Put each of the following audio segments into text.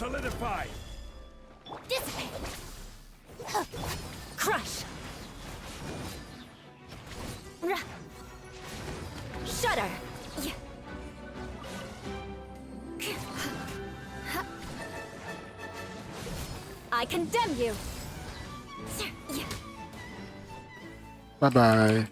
solidified. Dissipate. Crush. Shudder. I condemn you. Bye-bye.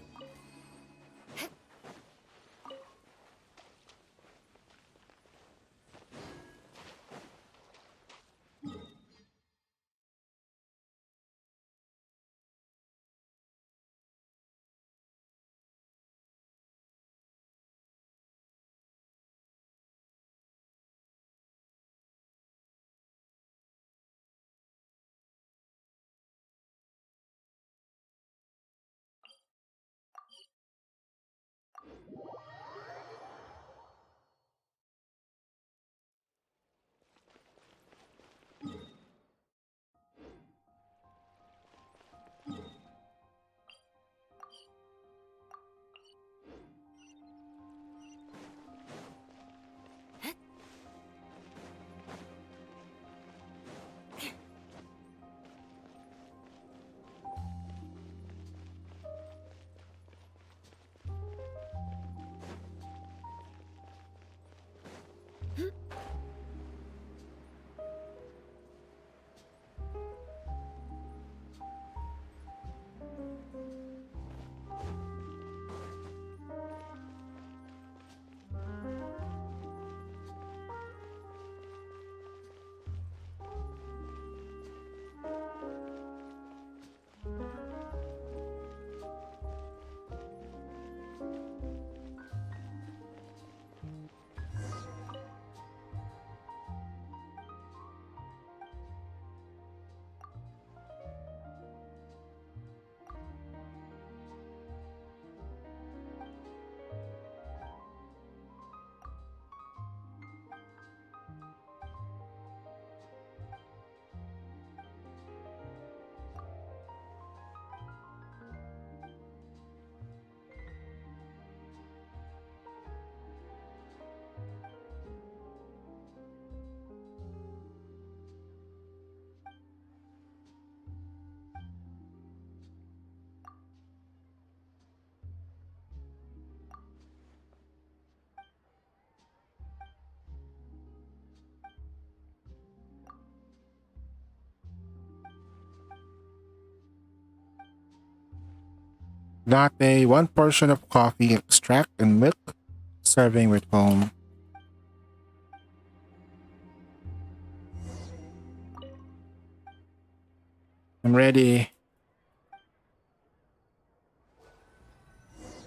Latte, 1 portion of coffee extract and milk, serving with foam. I'm ready.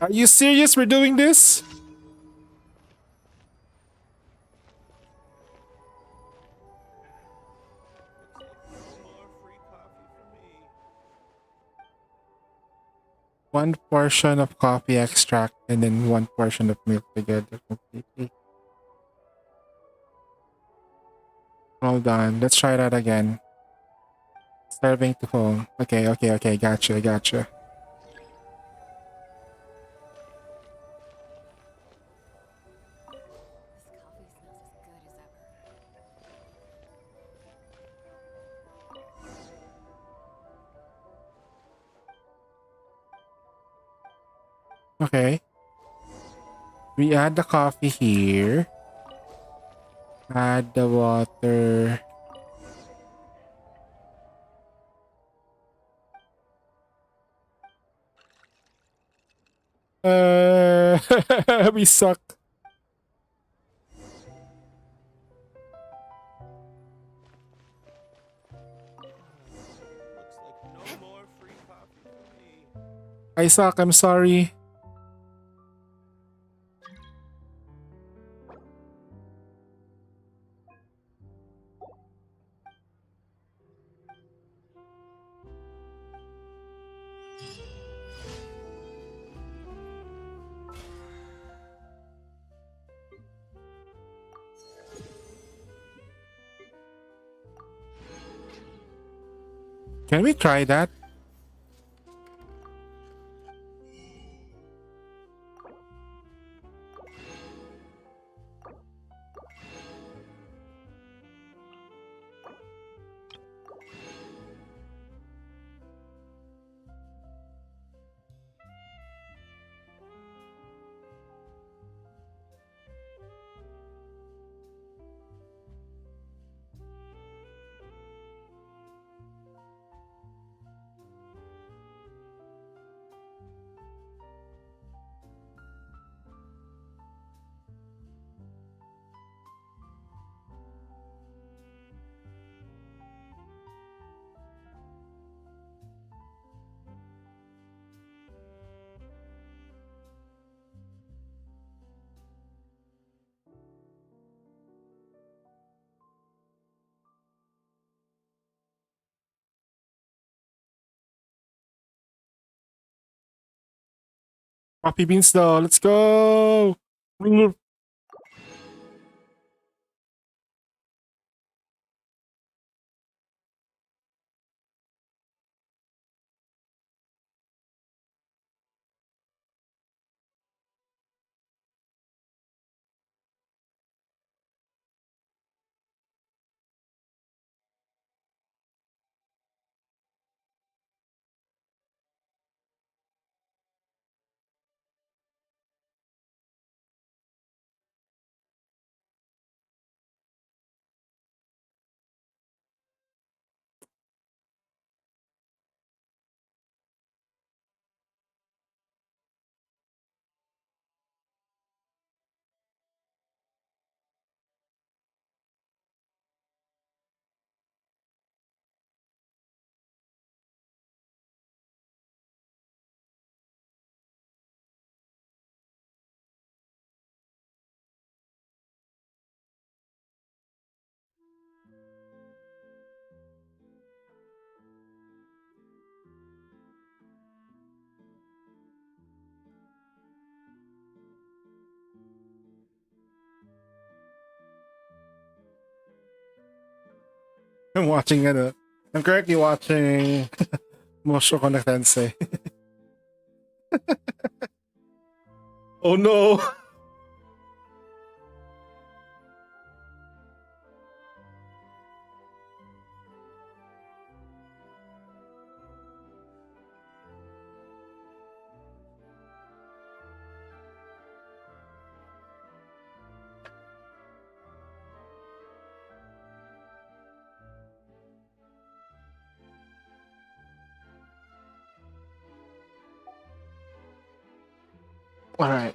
Are you serious? We're doing this? More free coffee for me. 1 portion of coffee extract and then 1 portion of milk together completely. Hold on. Let's try that again. Serving to foam. Okay. Gotcha. Okay. We add the coffee here. Add the water. We suck. Looks like no more free coffee for me. I suck. I'm sorry. Can we try that? Coffee beans though. Let's go. I'm watching I'm currently watching Mushoku no Tensei. Oh no. All right.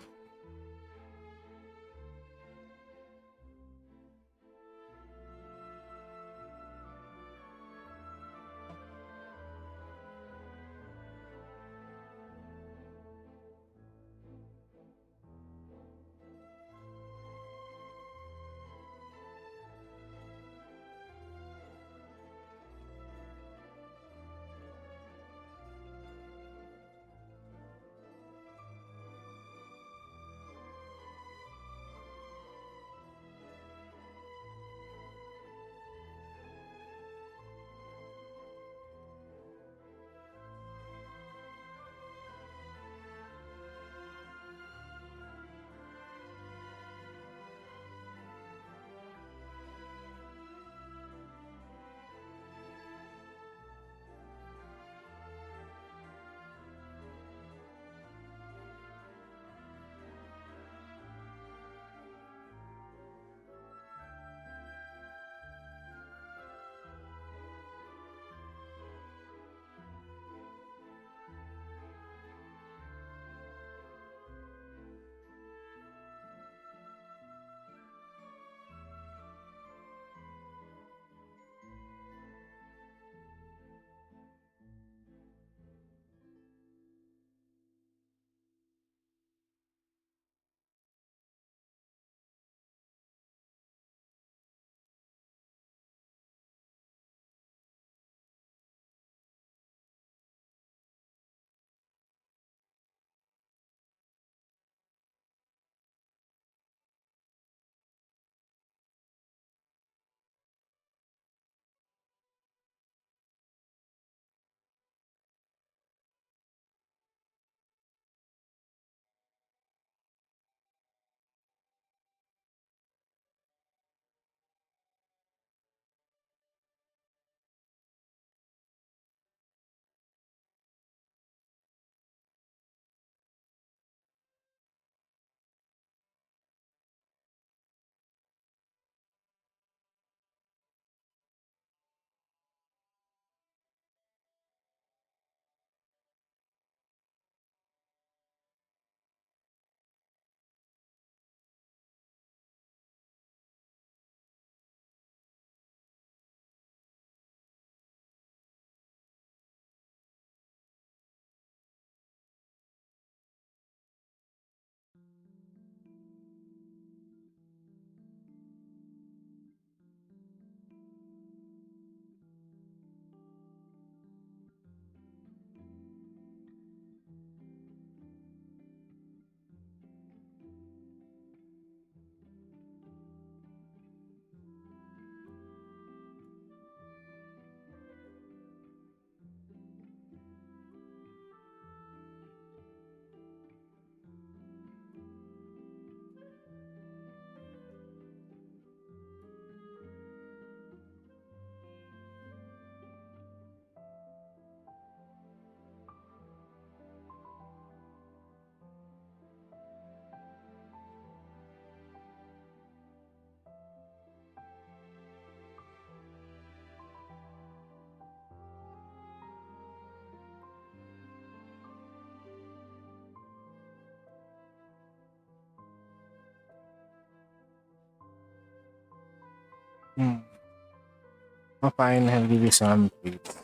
Oh, fine. I'll give you some treats.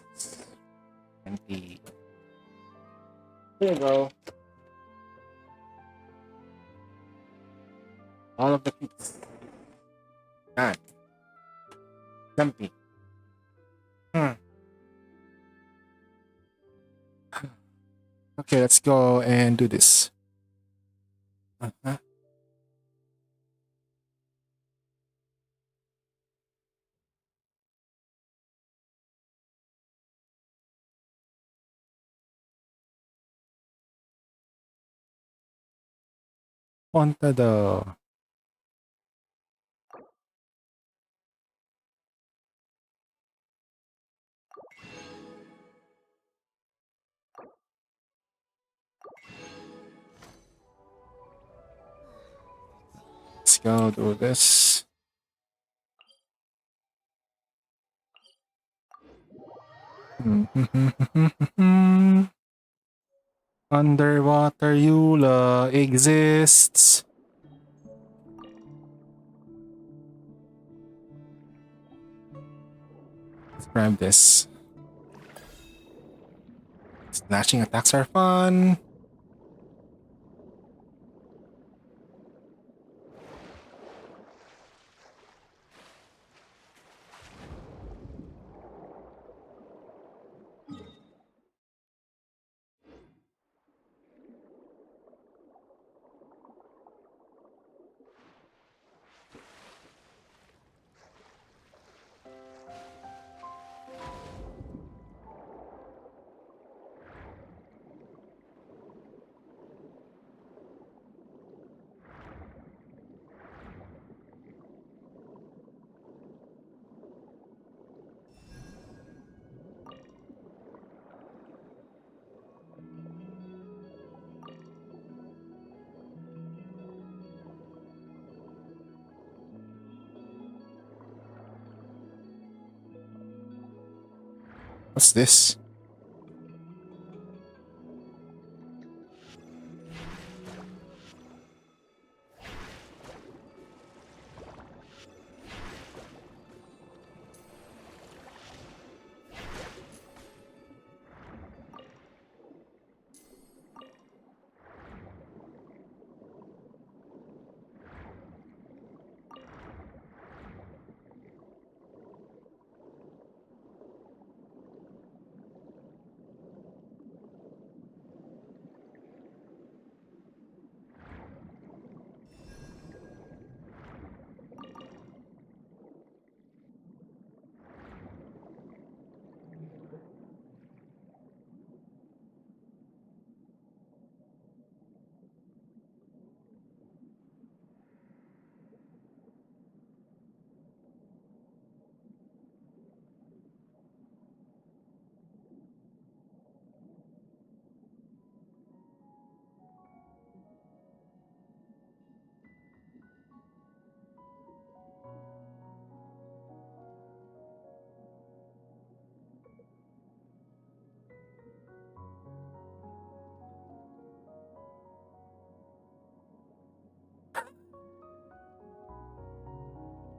20. Here you go. All of the treats. Done. Something. Hmm. Okay, let's go and do this. Uh-huh. Contador. Let's go do this. Underwater Eula exists. Let's grab this. Slashing attacks are fun. What's this?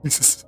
This is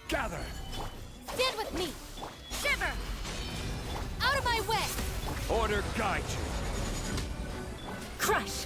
Gather! Stand with me! Shiver! Out of my way! Order guide you! Crush!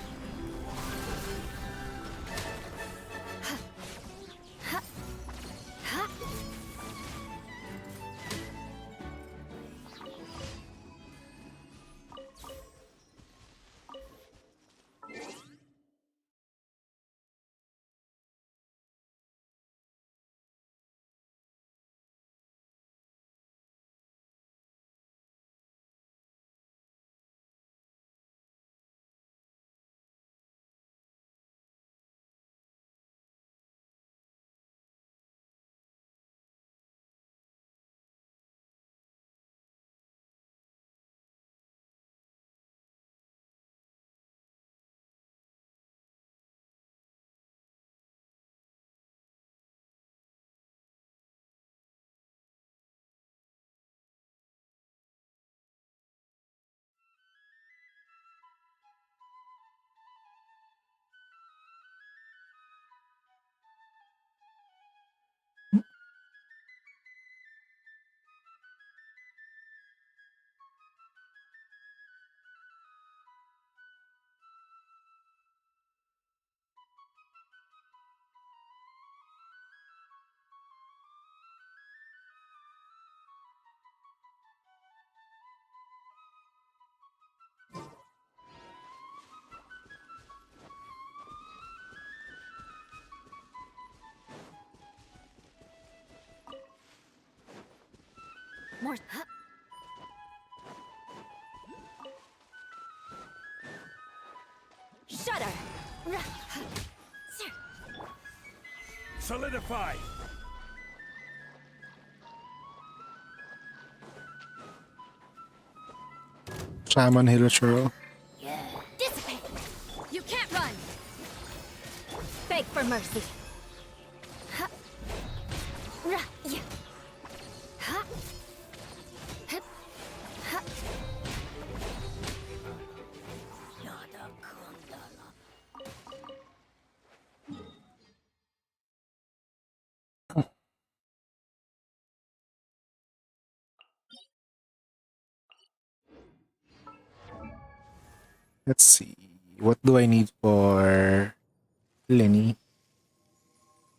More. Huh? Shudder! Solidify! Shaman Hilichurl. Dissipate! You can't run! Beg for mercy. Ha. Ra. Yeah. Ha. Hip. Ha. Yada Kundala. Let's see. What do I need for Lenny?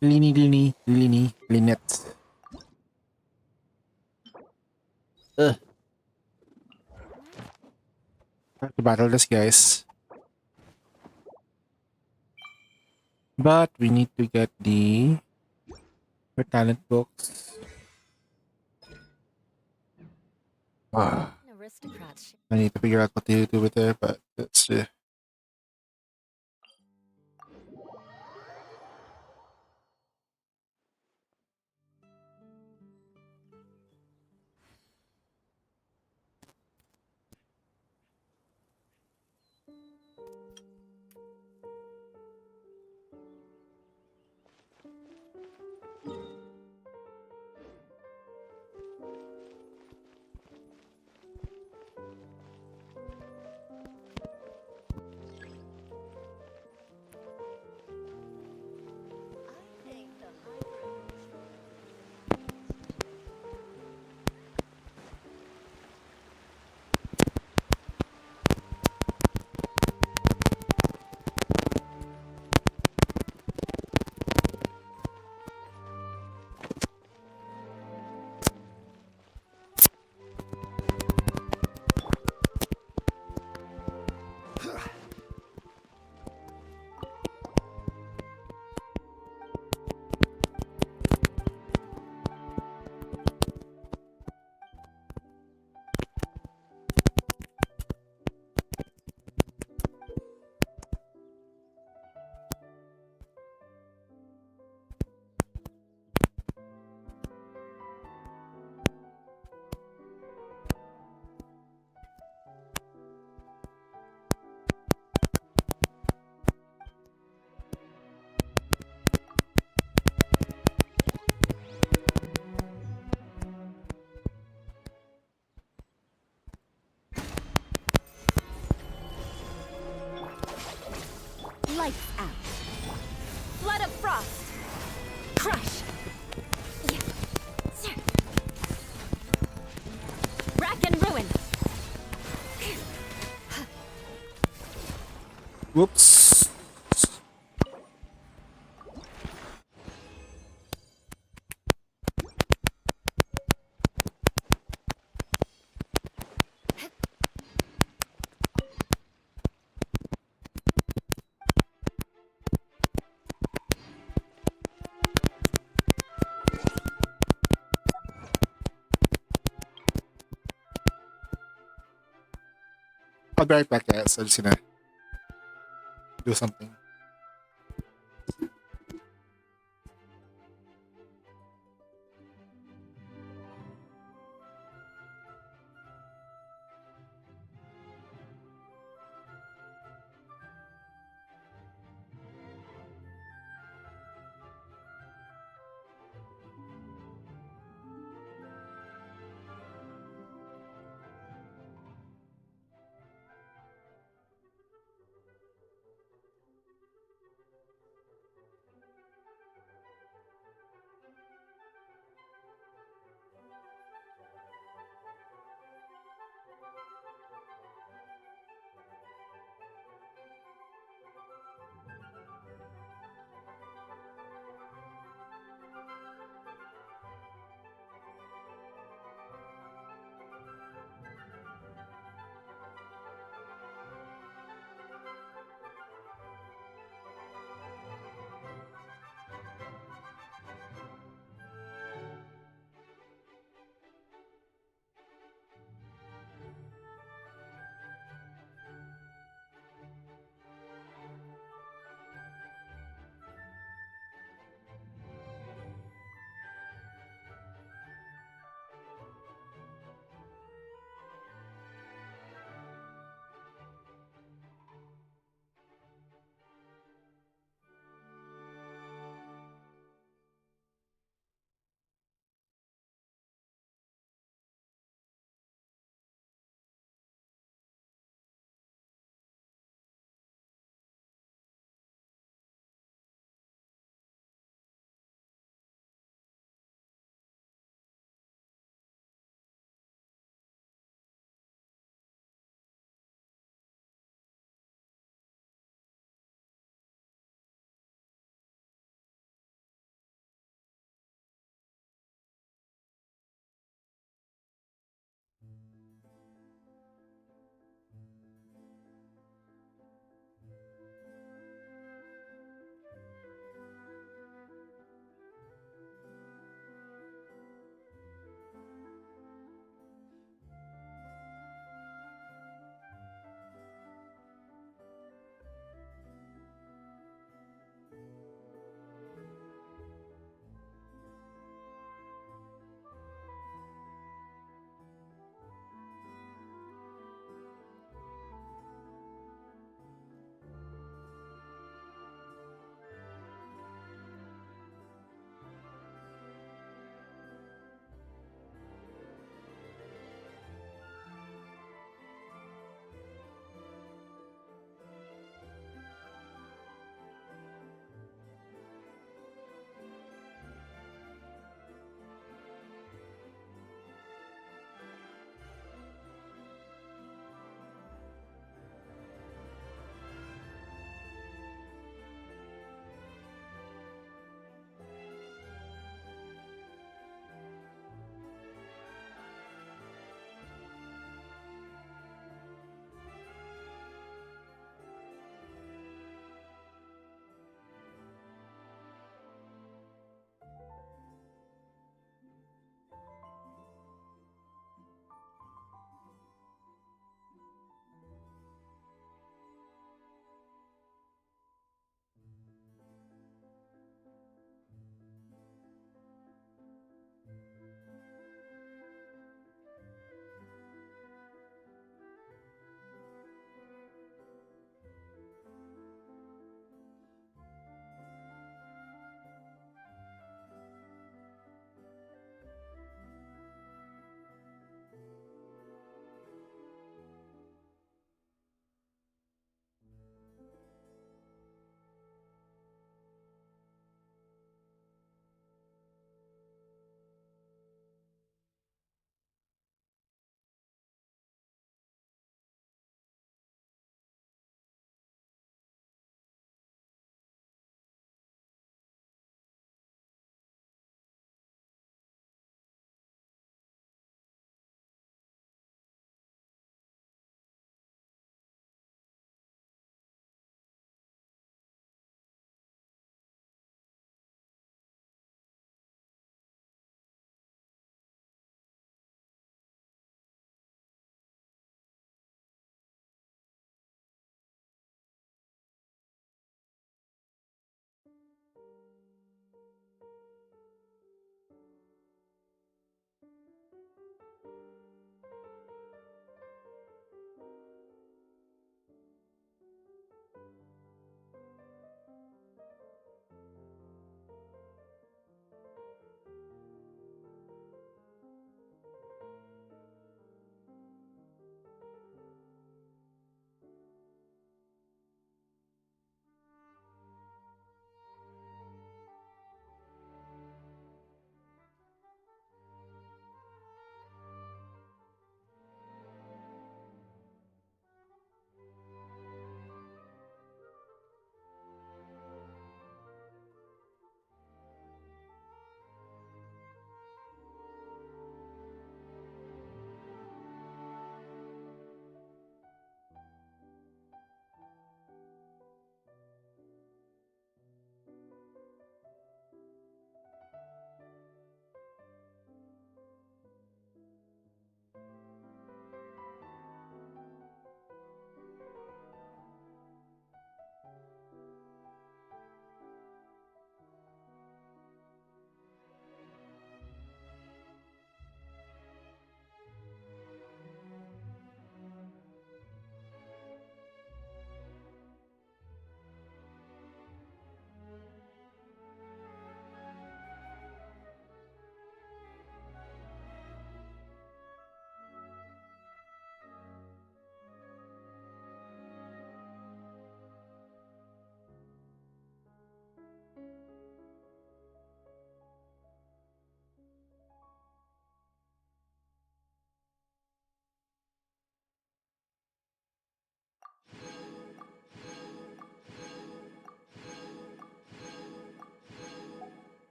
Lynette. Ugh. Have to battle this, guys. But we need to get the her talent books. Ah, Aristocrats. I need to figure out what to do with it, but let's see. Lights out. Flood of frost. Crush. Yeah. Whoops. I'll be right back, guys. I'm just gonna do something.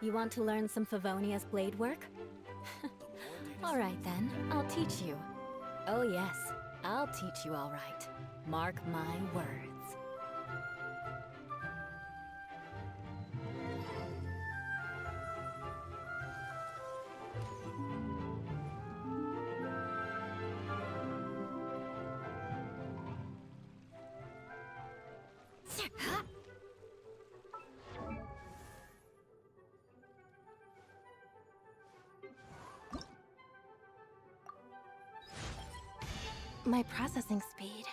You want to learn some Favonia's blade work? Alright then, I'll teach you. Oh yes, I'll teach you alright. Mark my words. My processing speed.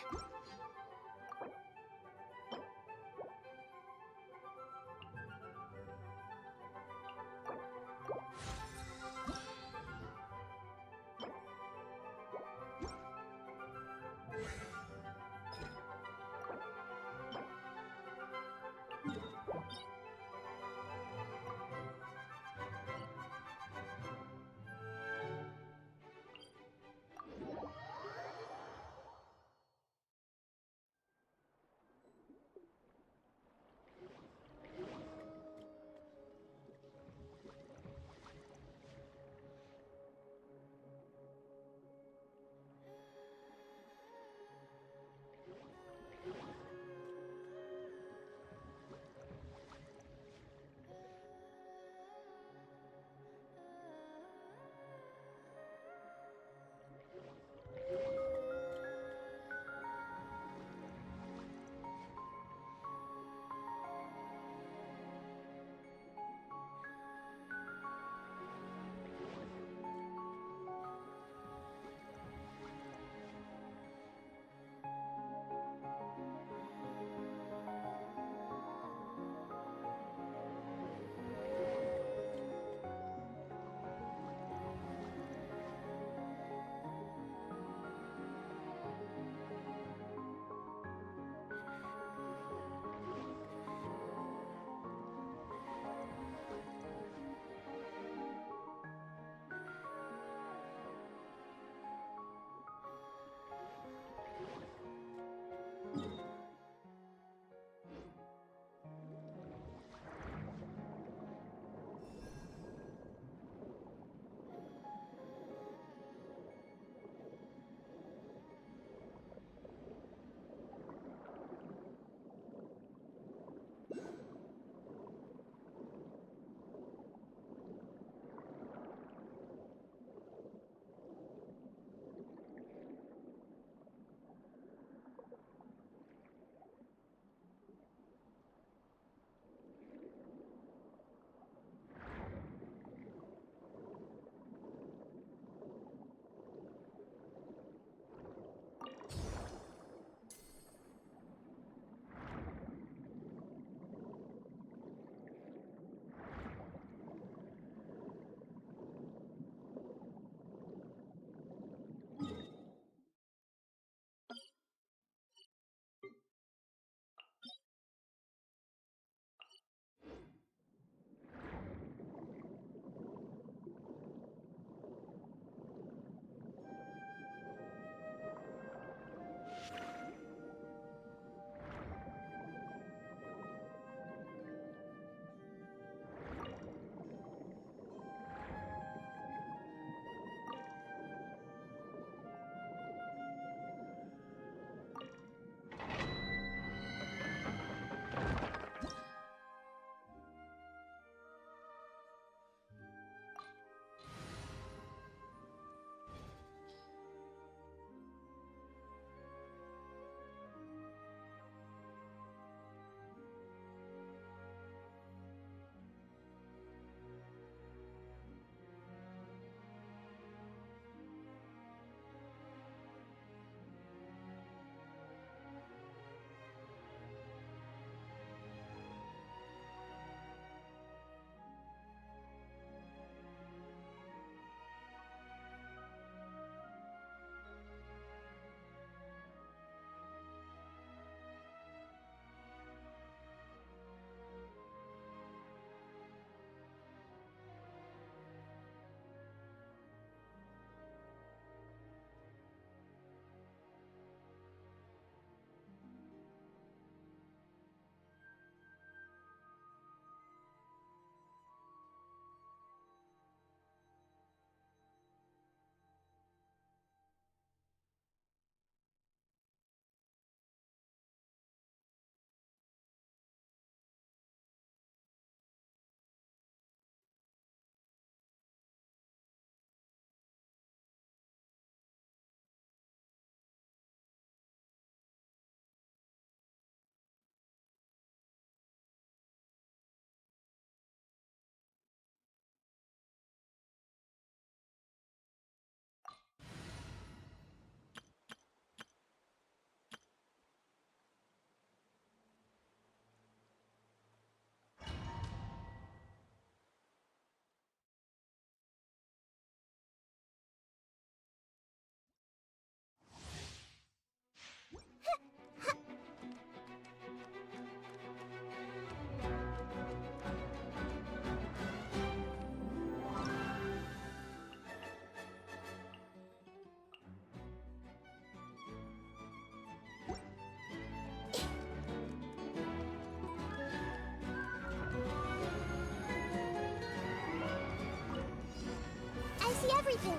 see everything.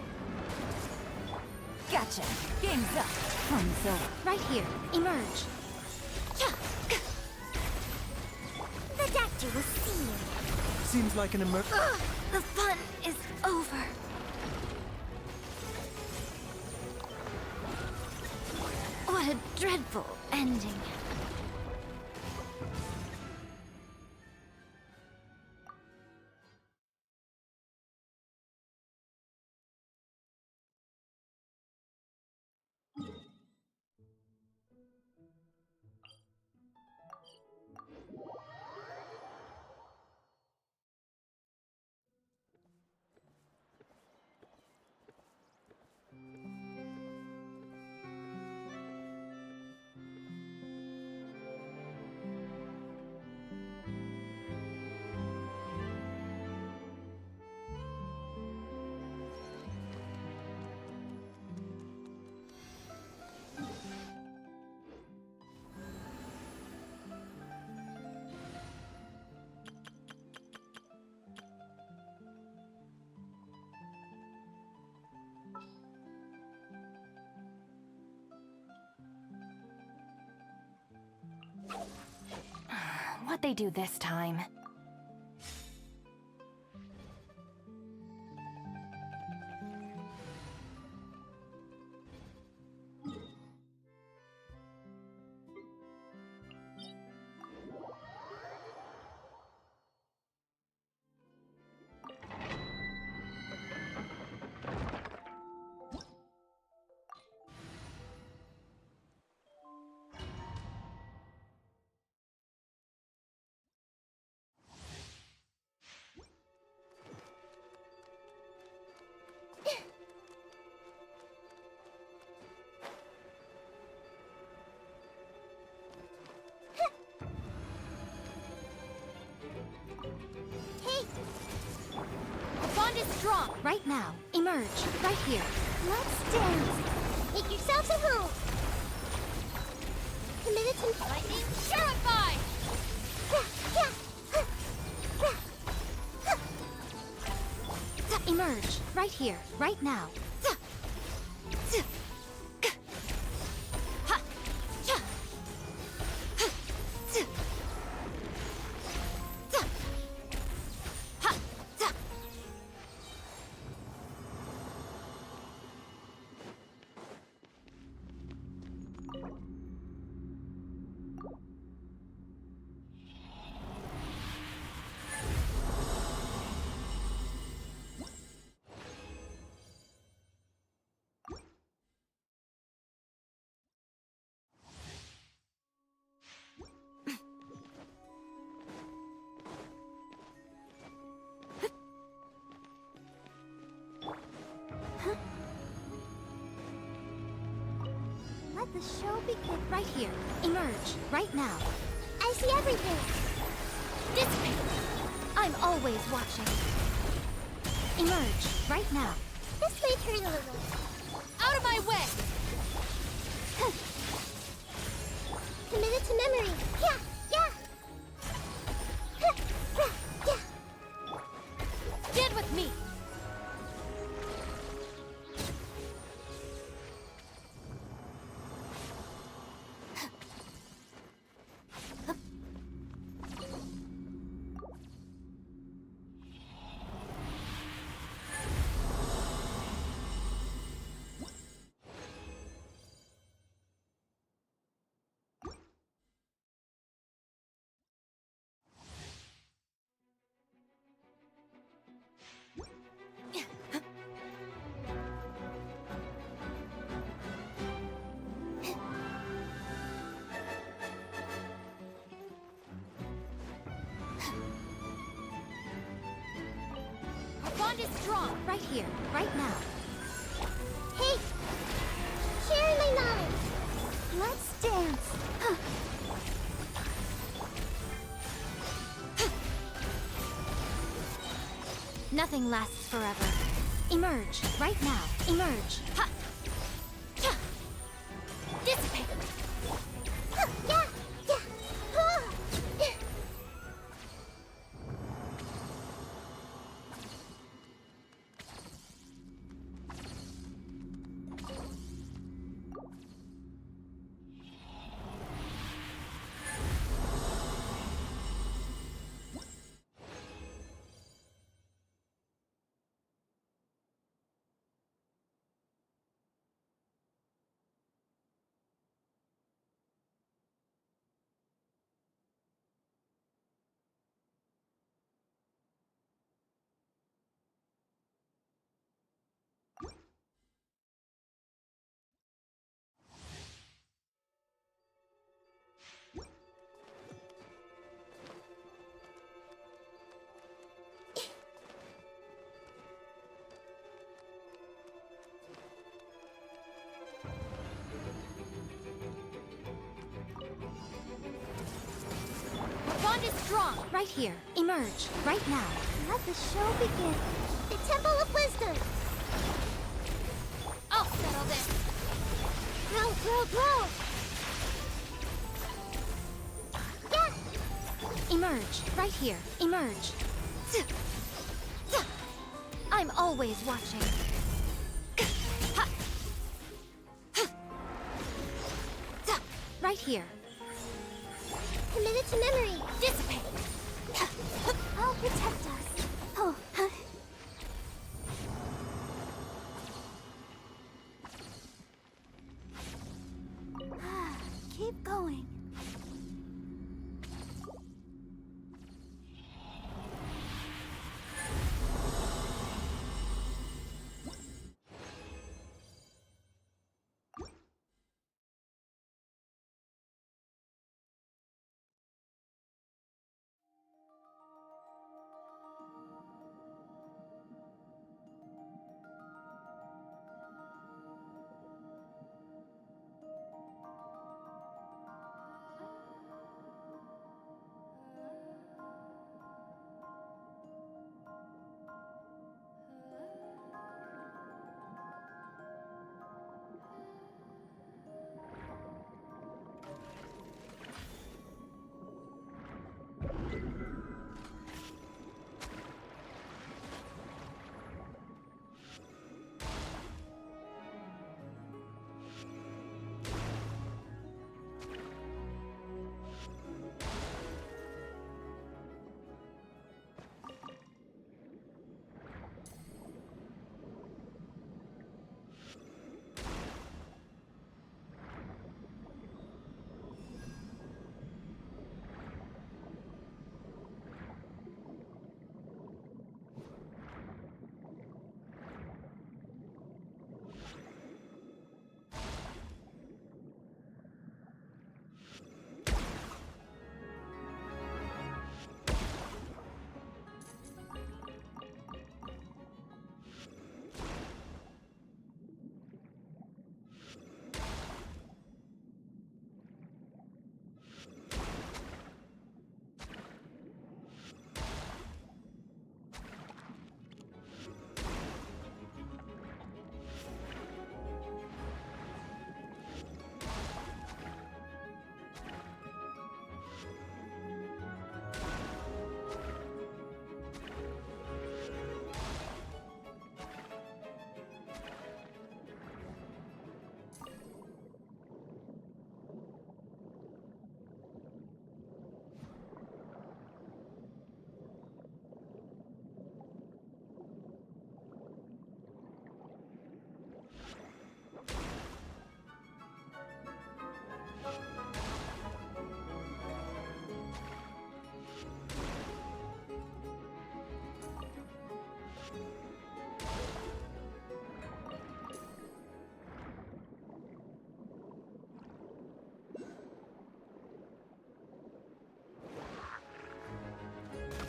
Gotcha. Game's up. Fun's over. Right here. Emerge. The doctor will see you. Seems like an The fun is over. What a dreadful ending. What'd they do this time? Hey! The bond is strong. Right now. Emerge. Right here. Let's dance. Make yourselves at home. Committed to lightning. Purify! Emerge. Right here. Right now. Let the show begin. Right here. Emerge. Right now. I see everything. Dissipate. I'm always watching. Emerge. Right now. This may hurt a little. Out of my way! Committed to memory. Yeah, yeah. Stand with me. Bond is strong. Right here, right now. Hey! Sharing my knowledge! Let's dance! Nothing lasts forever. Emerge, right now. Emerge. Ha! Yeah. Dissipate! Yeah! Yeah! strong. Right here. Emerge. Right now. Let the show begin. The Temple of Wisdom. I'll settle this. Grow, grow, grow. Yeah. Emerge. Right here. Emerge. I'm always watching. Right here. Committed to memory. Dissipate. I'll protect us. Oh. Keep going.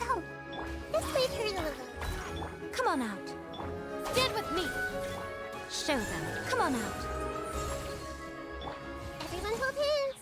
Oh, this may hurt a little. Come on out. Stand with me. Show them. Come on out. Everyone hold hands.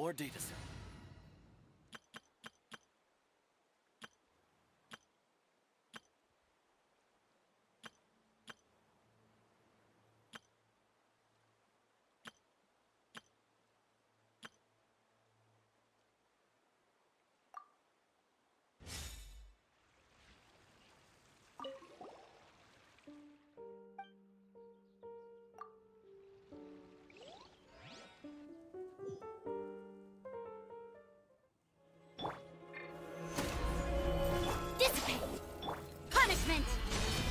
more data set. Dissipate! Punishment!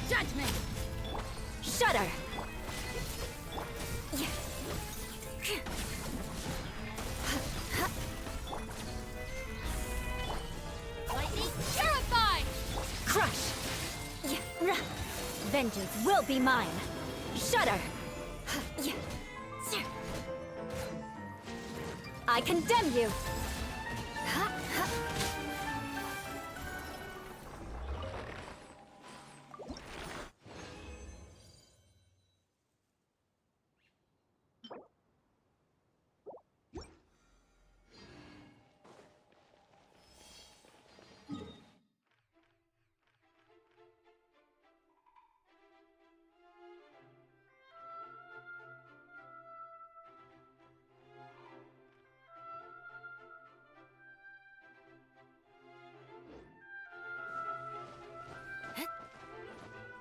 Judgment! Shudder! Lightning purify! Crush! Vengeance will be mine! Shudder! I condemn you!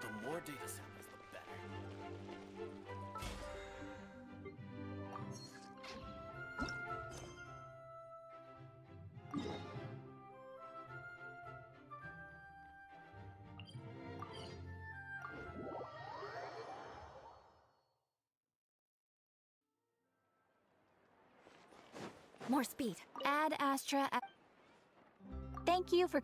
The more data samples, the better. More speed. Ad Astra. Thank you for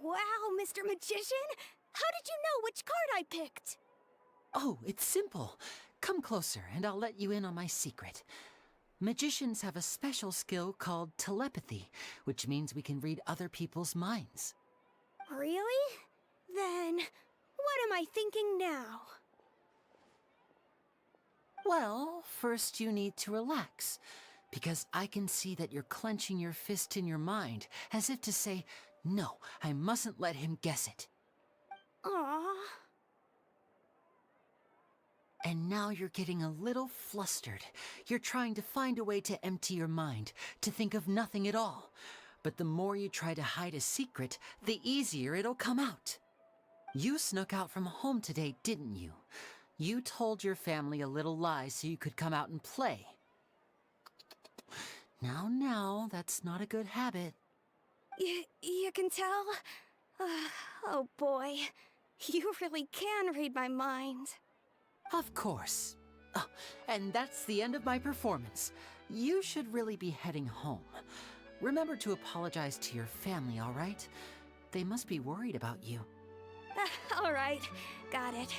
Wow, Mr. Magician! How did you know which card I picked? Oh, it's simple. Come closer and I'll let you in on my secret. Magicians have a special skill called telepathy, which means we can read other people's minds. Really? Then, what am I thinking now? Well, first you need to relax, because I can see that you're clenching your fist in your mind, as if to say, no, I mustn't let him guess it. Aww. And now you're getting a little flustered. You're trying to find a way to empty your mind, to think of nothing at all. But the more you try to hide a secret, the easier it'll come out. You snuck out from home today, didn't you? You told your family a little lie so you could come out and play. Now, that's not a good habit. You can tell? Oh boy, you really can read my mind. Of course. Oh, and that's the end of my performance. you should really be heading home. Remember to apologize to your family, all right? They must be worried about you. All right, got it.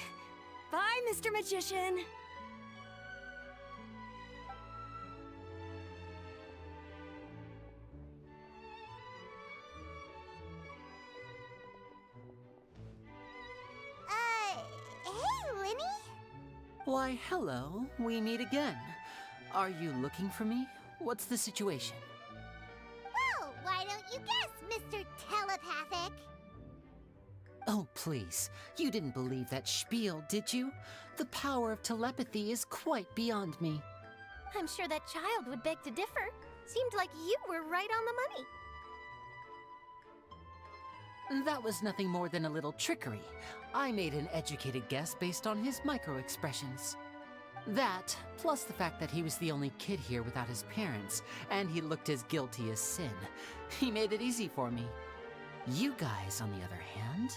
Bye, Mr. Magician. Hey, Lenny? Why, hello. We meet again. Are you looking for me? What's the situation? Well, why don't you guess, Mr. Telepathic? Oh, please. You didn't believe that spiel, did you? The power of telepathy is quite beyond me. I'm sure that child would beg to differ. Seemed like you were right on the money. That was nothing more than a little trickery. I made an educated guess based on his micro-expressions. That, plus the fact that he was the only kid here without his parents, and he looked as guilty as sin. He made it easy for me. You guys, on the other hand...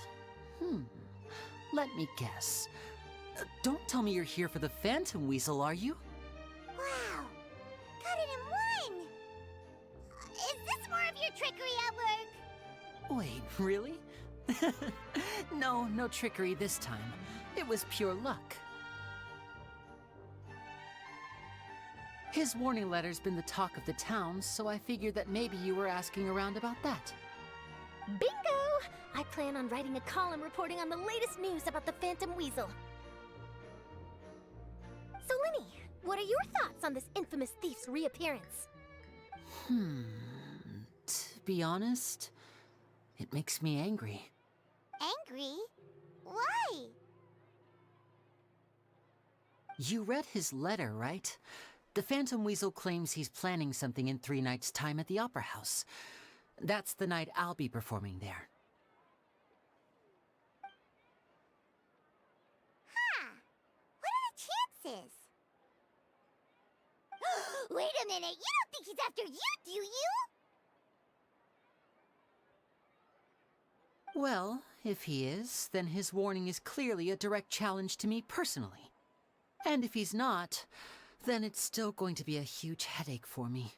let me guess. Don't tell me you're here for the Phantom Weasel, are you? Wow, got it in one! Is this more of your trickery at work? Wait, really? No trickery this time. It was pure luck. His warning letter's been the talk of the town, so I figured that maybe you were asking around about that. Bingo! I plan on writing a column reporting on the latest news about the Phantom Weasel. So, Lenny, what are your thoughts on this infamous thief's reappearance? To be honest, it makes me angry. Angry? Why? You read his letter, right? The Phantom Weasel claims he's planning something in 3 nights' time at the Opera House. That's the night I'll be performing there. Huh. What are the chances? Wait a minute, you don't think he's after you, do you? Well, if he is, then his warning is clearly a direct challenge to me personally. And if he's not, then it's still going to be a huge headache for me.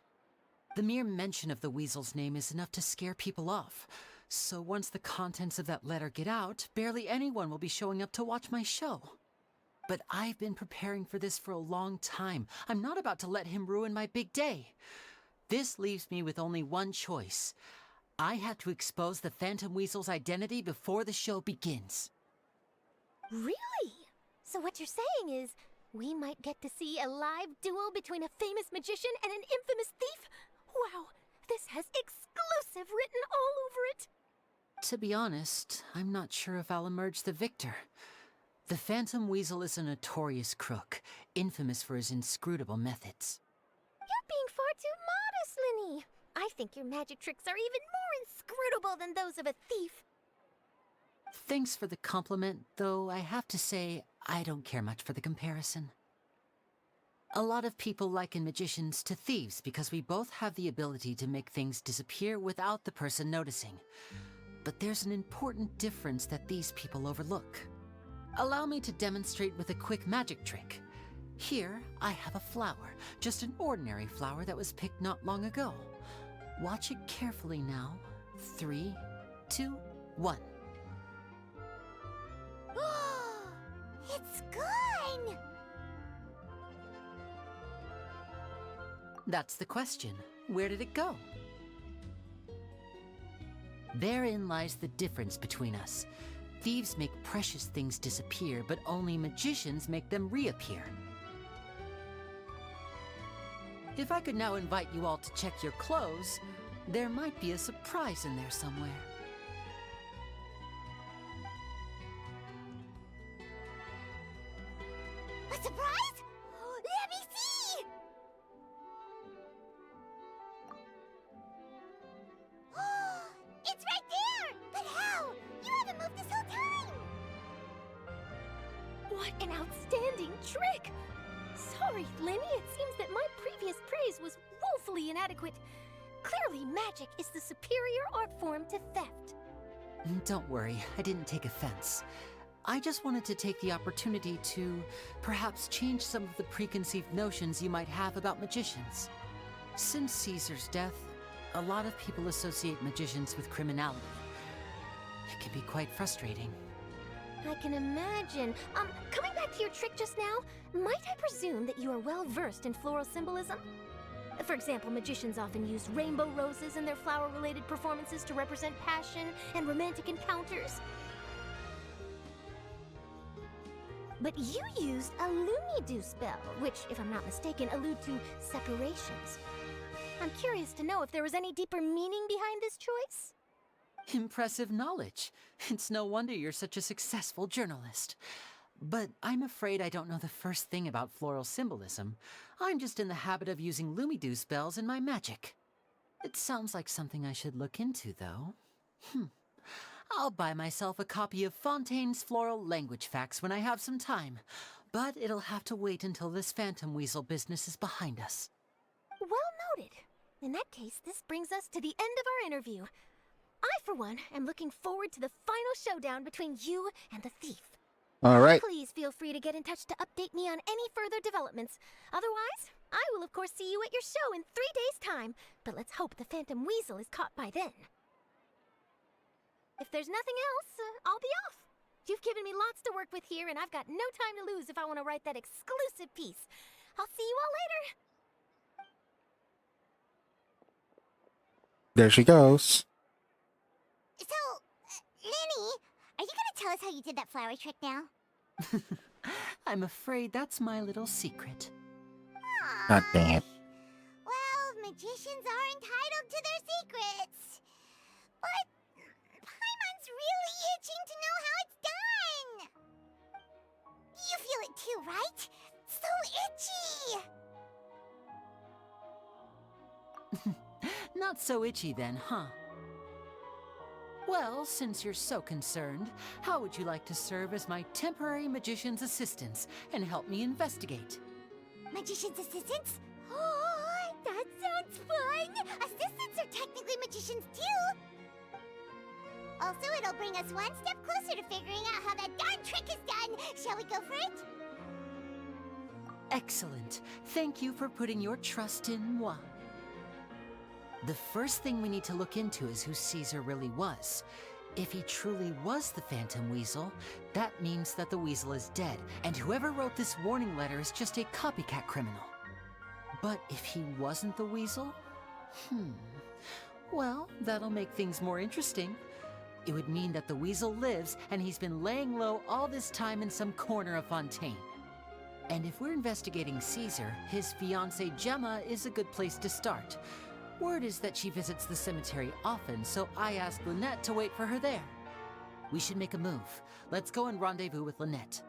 The mere mention of the Weasel's name is enough to scare people off. So once the contents of that letter get out, barely anyone will be showing up to watch my show. But I've been preparing for this for a long time. I'm not about to let him ruin my big day. This leaves me with only one choice. I have to expose the Phantom Weasel's identity before the show begins. Really? So what you're saying is, we might get to see a live duel between a famous magician and an infamous thief? Wow, this has exclusive written all over it! To be honest, I'm not sure if I'll emerge the victor. The Phantom Weasel is a notorious crook, infamous for his inscrutable methods. You're being far too modest, Lenny. I think your magic tricks are even more inscrutable than those of a thief. Thanks for the compliment, though I have to say I don't care much for the comparison. A lot of people liken magicians to thieves because we both have the ability to make things disappear without the person noticing. But there's an important difference that these people overlook. Allow me to demonstrate with a quick magic trick. Here, I have a flower, just an ordinary flower that was picked not long ago. Watch it carefully now. 3, 2, 1. It's gone! That's the question. Where did it go? Therein lies the difference between us. Thieves make precious things disappear, but only magicians make them reappear. If I could now invite you all to check your clothes, there might be a surprise in there somewhere. A surprise? Let me see! It's right there! But how? You haven't moved this whole time! What an outstanding trick! Sorry, Lenny, it seems that my previous praise was woefully inadequate. Clearly, magic is the superior art form to theft. Don't worry, I didn't take offense. I just wanted to take the opportunity to perhaps change some of the preconceived notions you might have about magicians. Since Caesar's death, a lot of people associate magicians with criminality. It can be quite frustrating. I can imagine. Coming back to your trick just now, might I presume that you are well versed in floral symbolism? For example, magicians often use rainbow roses in their flower-related performances to represent passion and romantic encounters. But you used a Lumidu spell, which, if I'm not mistaken, allude to separations. I'm curious to know if there was any deeper meaning behind this choice? Impressive knowledge. It's no wonder you're such a successful journalist. But I'm afraid I don't know the first thing about floral symbolism. I'm just in the habit of using Lumidu spells in my magic. It sounds like something I should look into, though. I'll buy myself a copy of Fontaine's Floral Language Facts when I have some time. But it'll have to wait until this Phantom Weasel business is behind us. Well noted. In that case, this brings us to the end of our interview. I, for one, am looking forward to the final showdown between you and the thief. All right. Please feel free to get in touch to update me on any further developments. Otherwise, I will of course see you at your show in 3 days' time, but let's hope the Phantom Weasel is caught by then. If there's nothing else, I'll be off. You've given me lots to work with here, and I've got no time to lose if I want to write that exclusive piece. I'll see you all later. There she goes. So, Lenny, are you gonna tell us how you did that flower trick now? I'm afraid that's my little secret. God dang it. Well, magicians are entitled to their secrets. But Paimon's really itching to know how it's done. You feel it too, right? So itchy. Not so itchy then, huh? Well, since you're so concerned, how would you like to serve as my temporary magician's assistants and help me investigate? Magician's assistants? Oh, that sounds fun! Assistants are technically magicians too! Also, it'll bring us one step closer to figuring out how that darn trick is done! Shall we go for it? Excellent. Thank you for putting your trust in moi. The first thing we need to look into is who Caesar really was. If he truly was the Phantom Weasel, that means that the Weasel is dead, and whoever wrote this warning letter is just a copycat criminal. But if he wasn't the Weasel? Well, that'll make things more interesting. It would mean that the Weasel lives, and he's been laying low all this time in some corner of Fontaine. And if we're investigating Caesar, his fiancée Gemma is a good place to start. Word is that she visits the cemetery often, so I asked Lynette to wait for her there. We should make a move. Let's go and rendezvous with Lynette.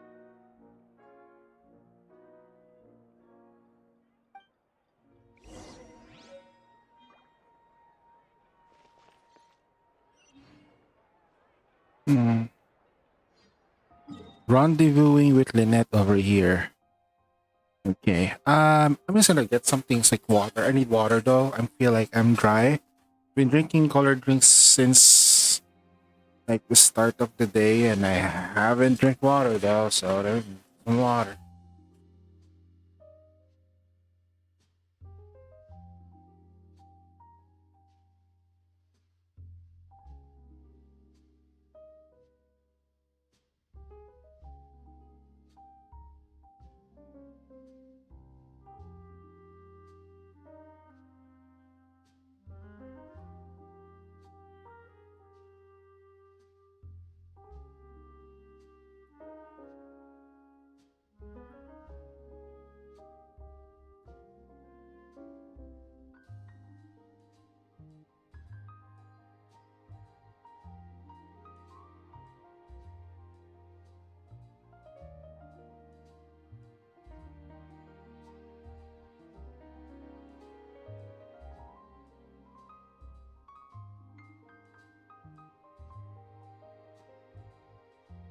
Rendezvousing with Lynette over here. Okay. I'm just gonna get some things like water. I need water though. I feel like I'm dry. Been drinking colored drinks since like the start of the day, and I haven't drank water though. So there's some water.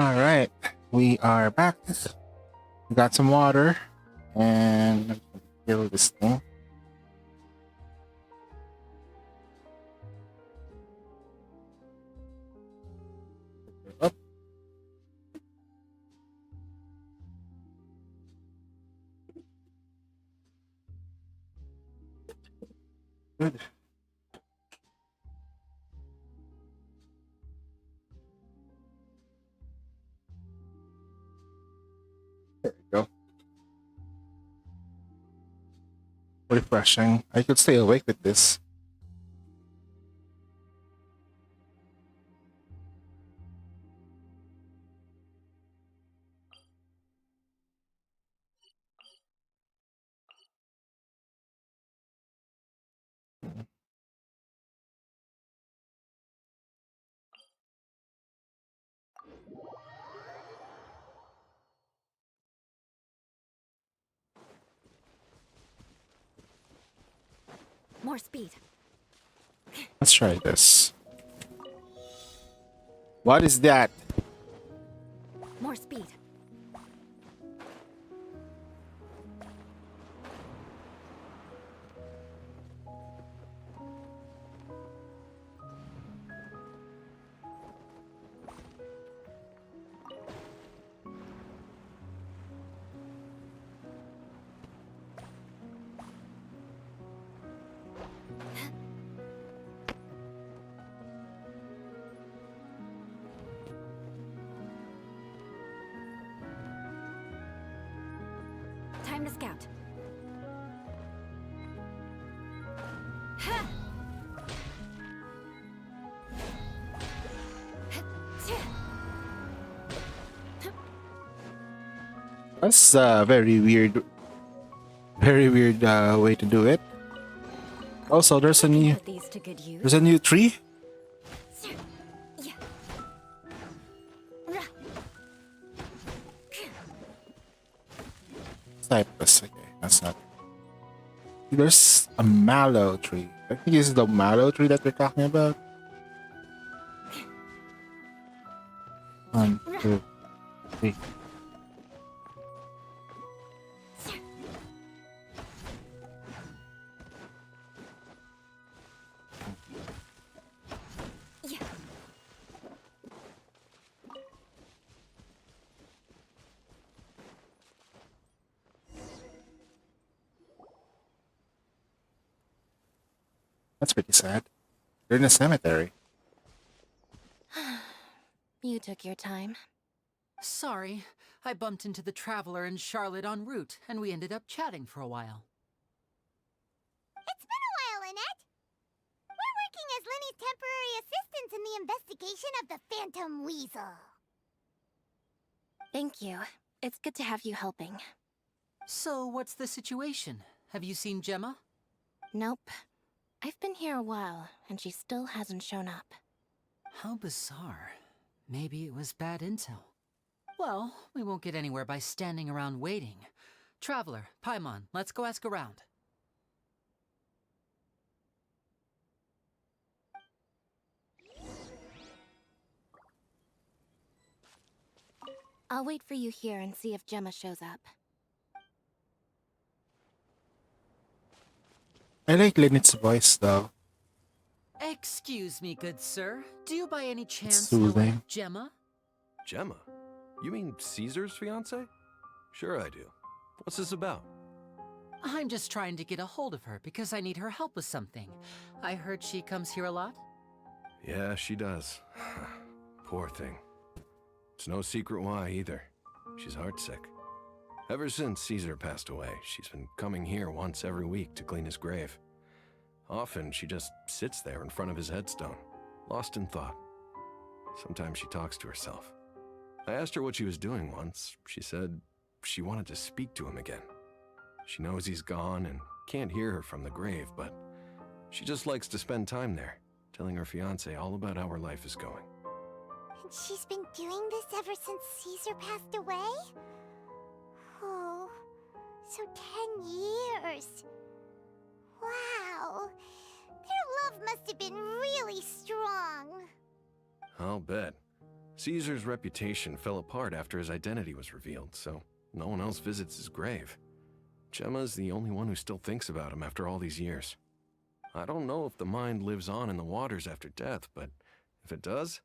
All right, we are back. We got some water, and let me fill this thing. Up. Good. There we go. Refreshing. I could stay awake with this. More speed. Let's try this. What is that? More speed. Time to scout. That's a very weird way to do it. Also, there's a new Put these to good use. tree. Yeah. Cypress. Okay, that's not. There's a mallow tree. I think this is the mallow tree that we're talking about. 1, 2, 3. Yeah. That's pretty sad. They're in a cemetery. You took your time. Sorry, I bumped into the Traveler and Charlotte en route, and we ended up chatting for a while. It's been a while, Annette. We're working as Lenny's temporary assistants in the investigation of the Phantom Weasel. Thank you. It's good to have you helping. So, what's the situation? Have you seen Gemma? Nope. I've been here a while, and she still hasn't shown up. How bizarre. Maybe it was bad intel. Well, we won't get anywhere by standing around waiting. Traveler, Paimon, let's go ask around. I'll wait for you here and see if Gemma shows up. I like Lynette's voice though. Excuse me, good sir. Do you by any chance soothing. know Gemma? Gemma? You mean Caesar's fiance? Sure I do. What's this about? I'm just trying to get a hold of her because I need her help with something. I heard she comes here a lot. Yeah, she does. Poor thing. It's no secret why either. She's heartsick. Ever since Caesar passed away, she's been coming here once every week to clean his grave. Often she just sits there in front of his headstone, lost in thought. Sometimes she talks to herself. I asked her what she was doing once. She said she wanted to speak to him again. She knows he's gone and can't hear her from the grave, but she just likes to spend time there, telling her fiancé all about how her life is going. And she's been doing this ever since Caesar passed away? Oh, so 10 years. Wow. Their love must have been really strong. I'll bet. Caesar's reputation fell apart after his identity was revealed, so no one else visits his grave. Gemma's the only one who still thinks about him after all these years. I don't know if the mind lives on in the waters after death, but if it does,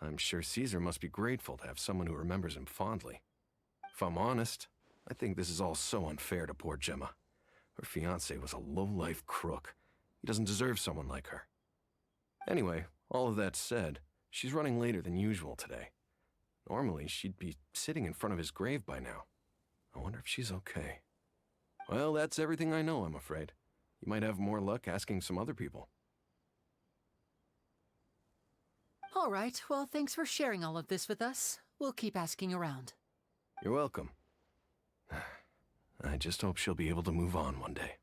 I'm sure Caesar must be grateful to have someone who remembers him fondly. If I'm honest, I think this is all so unfair to poor Gemma. Her fiancé was a low-life crook. He doesn't deserve someone like her. Anyway, all of that said, she's running later than usual today. Normally, she'd be sitting in front of his grave by now. I wonder if she's okay. Well, that's everything I know, I'm afraid. You might have more luck asking some other people. All right, well, thanks for sharing all of this with us. We'll keep asking around. You're welcome. I just hope she'll be able to move on one day.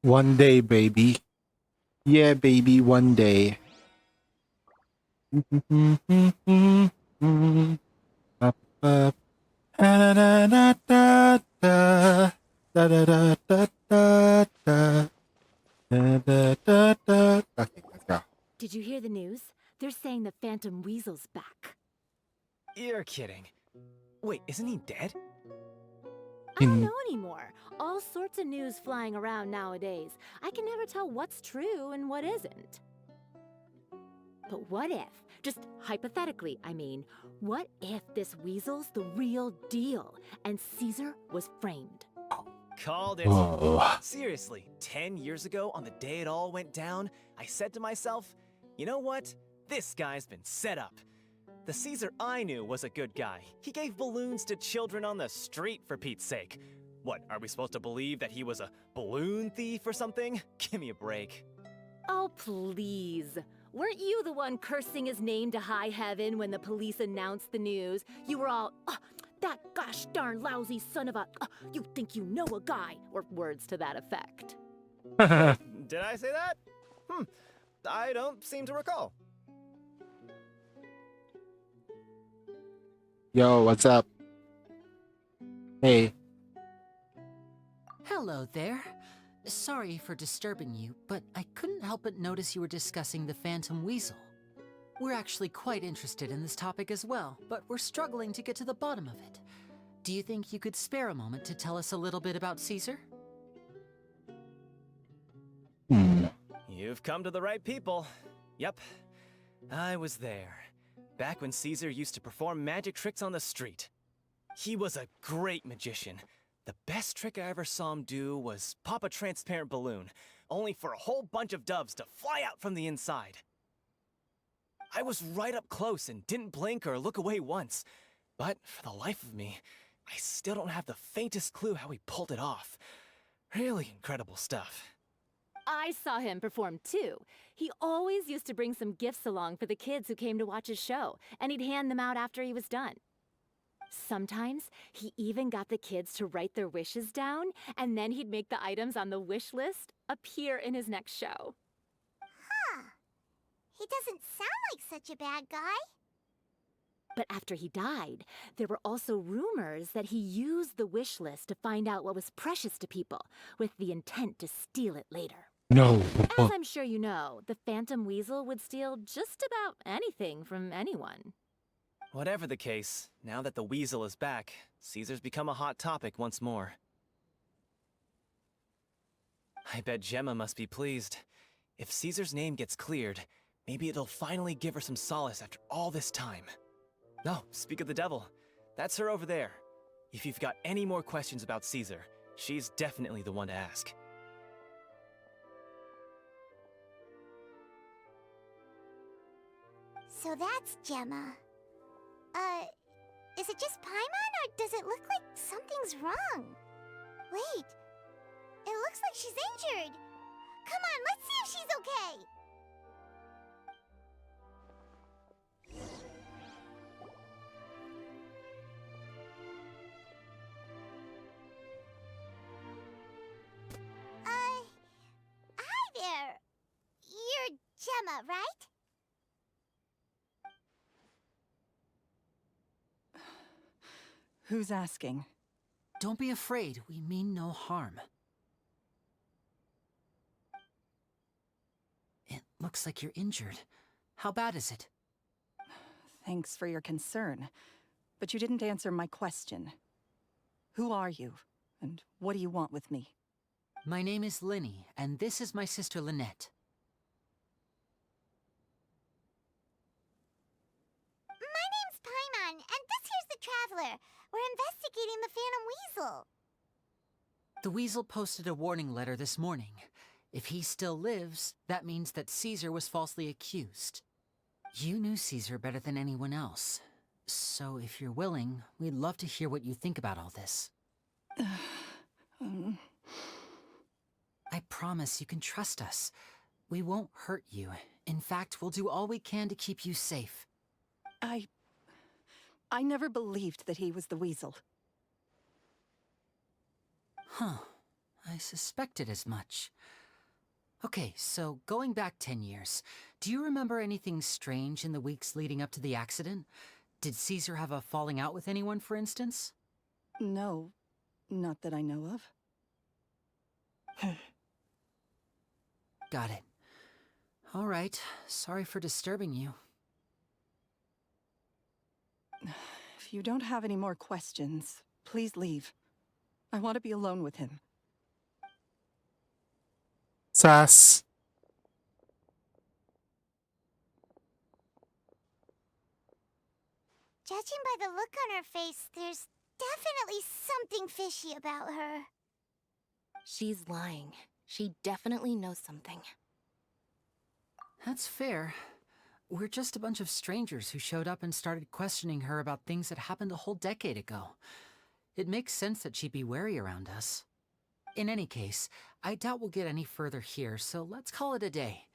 One day, baby. Yeah, baby, one day. Up, up. Da, da, da, da, da. Da, da, da, da, da, da. Da, da, da, da. Okay, let's go. Did you hear the news? They're saying the Phantom Weasel's back. You're kidding. Wait, isn't he dead? I don't know anymore. All sorts of news flying around nowadays. I can never tell what's true and what isn't. But what if, just hypothetically, I mean, what if this weasel's the real deal and Caesar was framed? Called it. Whoa. Seriously, 10 years ago, on the day it all went down, I said to myself, you know what? This guy's been set up. The Caesar I knew was a good guy. He gave balloons to children on the street, for Pete's sake. What, are we supposed to believe that he was a balloon thief or something? Give me a break. Oh, please. Weren't you the one cursing his name to high heaven when the police announced the news? You were all, that gosh darn lousy son of a, you think you know a guy, or words to that effect. Did I say that? I don't seem to recall. Yo, what's up? Hey. Hello there. Sorry for disturbing you, but I couldn't help but notice you were discussing the Phantom Weasel. We're actually quite interested in this topic as well, but we're struggling to get to the bottom of it. Do you think you could spare a moment to tell us a little bit about Caesar? You've come to the right people. Yep, I was there. Back when Caesar used to perform magic tricks on the street. He was a great magician. The best trick I ever saw him do was pop a transparent balloon, only for a whole bunch of doves to fly out from the inside. I was right up close and didn't blink or look away once. But for the life of me, I still don't have the faintest clue how he pulled it off. Really incredible stuff. I saw him perform too. He always used to bring some gifts along for the kids who came to watch his show, and he'd hand them out after he was done. Sometimes he even got the kids to write their wishes down, and then he'd make the items on the wish list appear in his next show. Huh. He doesn't sound like such a bad guy. But after he died, there were also rumors that he used the wish list to find out what was precious to people, with the intent to steal it later. No. As I'm sure you know, the Phantom Weasel would steal just about anything from anyone. Whatever the case, now that the Weasel is back, Caesar's become a hot topic once more. I bet Gemma must be pleased. If Caesar's name gets cleared, maybe it'll finally give her some solace after all this time. No, speak of the devil. That's her over there. If you've got any more questions about Caesar, she's definitely the one to ask. So that's Gemma. Is it just Paimon, or does it look like something's wrong? Wait, it looks like she's injured. Come on, let's see if she's okay. Hi there. You're Gemma, right? Who's asking? Don't be afraid, we mean no harm. It looks like you're injured. How bad is it? Thanks for your concern, but you didn't answer my question. Who are you, and what do you want with me? My name is Linny, and this is my sister Lynette. My name's Paimon, and this here's the Traveler. We're investigating the Phantom Weasel. The Weasel posted a warning letter this morning. If he still lives, that means that Caesar was falsely accused. You knew Caesar better than anyone else. So if you're willing, we'd love to hear what you think about all this. I promise you can trust us. We won't hurt you. In fact, we'll do all we can to keep you safe. I never believed that he was the Weasel. Huh. I suspected as much. Okay, so going back 10 years, do you remember anything strange in the weeks leading up to the accident? Did Caesar have a falling out with anyone, for instance? No, not that I know of. Got it. All right, sorry for disturbing you. If you don't have any more questions, please leave. I want to be alone with him. Sass. Judging by the look on her face, there's definitely something fishy about her. She's lying. She definitely knows something. That's fair. We're just a bunch of strangers who showed up and started questioning her about things that happened a whole decade ago. It makes sense that she'd be wary around us. In any case, I doubt we'll get any further here, so let's call it a day.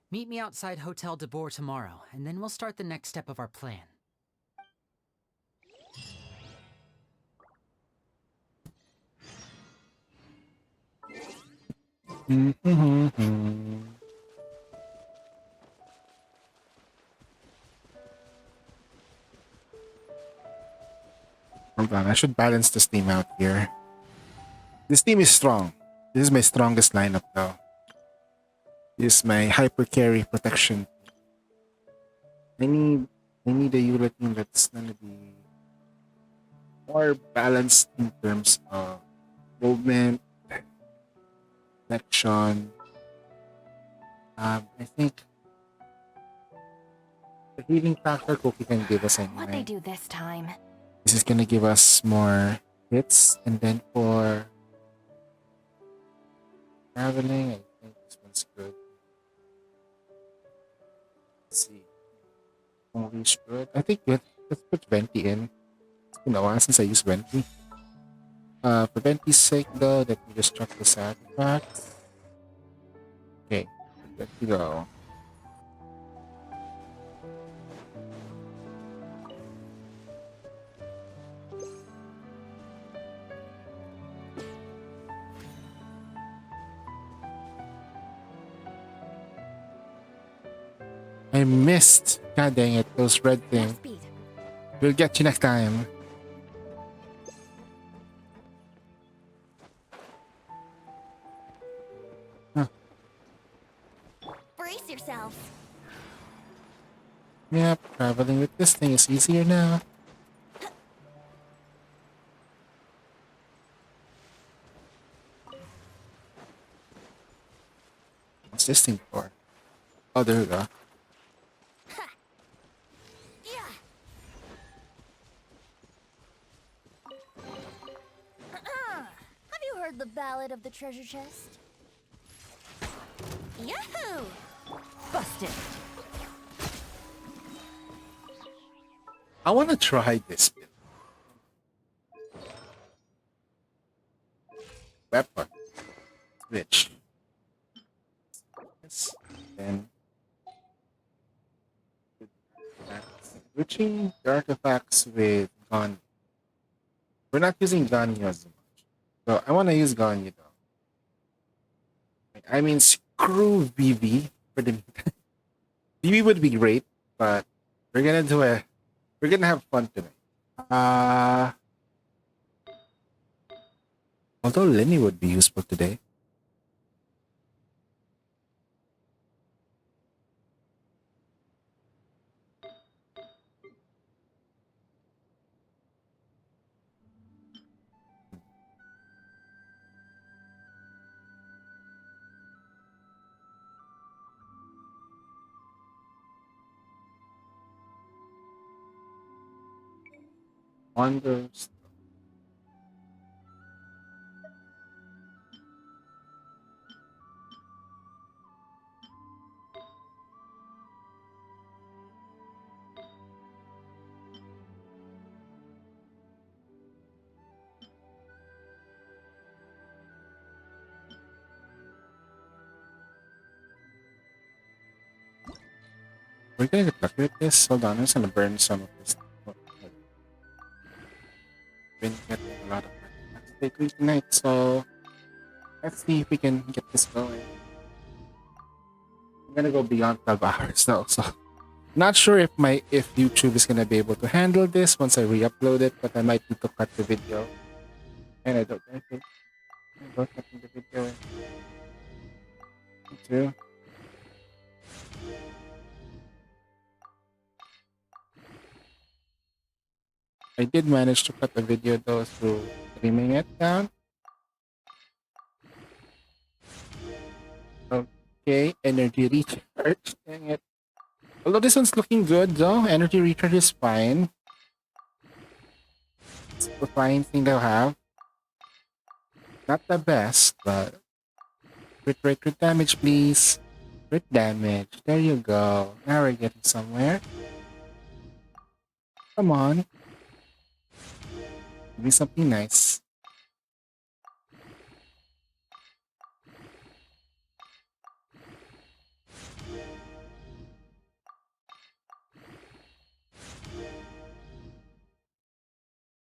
Meet me outside Hotel de Boer tomorrow, and then we'll start the next step of our plan. Hold on, I should balance this team out here. This team is strong. This is my strongest lineup though. This is my hyper carry protection. I need a Eula team that's gonna be more balanced in terms of movement, protection. I think the healing factor Cookie can give us anyway. What'd they do this time? This is gonna give us more hits, and then for traveling, I think this one's good. Let's see. Unleash good. I think let's put Venti in. It's been a while since I used Venti. For Venti's sake though, let me just check this artifact. Okay, let me go. I missed. God dang it, those red things. Speed. We'll get you next time. Huh. Brace yourself. Yep, traveling with this thing is easier now. What's this thing for? Oh, there we go. Have you heard the Ballad of the Treasure Chest? Yahoo! Busted. I want to try this bit. Weapon. Switch. Yes. Then. Switching the artifacts with Ganyu. We're not using Ganyu as much. So I want to use Ganyu though. I mean, screw VV for the VV would be great, but we're gonna have fun tonight. Although Lenny would be useful today. Wonders. we're gonna get lucky with this. Hold on, I'm just gonna burn some of this. Been getting a lot of artifacts lately tonight, so let's see if we can get this going. I'm gonna go beyond 12 hours though, so not sure if YouTube is gonna be able to handle this once I re-upload it, but I might need to cut the video. And I don't think I'm not cutting the video too. I did manage to cut the video though through trimming it down. Okay, energy recharge. Dang it. Although this one's looking good though, energy recharge is fine. It's a fine thing to have. Not the best, but crit damage, please. Crit damage. There you go. Now we're getting somewhere. Come on. Give me something nice.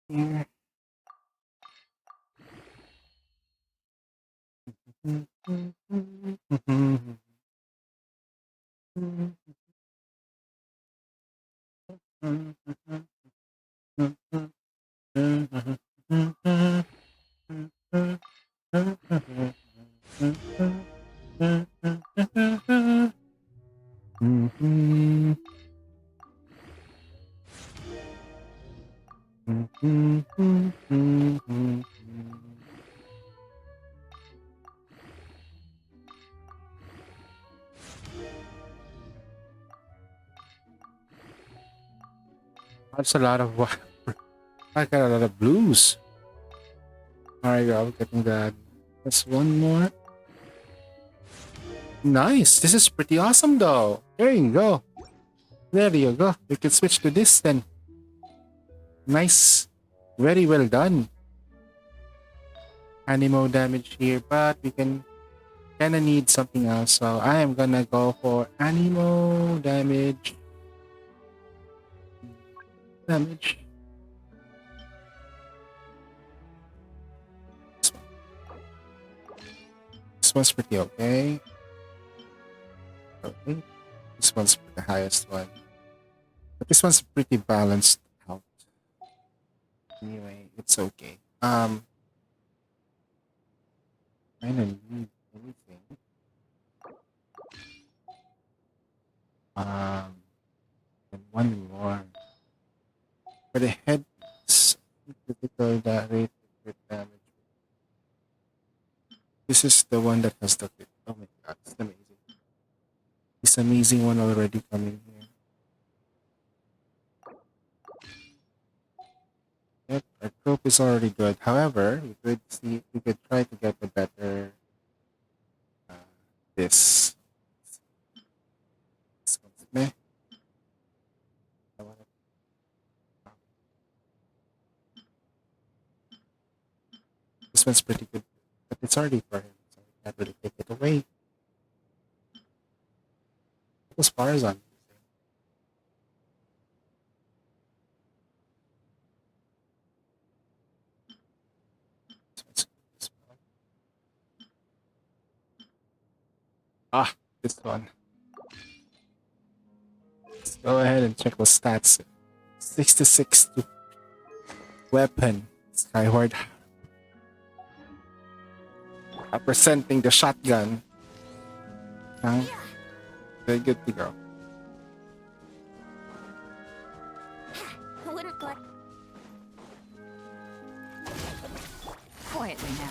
Yeah. That's a lot of what? I got a lot of blues. Alright, I'm getting that. That's one more. Nice. This is pretty awesome though. There you go. There you go. We can switch to this then. Nice. Very well done. Animo damage here, but we can kinda need something else. So I am gonna go for animo damage. Damage. This one's pretty okay. Okay. This one's the highest one. But this one's pretty balanced out. Anyway, it's okay. I don't need anything. And one more. For the head, critical rate crit damage. This is the one that has the crit. Oh my god, it's amazing. This amazing one already coming here. Yep, our trope is already good. However, we could try to get a better this. This one's meh. This one's pretty good, but it's already for him, so we can't really take it away. Those bars on. Ah, this one. Let's go ahead and check the stats. 66 to weapon. Skyward. Representing the shotgun. Very good to go. Wouldn't like Quietly now.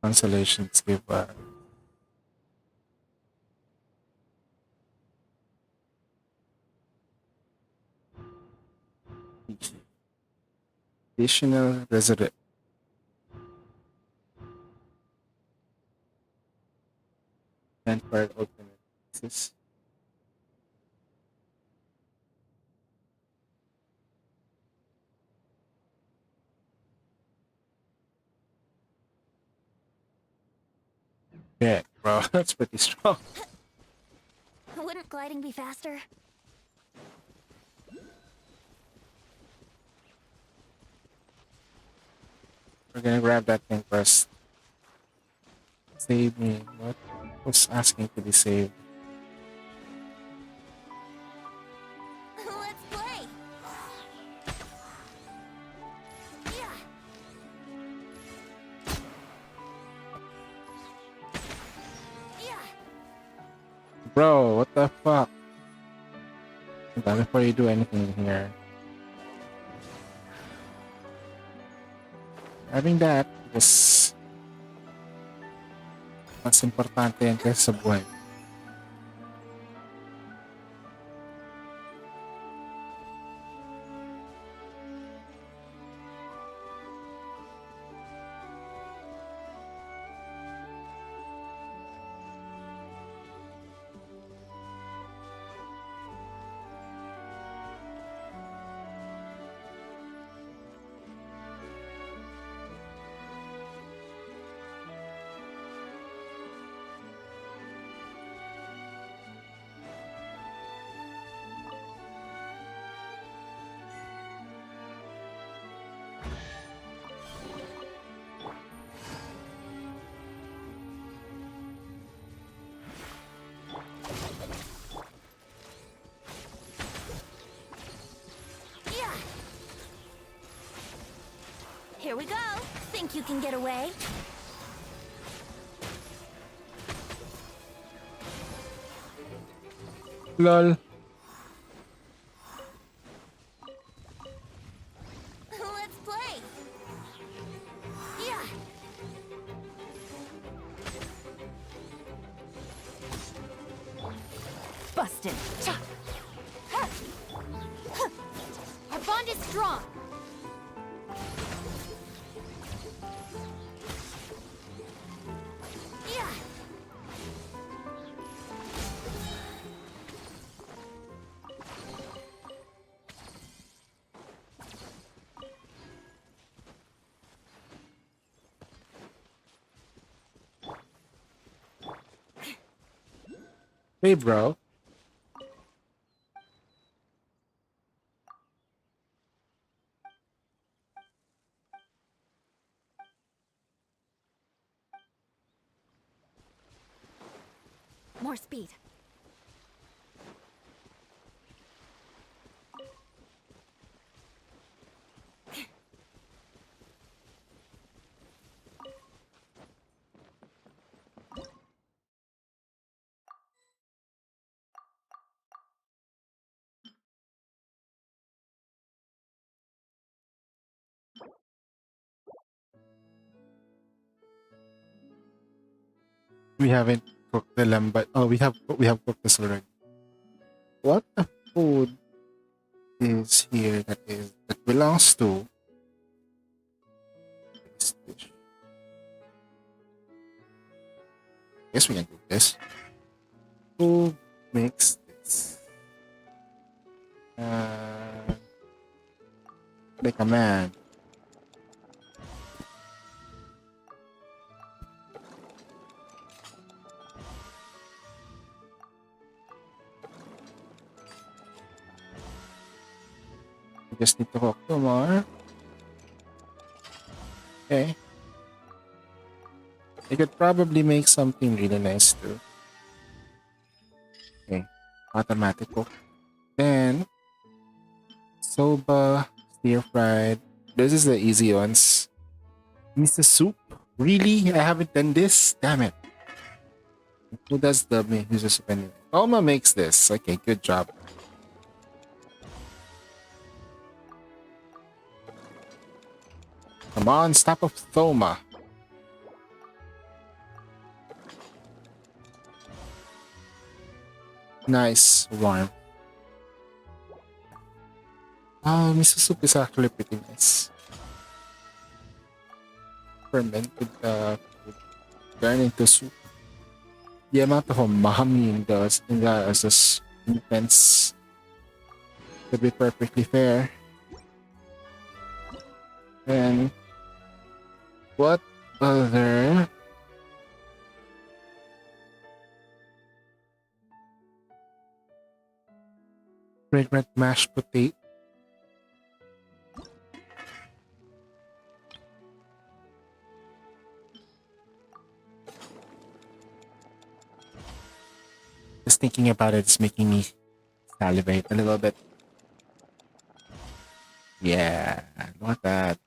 Consolations give additional resident. And for ultimate. This is Yeah, bro, that's pretty strong. Wouldn't gliding be faster? We're gonna grab that thing first. Save me. What? Who's asking to be saved? Let's play! Yeah! Yeah! Bro, what the fuck? Before you do anything here. Having that is mas importante yan kaysa sa buhay. Yeah! Here we go! Think you can get away? LOL. Let's play! Yeah! Busted. Cha. Ha. Huh. Our bond is strong. Yeah! Hey, bro. More speed. We haven't cooked the lamb, but oh, we have cooked this already. What the food is here that belongs to this dish? Guess we can do this. Who makes this? Like a man. We just need to cook 2 more. Okay. I could probably make something really nice too. Okay. Automatic cook. Then soba, stir fried. This is the easy ones. Mr. Soup? Really? I haven't done this? Damn it. Who does the Mr. Soup anyway? Oma makes this. Okay, good job. Come on, stop of Thoma. Nice, warm. Oh, miso soup is actually pretty nice. Fermented food, turned into soup. The amount of umami in that is just intense. To be perfectly fair. And what other Fragrant mashed potato. Just thinking about it is making me salivate a little bit. Yeah, look at that.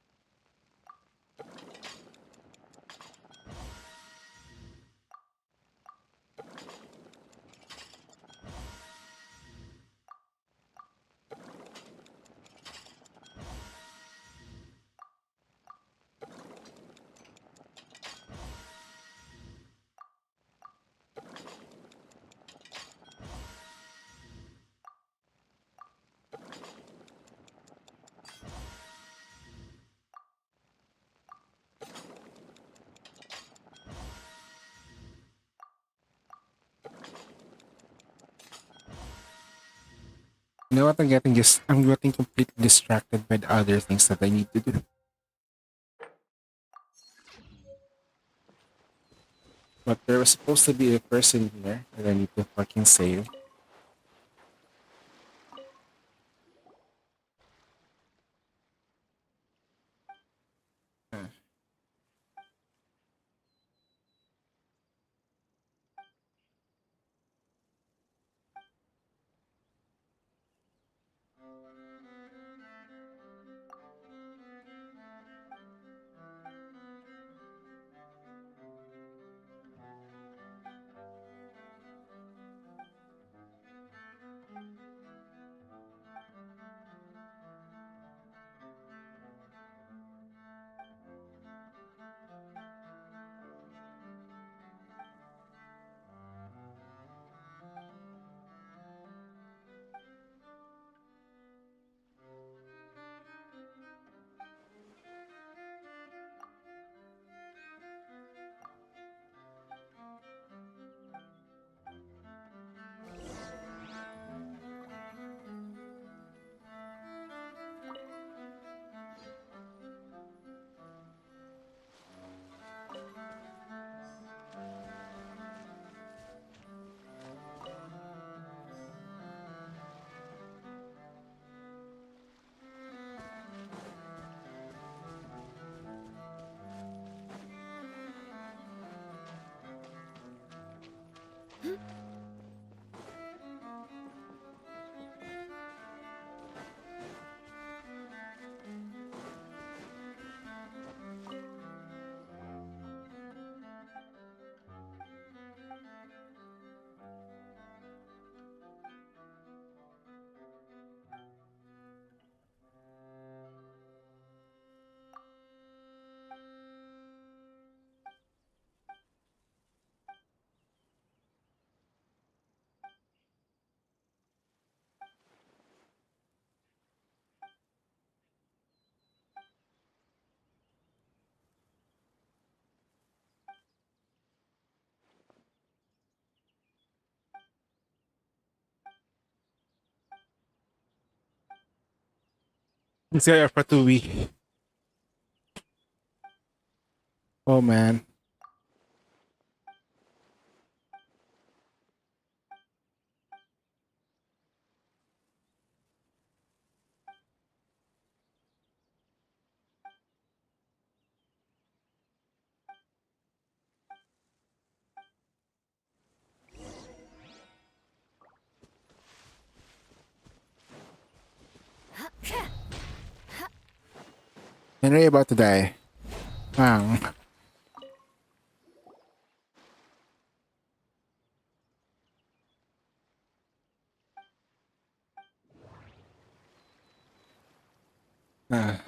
You know what I'm getting completely distracted by the other things that I need to do. But there was supposed to be a person here that I need to fucking save. Huh. Saya Fatui. Oh man. Henry about to die. Bang. Ah.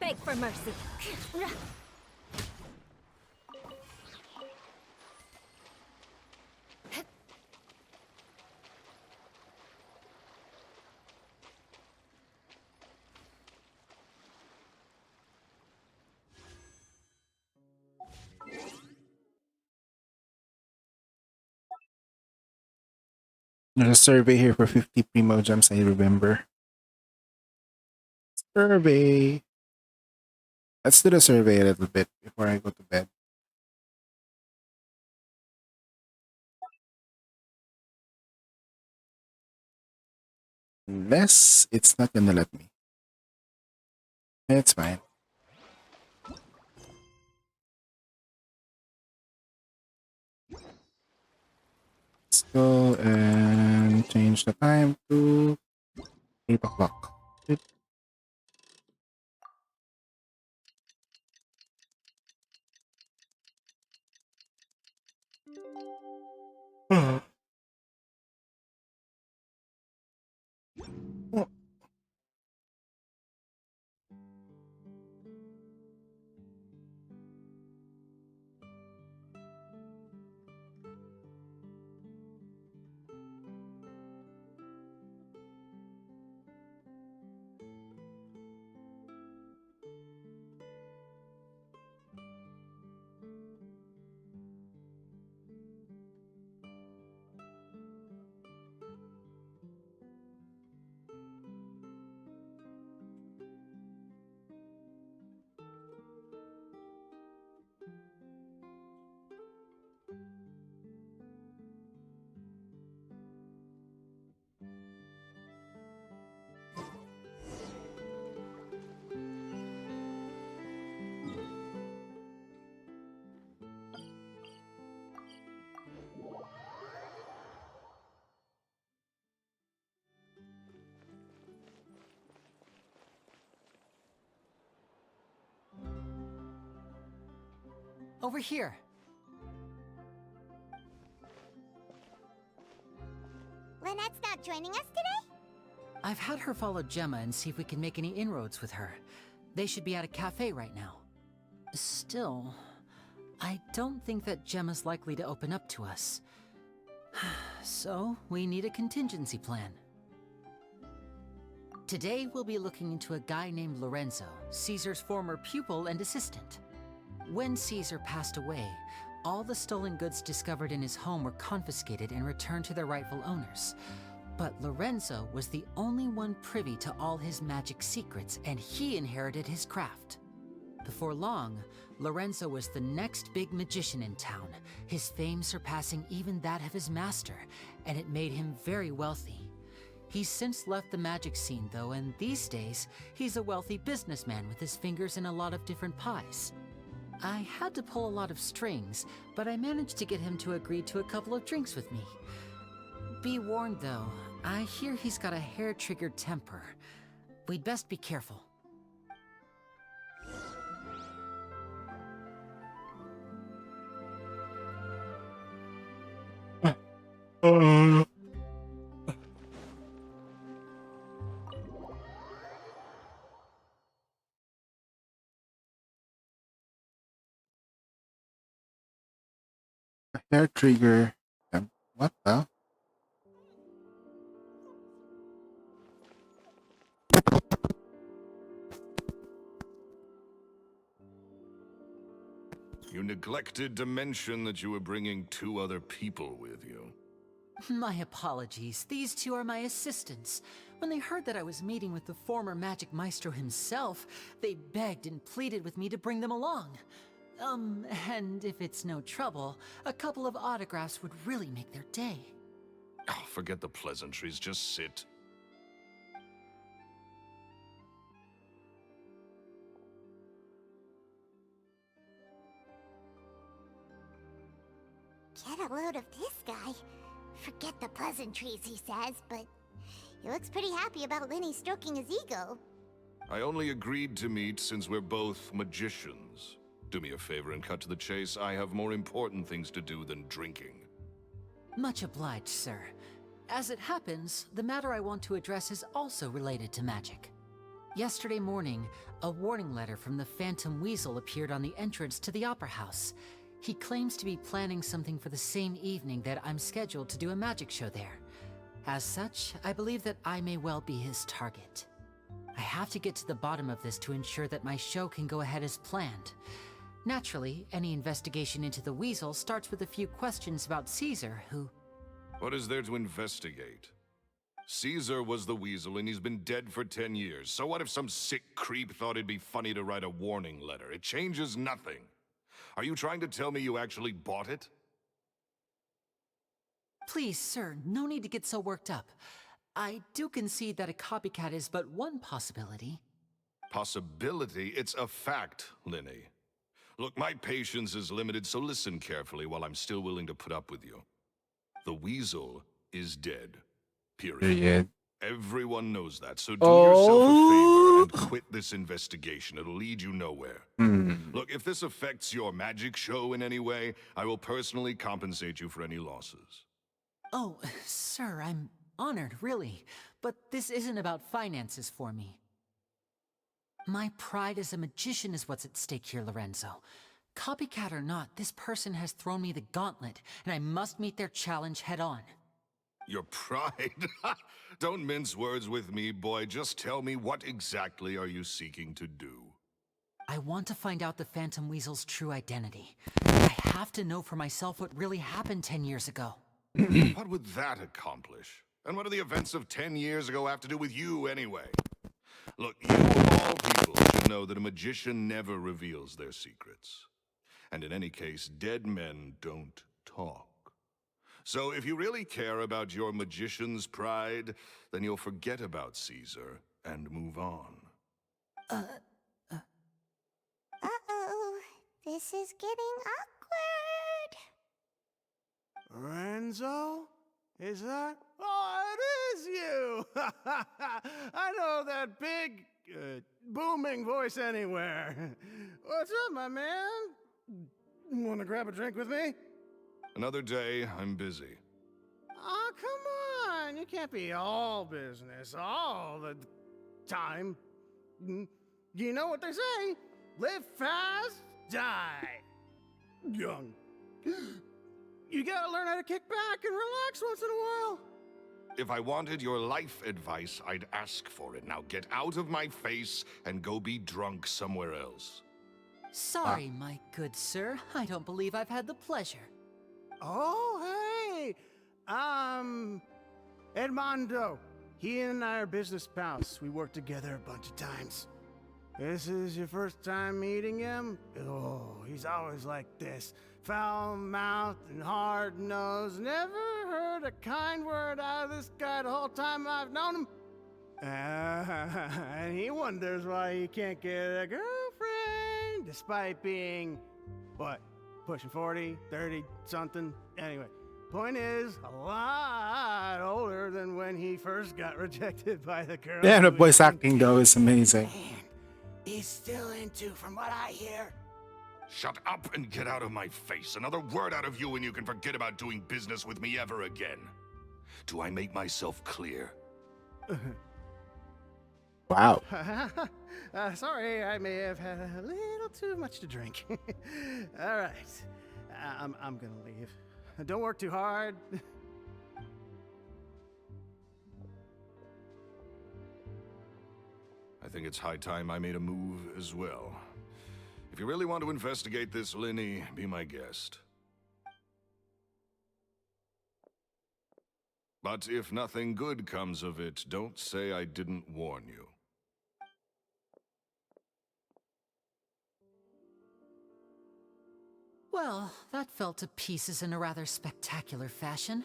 beg for mercy. There's a survey here for 50 Primo Gems, I remember. Survey. Let's do the survey a little bit before I go to bed. Unless it's not gonna let me. It's fine. Let's go and change the time to 8 o'clock. Over here. Lynette's not joining us today? I've had her follow Gemma and see if we can make any inroads with her. They should be at a cafe right now. Still, I don't think that Gemma's likely to open up to us. So, we need a contingency plan. Today, we'll be looking into a guy named Lorenzo, Caesar's former pupil and assistant. When Caesar passed away, all the stolen goods discovered in his home were confiscated and returned to their rightful owners. But Lorenzo was the only one privy to all his magic secrets, and he inherited his craft. Before long, Lorenzo was the next big magician in town, his fame surpassing even that of his master, and it made him very wealthy. He's since left the magic scene though, and these days, he's a wealthy businessman with his fingers in a lot of different pies. I had to pull a lot of strings, but I managed to get him to agree to a couple of drinks with me. Be warned though, I hear he's got a hair-triggered temper. We'd best be careful. Hair trigger. What the? You neglected to mention that you were bringing 2 other people with you. My apologies. These 2 are my assistants. When they heard that I was meeting with the former magic maestro himself, they begged and pleaded with me to bring them along. And if it's no trouble, a couple of autographs would really make their day. Oh, forget the pleasantries, just sit. Get a load of this guy. Forget the pleasantries, he says, but he looks pretty happy about Lenny stroking his ego. I only agreed to meet since we're both magicians. Do me a favor and cut to the chase. I have more important things to do than drinking. Much obliged, sir. As it happens, the matter I want to address is also related to magic. Yesterday morning, a warning letter from the Phantom Weasel appeared on the entrance to the Opera House. He claims to be planning something for the same evening that I'm scheduled to do a magic show there. As such, I believe that I may well be his target. I have to get to the bottom of this to ensure that my show can go ahead as planned. Naturally, any investigation into the Weasel starts with a few questions about Caesar, who... What is there to investigate? Caesar was the Weasel and he's been dead for 10 years. So what if some sick creep thought it'd be funny to write a warning letter? It changes nothing. Are you trying to tell me you actually bought it? Please, sir, no need to get so worked up. I do concede that a copycat is but one possibility. Possibility? It's a fact, Linny. Look, my patience is limited, so listen carefully while I'm still willing to put up with you. The Weasel is dead. Period. Everyone knows that, so do yourself a favor and quit this investigation. It'll lead you nowhere. Look, if this affects your magic show in any way, I will personally compensate you for any losses. Oh, sir, I'm honored, really. But this isn't about finances for me. My pride as a magician is what's at stake here, Lorenzo. Copycat or not, this person has thrown me the gauntlet, and I must meet their challenge head on. Your pride? Don't mince words with me, boy. Just tell me, what exactly are you seeking to do? I want to find out the Phantom Weasel's true identity. I have to know for myself what really happened 10 years ago. What would that accomplish? And what do the events of 10 years ago have to do with you, anyway? Look, you of all people should know that a magician never reveals their secrets. And in any case, dead men don't talk. So if you really care about your magician's pride, then you'll forget about Caesar and move on. Uh-oh. This is getting awkward. Lorenzo? Is that? Oh, it is you! I know that big, booming voice anywhere. What's up, my man? Want to grab a drink with me? Another day, I'm busy. Oh, come on. You can't be all business all the time. You know what they say? Live fast, die young. You gotta learn how to kick back and relax once in a while. If I wanted your life advice, I'd ask for it. Now get out of my face and go be drunk somewhere else. Sorry, my good sir. I don't believe I've had the pleasure. Oh, hey! Edmondo. He and I are business pals. We worked together a bunch of times. This is your first time meeting him? Oh, he's always like this. Foul-mouthed and hard-nosed. Never heard a kind word out of this guy the whole time I've known him. And he wonders why he can't get a girlfriend, despite being, what, pushing 40, 30, something? Anyway, point is, a lot older than when he first got rejected by the girl. Yeah, the voice acting though is amazing. Man, he's still into, from what I hear. Shut up and get out of my face. Another word out of you and you can forget about doing business with me ever again. Do I make myself clear? Wow. Sorry, I may have had a little too much to drink. All right, I'm gonna leave. Don't work too hard. I think it's high time I made a move as well. If you really want to investigate this, Linny, be my guest. But if nothing good comes of it, don't say I didn't warn you. Well, that fell to pieces in a rather spectacular fashion.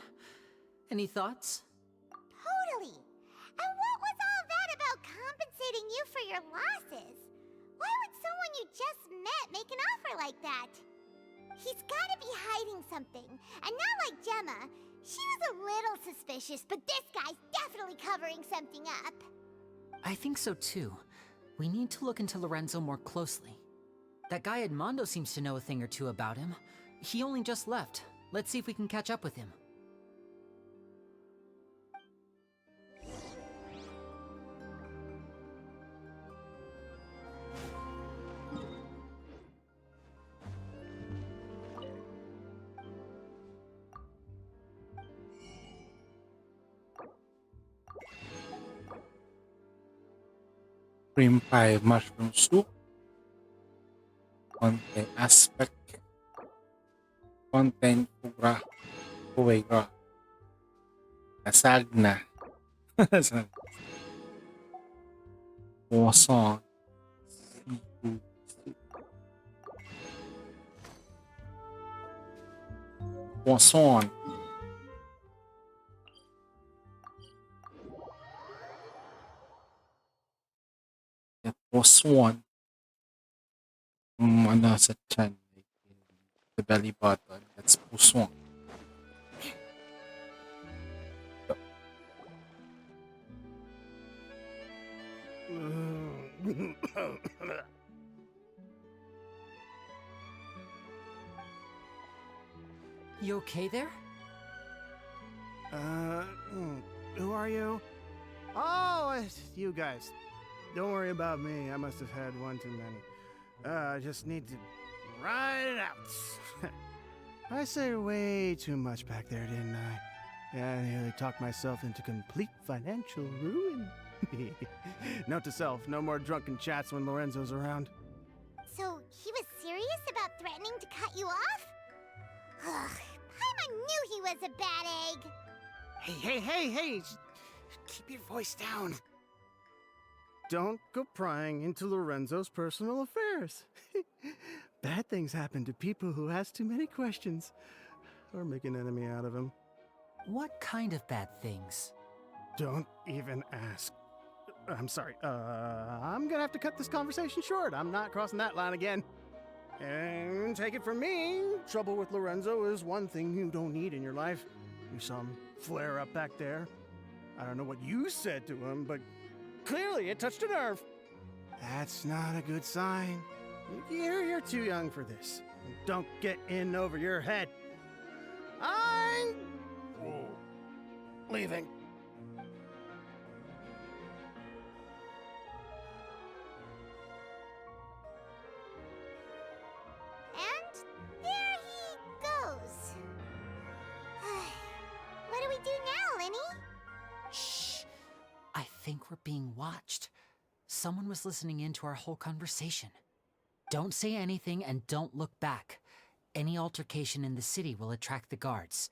Any thoughts? Totally. And what was all that about compensating you for your losses? Why would someone you just met make an offer like that? He's gotta be hiding something. And not like Gemma. She was a little suspicious, but this guy's definitely covering something up. I think so too. We need to look into Lorenzo more closely. That guy Edmondo seems to know a thing or two about him. He only just left. Let's see if we can catch up with him. cream pie mushroom soup. Konte aspect. Konten pura. Puwega. Lasagna. Croissant. Seafood soup. Croissant. Croissant. Ano sa chan. The belly button. That's croissant. You okay there? Who are you? Oh, it's you guys. Don't worry about me. I must have had one too many. I just need to ride it out. I said way too much back there, didn't I? Yeah, I nearly talked myself into complete financial ruin. Note to self, no more drunken chats when Lorenzo's around. So, he was serious about threatening to cut you off? Ugh, Paimon knew he was a bad egg. Hey! Keep your voice down. Don't go prying into Lorenzo's personal affairs. Bad things happen to people who ask too many questions. Or make an enemy out of him. What kind of bad things? Don't even ask. I'm sorry. I'm gonna have to cut this conversation short. I'm not crossing that line again. And take it from me, trouble with Lorenzo is one thing you don't need in your life. You saw him flare up back there. I don't know what you said to him, but clearly it touched a nerve. That's not a good sign. You're too young for this. Don't get in over your head. I'm leaving. And there he goes. What do we do now, Lenny? Shh! I think we're being watched. Someone was listening in to our whole conversation. Don't say anything and don't look back. Any altercation in the city will attract the guards.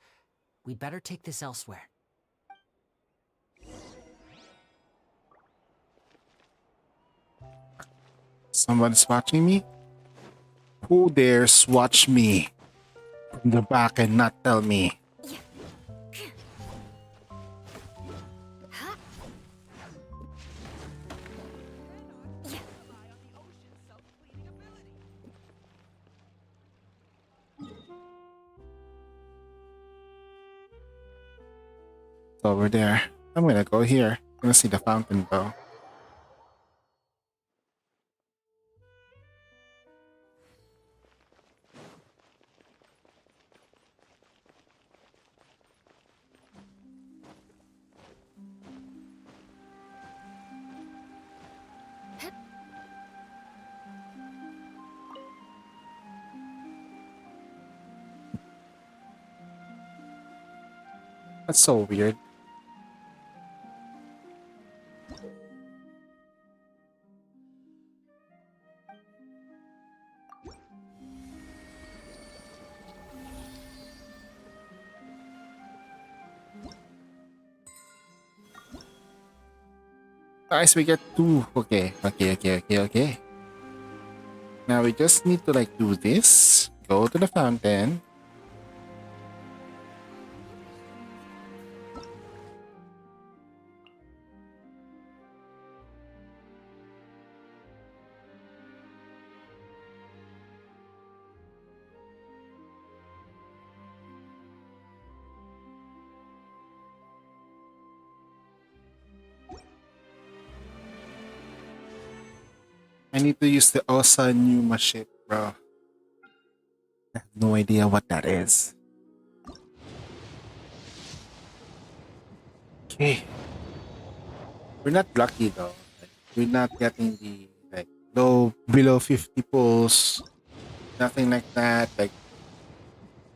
We'd better take this elsewhere. Someone's watching me? Who dares watch me from the back and not tell me? It's over there. I'm gonna go here. I'm gonna see the fountain though. That's so weird. Guys, we get two. Okay. Now we just need to like do this. Go to the fountain. I need to use the Osa Numa ship, bro. I have no idea what that is. Okay. We're not lucky though. Like, we're not getting the like below 50 pulls. Nothing like that. Like,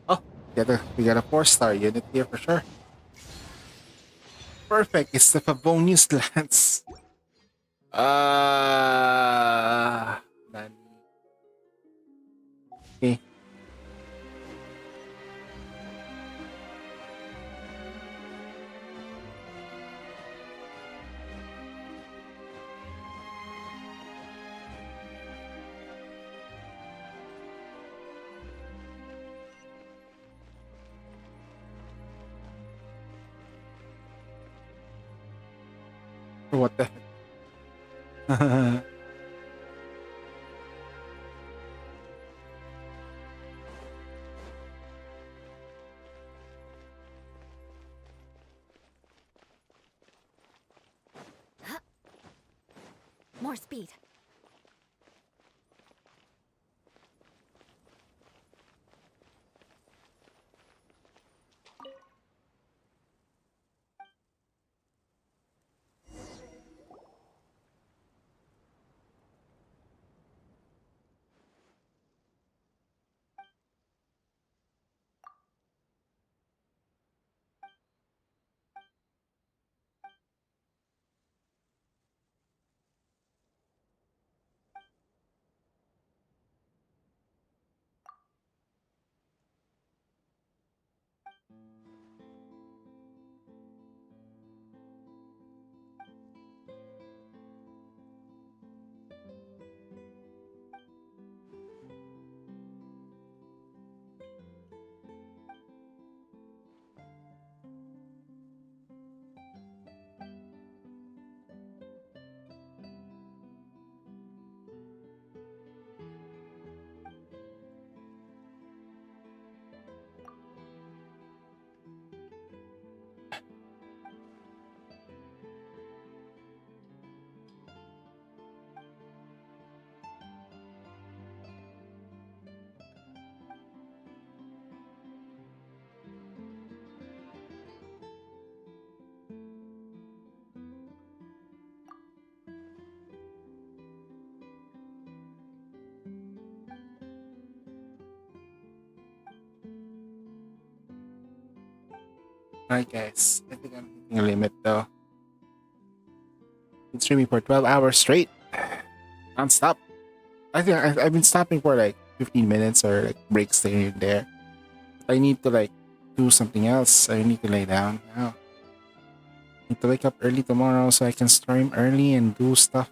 oh, we got a 4-star unit here for sure. Perfect. It's the Favonius Lance. Okay. What the heck? More speed. Alright, guys. I think I'm hitting a limit though. Been streaming for 12 hours straight. Non-stop. I think I've been stopping for like 15 minutes or like breaks here and there. I need to like do something else. I need to lay down now. I need to wake up early tomorrow so I can stream early and do stuff.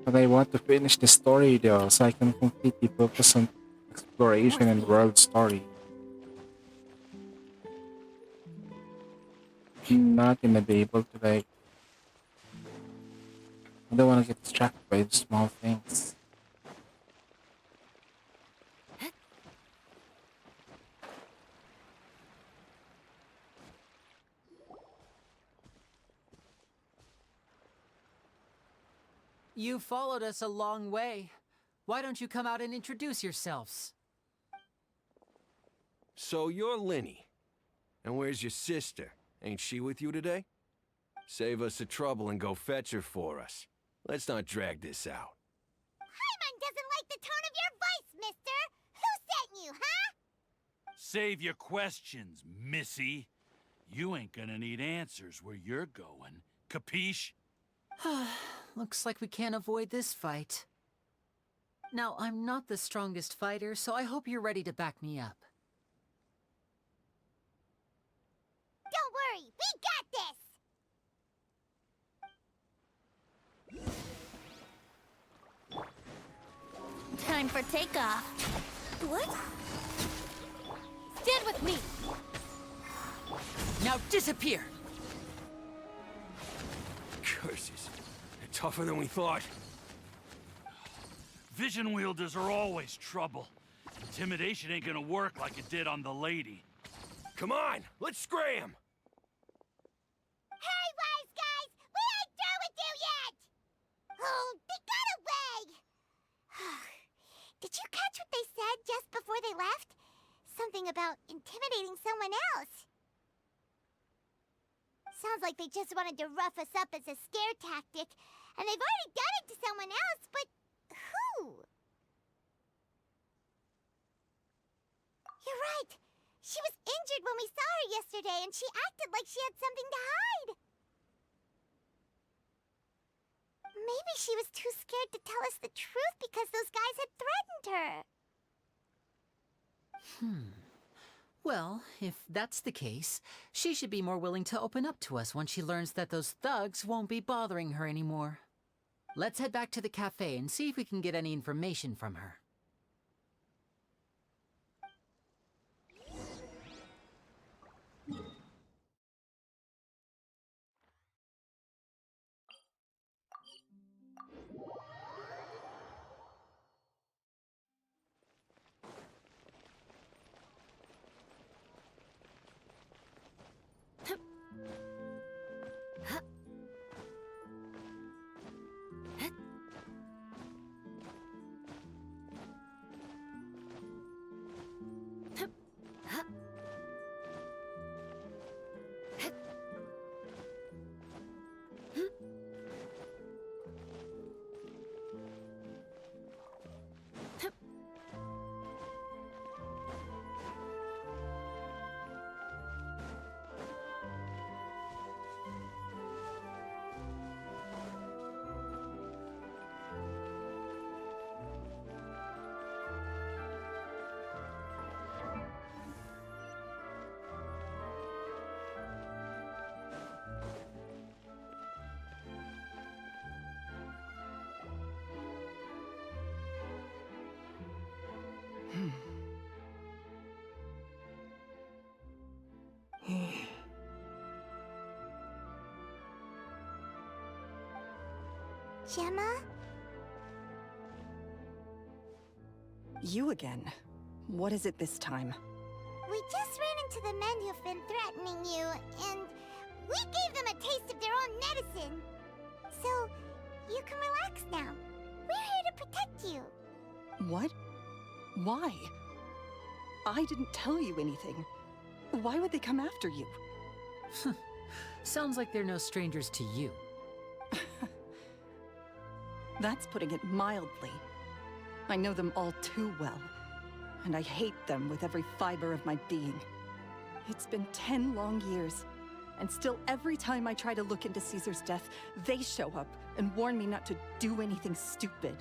But I want to finish the story though, so I can completely focus on exploration and world story. I'm not gonna be able to like. I don't want to get distracted by the small things. You followed us a long way. Why don't you come out and introduce yourselves? So you're Lyney. And where's your sister? Ain't she with you today? Save us the trouble and go fetch her for us. Let's not drag this out. Paimon doesn't like the tone of your voice, mister! Who sent you, huh? Save your questions, missy. You ain't gonna need answers where you're going. Capiche? Looks like we can't avoid this fight. Now, I'm not the strongest fighter, so I hope you're ready to back me up. Don't worry, we got this! Time for takeoff. What? Stand with me. Now disappear! Curses. They're tougher than we thought. Vision wielders are always trouble. Intimidation ain't gonna work like it did on the lady. Come on, let's scram! Hey, wise guys! We ain't through with you yet! Oh, they got away! Did you catch what they said just before they left? Something about intimidating someone else. Sounds like they just wanted to rough us up as a scare tactic, and they've already done it to someone else, but who? You're right. She was injured when we saw her yesterday, and she acted like she had something to hide. Maybe she was too scared to tell us the truth because those guys had threatened her. Well, if that's the case, she should be more willing to open up to us once she learns that those thugs won't be bothering her anymore. Let's head back to the cafe and see if we can get any information from her. Gemma? You again. What is it this time? We just ran into the men who've been threatening you, and we gave them a taste of their own medicine. So, you can relax now. We're here to protect you. What? Why? I didn't tell you anything. Why would they come after you? Sounds like they're no strangers to you. That's putting it mildly. I know them all too well, and I hate them with every fiber of my being. It's been 10 long years, and still every time I try to look into Caesar's death, they show up and warn me not to do anything stupid.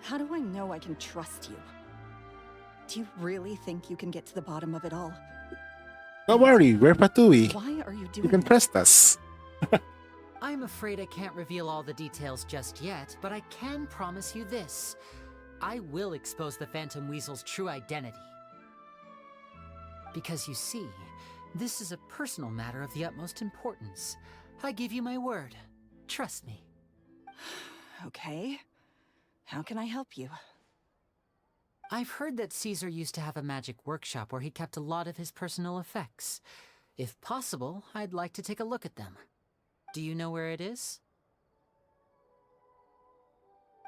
How do I know I can trust you? Do you really think you can get to the bottom of it all? Don't worry, we're Fatui. Why are you doing You can this? trust us. I'm afraid I can't reveal all the details just yet, but I can promise you this. I will expose the Phantom Weasel's true identity. Because you see, this is a personal matter of the utmost importance. I give you my word. Trust me. Okay. How can I help you? I've heard that Caesar used to have a magic workshop where he kept a lot of his personal effects. If possible, I'd like to take a look at them. Do you know where it is?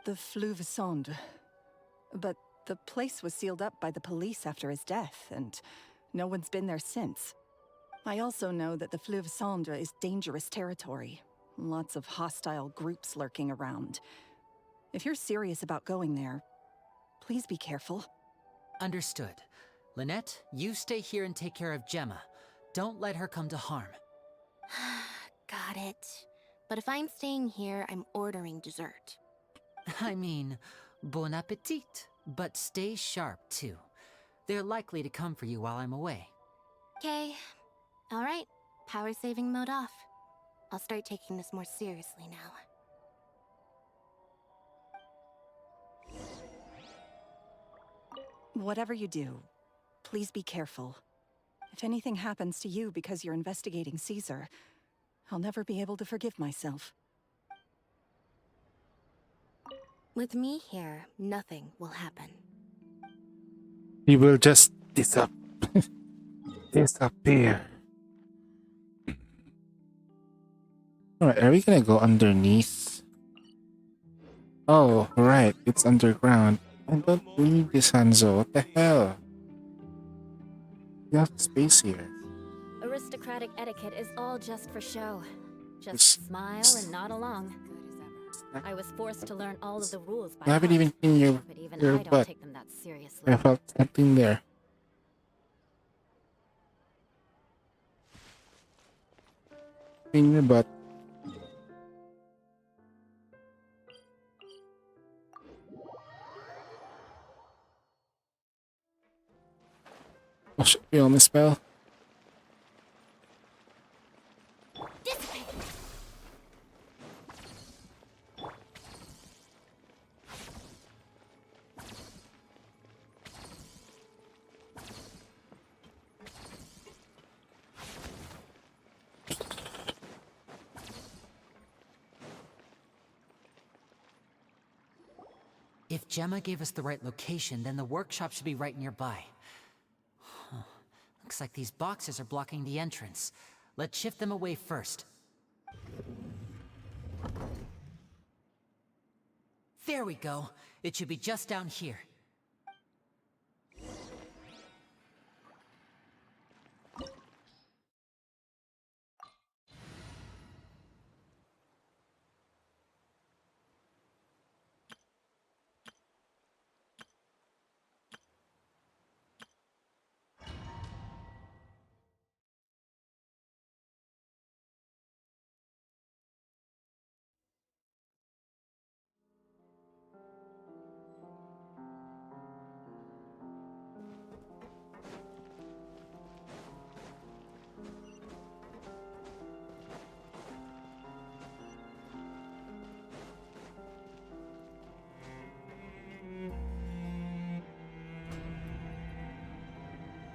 The Fleuve Sonde. But the place was sealed up by the police after his death, and no one's been there since. I also know that the Fleuve Sonde is dangerous territory. Lots of hostile groups lurking around. If you're serious about going there, please be careful. Understood. Lynette, you stay here and take care of Gemma. Don't let her come to harm. Got it. But if I'm staying here, I'm ordering dessert. I mean, bon appetit. But stay sharp, too. They're likely to come for you while I'm away. Okay. Alright. Power saving mode off. I'll start taking this more seriously now. Whatever you do, please be careful. If anything happens to you because you're investigating Caesar, I'll never be able to forgive myself. With me here, nothing will happen. He will just disappear. Alright, are we gonna go underneath? Oh, right, it's underground. I don't need this, Hanzo. What the hell? You have space here. Aristocratic etiquette is all just for show. It's- Just smile and nod along. I was forced to learn all of the rules by You haven't heart, even seen your but even your I don't butt. take them that seriously. I felt something there. In your butt. Feel me spell. Dissipate. If Gemma gave us the right location, then the workshop should be right nearby. Huh. Looks like these boxes are blocking the entrance. Let's shift them away first. There we go. It should be just down here.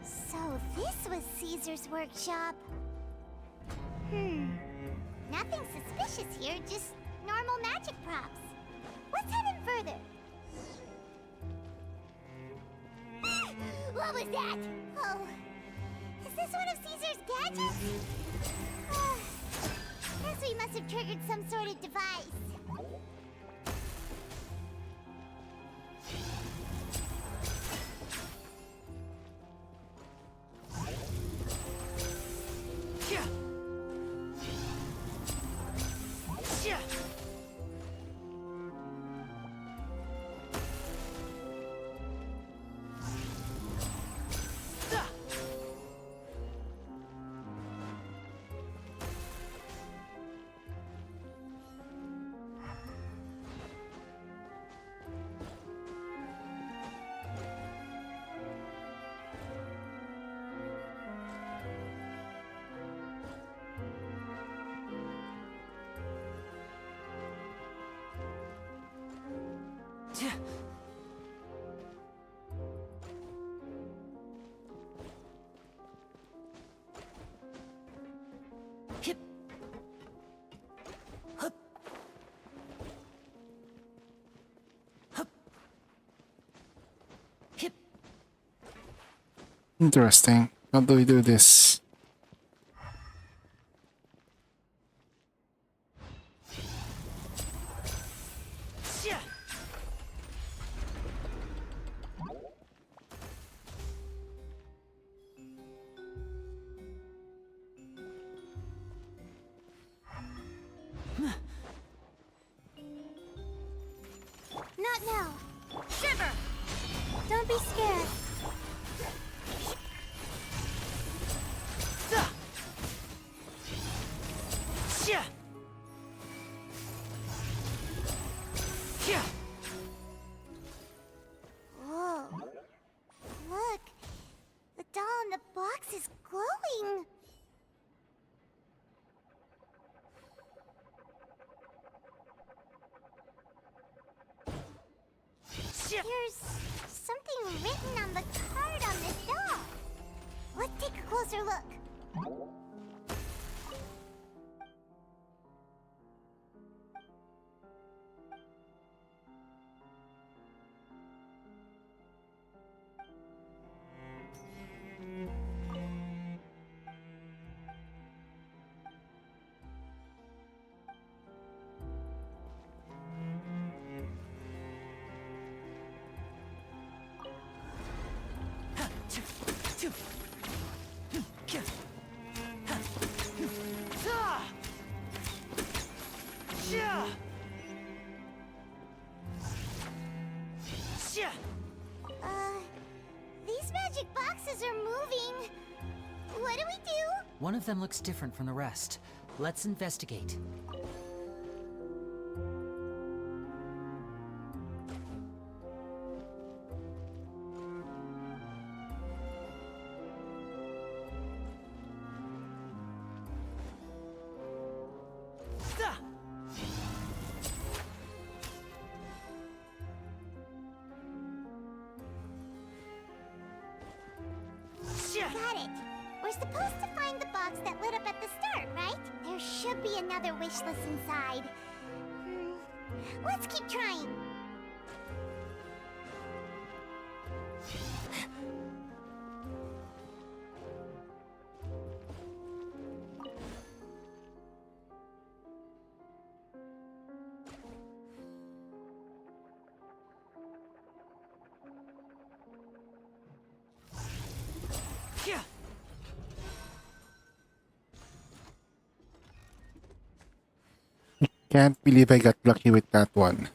So this was Caesar's workshop. Nothing suspicious here, just normal magic props. Let's head in further. What was that? Oh, is this one of Caesar's gadgets? Guess we must have triggered some sort of device. Hip. Hup. Hup. Hip. Interesting. How do we do this? Not now. Shiver! Don't be scared. Whoa. Look. The doll in the box is glowing. There's something written on the card on this doll. Let's take a closer look. These magic boxes are moving. What do we do? One of them looks different from the rest. Let's investigate. it. We're supposed to find the box that lit up at the start, right? There should be another wish list inside. Let's keep trying. Can't believe I got lucky with that one.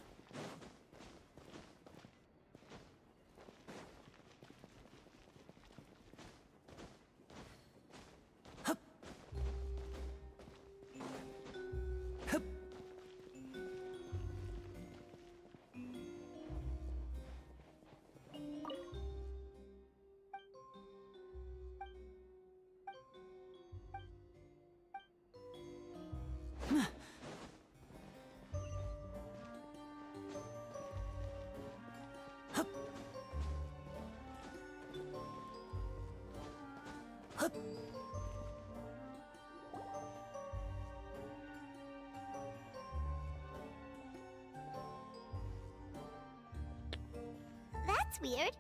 That's weird.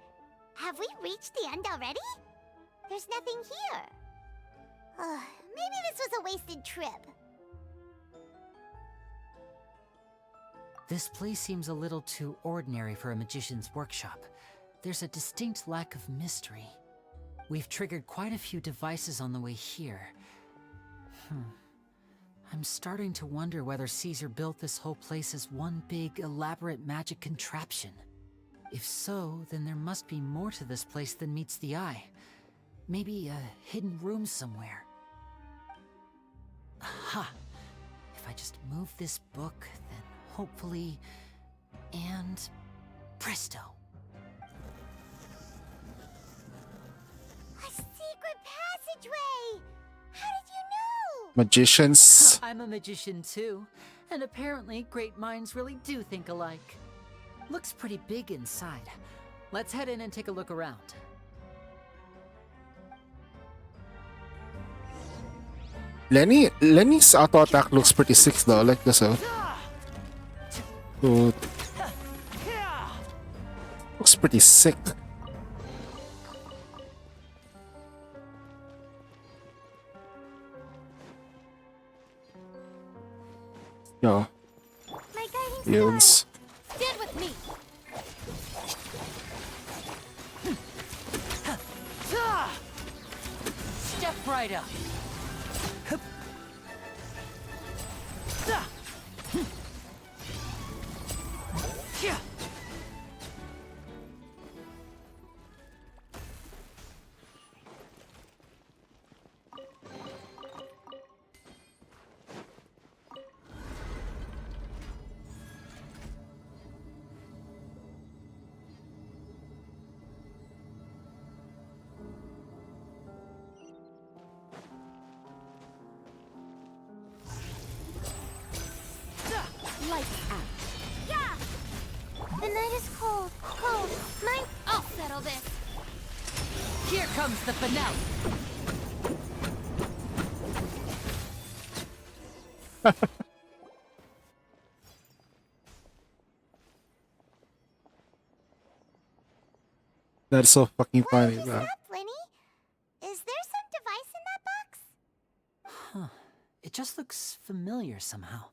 Have we reached the end already? There's nothing here. Maybe this was a wasted trip. This place seems a little too ordinary for a magician's workshop. There's a distinct lack of mystery. We've triggered quite a few devices on the way here. I'm starting to wonder whether Caesar built this whole place as one big, elaborate magic contraption. If so, then there must be more to this place than meets the eye. Maybe a hidden room somewhere. Aha! If I just move this book, then hopefully... and... presto! A secret passageway! How did you know? Magicians. I'm a magician too, and apparently great minds really do think alike. Looks pretty big inside. Let's head in and take a look around. Lenny's auto attack looks pretty sick though, like this. Good. Looks pretty sick. Yo. My guiding Yields. Stand with me. Step right up. Lights out. Yeah! The night is cold. Cold. I'll settle this. Here comes the finale. That's so fucking funny. What is up, Lenny? Is there some device in that box? Huh. It just looks familiar somehow.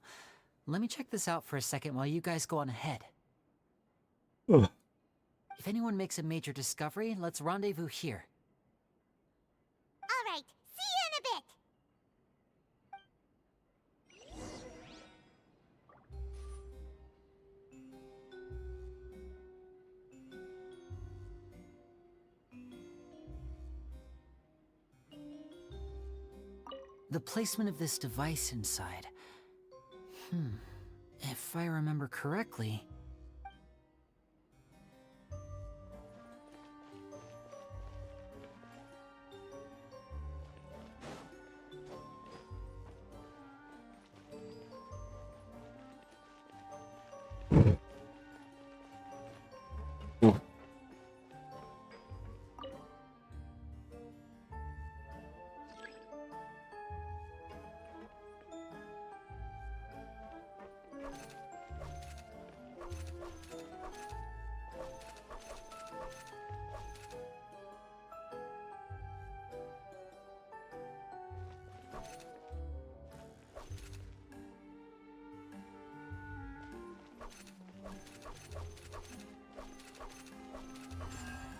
Let me check this out for a second while you guys go on ahead. Ugh. If anyone makes a major discovery, let's rendezvous here. All right. See you in a bit. The placement of this device inside. If I remember correctly...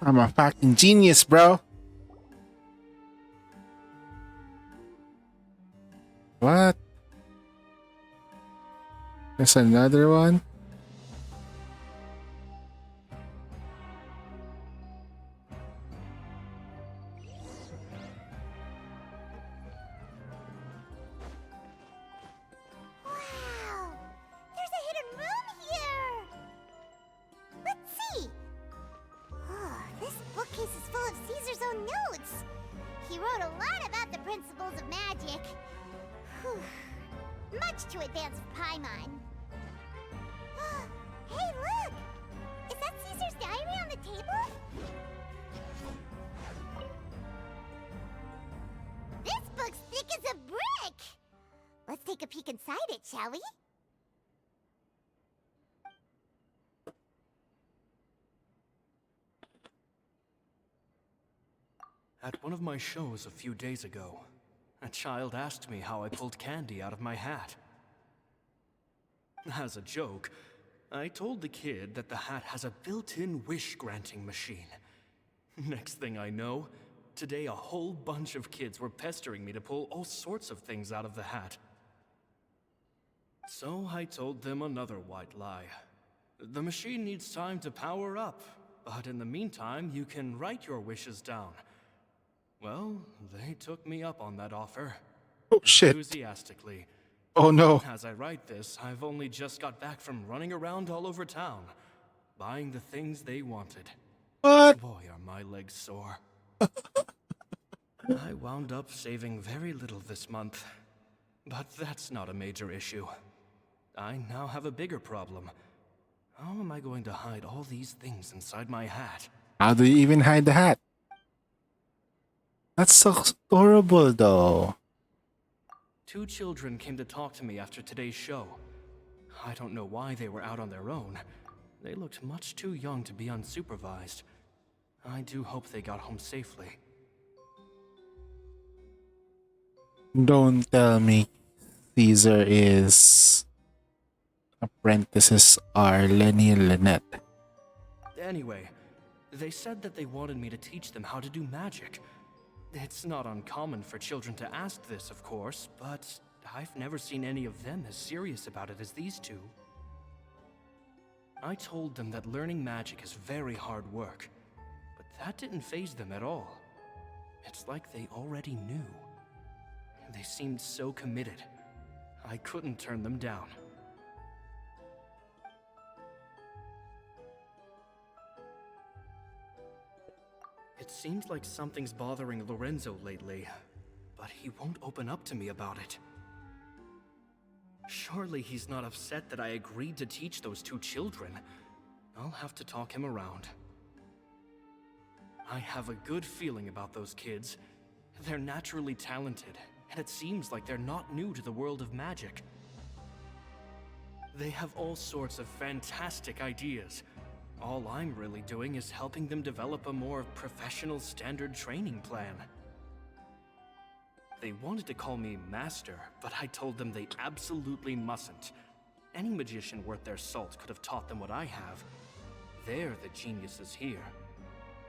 I'm a fucking genius, bro. What? There's another one? Wow! There's a hidden room here! Let's see! Oh, this bookcase is full of Caesar's own notes! He wrote a lot about the principles of magic. Whew. Much too advanced for Paimon. Hey, look! Is that Caesar's diary on the table? This book's thick as a brick! Let's take a peek inside it, shall we? At one of my shows a few days ago, a child asked me how I pulled candy out of my hat. As a joke, I told the kid that the hat has a built-in wish-granting machine. Next thing I know, today a whole bunch of kids were pestering me to pull all sorts of things out of the hat. So I told them another white lie. The machine needs time to power up, but in the meantime, you can write your wishes down. Well, they took me up on that offer. Oh shit. Enthusiastically. Oh no. As I write this, I've only just got back from running around all over town, buying the things they wanted. What? Boy, are my legs sore. I wound up saving very little this month, but that's not a major issue. I now have a bigger problem. How am I going to hide all these things inside my hat? How do you even hide the hat? That's so adorable, though. 2 children came to talk to me after today's show. I don't know why they were out on their own. They looked much too young to be unsupervised. I do hope they got home safely. Don't tell me Caesar is apprentices are Lenny and Lynette. Anyway, they said that they wanted me to teach them how to do magic. It's not uncommon for children to ask this, of course, but I've never seen any of them as serious about it as these 2. I told them that learning magic is very hard work, but that didn't faze them at all. It's like they already knew. They seemed so committed. I couldn't turn them down. It seems like something's bothering Lorenzo lately, but he won't open up to me about it. Surely he's not upset that I agreed to teach those 2 children. I'll have to talk him around. I have a good feeling about those kids. They're naturally talented, and it seems like they're not new to the world of magic. They have all sorts of fantastic ideas. All I'm really doing is helping them develop a more professional standard training plan. They wanted to call me Master, but I told them they absolutely mustn't. Any magician worth their salt could have taught them what I have. They're the geniuses here.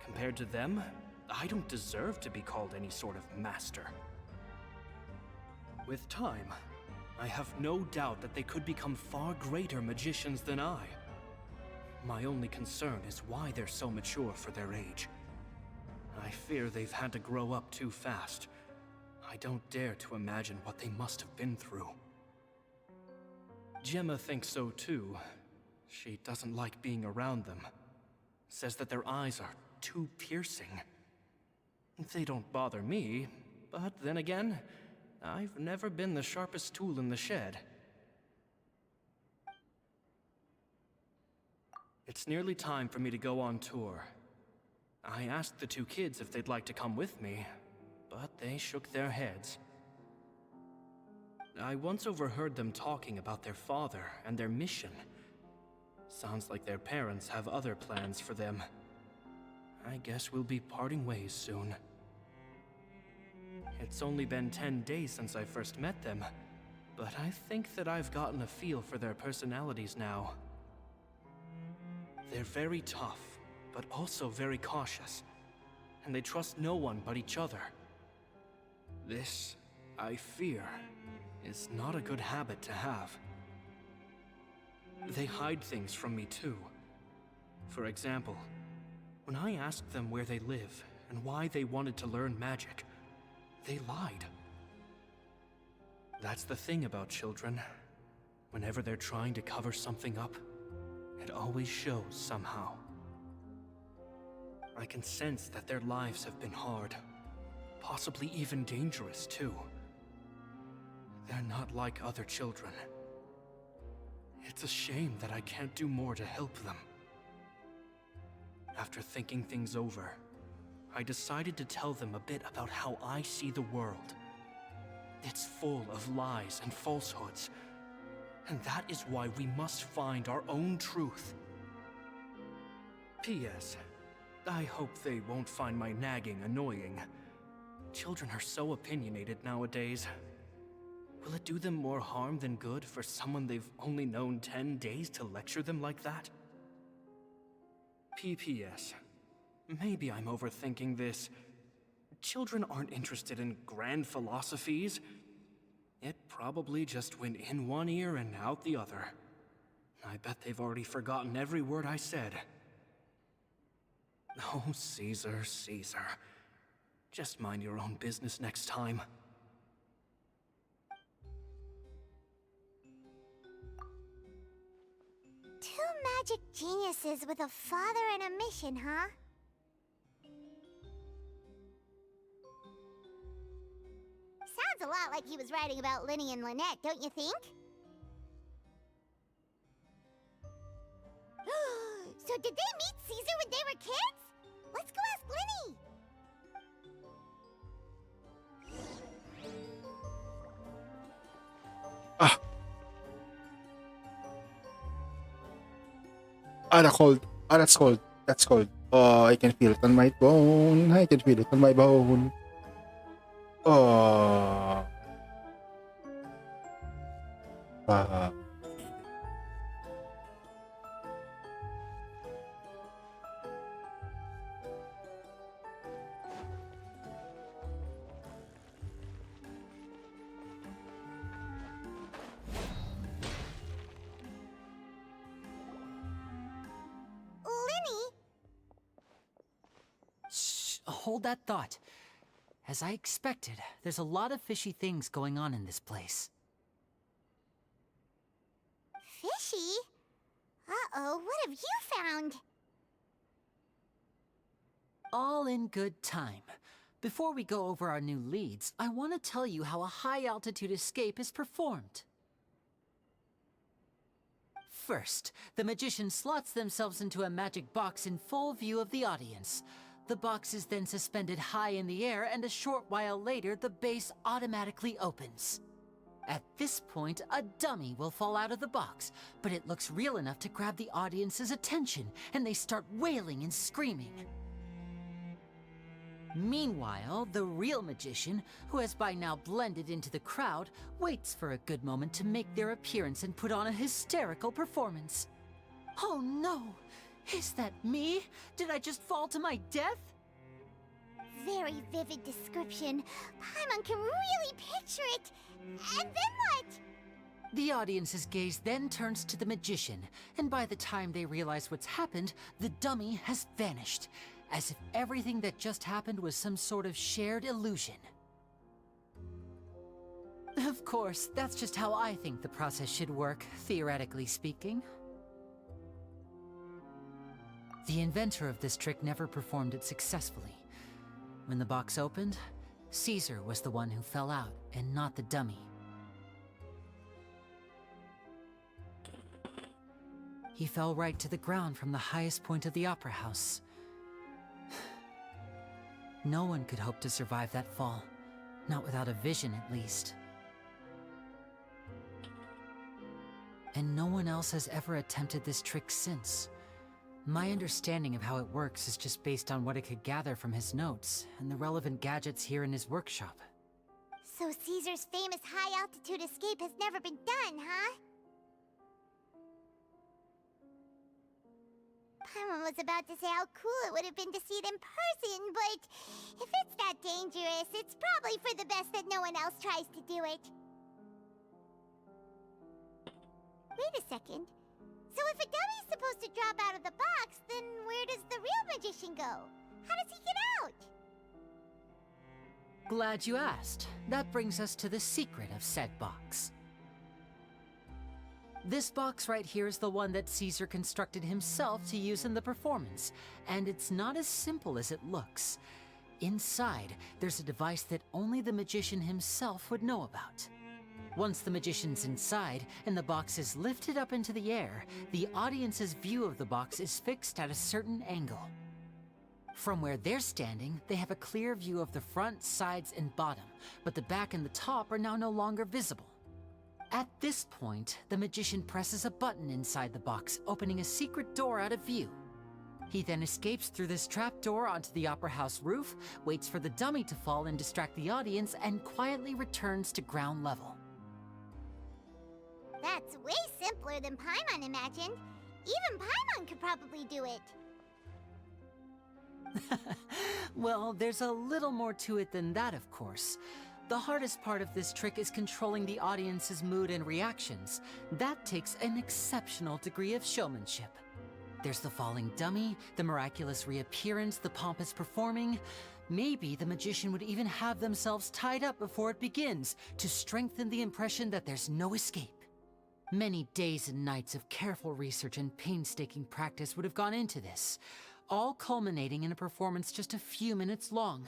Compared to them, I don't deserve to be called any sort of Master. With time, I have no doubt that they could become far greater magicians than I. My only concern is why they're so mature for their age. I fear they've had to grow up too fast. I don't dare to imagine what they must have been through. Gemma thinks so too. She doesn't like being around them. Says that their eyes are too piercing. They don't bother me, but then again, I've never been the sharpest tool in the shed. It's nearly time for me to go on tour. I asked the 2 kids if they'd like to come with me, but they shook their heads. I once overheard them talking about their father and their mission. Sounds like their parents have other plans for them. I guess we'll be parting ways soon. It's only been 10 days since I first met them, but I think that I've gotten a feel for their personalities now. They're very tough, but also very cautious. And they trust no one but each other. This, I fear, is not a good habit to have. They hide things from me too. For example, when I asked them where they live and why they wanted to learn magic, they lied. That's the thing about children. Whenever they're trying to cover something up, it always shows somehow. I can sense that their lives have been hard, possibly even dangerous too. They're not like other children. It's a shame that I can't do more to help them. After thinking things over, I decided to tell them a bit about how I see the world. It's full of lies and falsehoods, and that is why we must find our own truth. P.S. I hope they won't find my nagging annoying. Children are so opinionated nowadays. Will it do them more harm than good for someone they've only known 10 days to lecture them like that? P.P.S. Maybe I'm overthinking this. Children aren't interested in grand philosophies. It probably just went in one ear and out the other. I bet they've already forgotten every word I said. Oh, Caesar, Caesar. Just mind your own business next time. Two magic geniuses with a father and a mission, huh? Sounds a lot like he was writing about Lyney and Lynette, don't you think? So did they meet Caesar when they were kids? Let's go ask Lyney! That's cold. That's cold. That's cold. Oh, I can feel it on my bone. I can feel it on my bone. Oh. Hold that thought. As I expected, there's a lot of fishy things going on in this place. Fishy? Uh-oh, what have you found? All in good time. Before we go over our new leads, I want to tell you how a high-altitude escape is performed. First, the magician slots themselves into a magic box in full view of the audience. The box is then suspended high in the air, and a short while later, the base automatically opens. At this point, a dummy will fall out of the box, but it looks real enough to grab the audience's attention, and they start wailing and screaming. Meanwhile, the real magician, who has by now blended into the crowd, waits for a good moment to make their appearance and put on a hysterical performance. Oh no! Is that me? Did I just fall to my death? Very vivid description. Paimon can really picture it. And then what? The audience's gaze then turns to the magician, and by the time they realize what's happened, the dummy has vanished, as if everything that just happened was some sort of shared illusion. Of course, that's just how I think the process should work, theoretically speaking. The inventor of this trick never performed it successfully. When the box opened, Caesar was the one who fell out, and not the dummy. He fell right to the ground from the highest point of the opera house. No one could hope to survive that fall, not without a vision at least. And no one else has ever attempted this trick since. My understanding of how it works is just based on what I could gather from his notes and the relevant gadgets here in his workshop. So Caesar's famous high-altitude escape has never been done, huh? I was about to say how cool it would have been to see it in person, but if it's that dangerous, it's probably for the best that no one else tries to do it. Wait a second. So if a dummy's supposed to drop out of the box, then where does the real magician go? How does he get out? Glad you asked. That brings us to the secret of said box. This box right here is the one that Caesar constructed himself to use in the performance, and it's not as simple as it looks. Inside, there's a device that only the magician himself would know about. Once the magician's inside and the box is lifted up into the air, the audience's view of the box is fixed at a certain angle. From where they're standing, they have a clear view of the front, sides, and bottom, but the back and the top are now no longer visible. At this point, the magician presses a button inside the box, opening a secret door out of view. He then escapes through this trapdoor onto the opera house roof, waits for the dummy to fall and distract the audience, and quietly returns to ground level. That's way simpler than Paimon imagined. Even Paimon could probably do it. Well, there's a little more to it than that, of course. The hardest part of this trick is controlling the audience's mood and reactions. That takes an exceptional degree of showmanship. There's the falling dummy, the miraculous reappearance, the pompous performing. Maybe the magician would even have themselves tied up before it begins to strengthen the impression that there's no escape. Many days and nights of careful research and painstaking practice would have gone into this, all culminating in a performance just a few minutes long,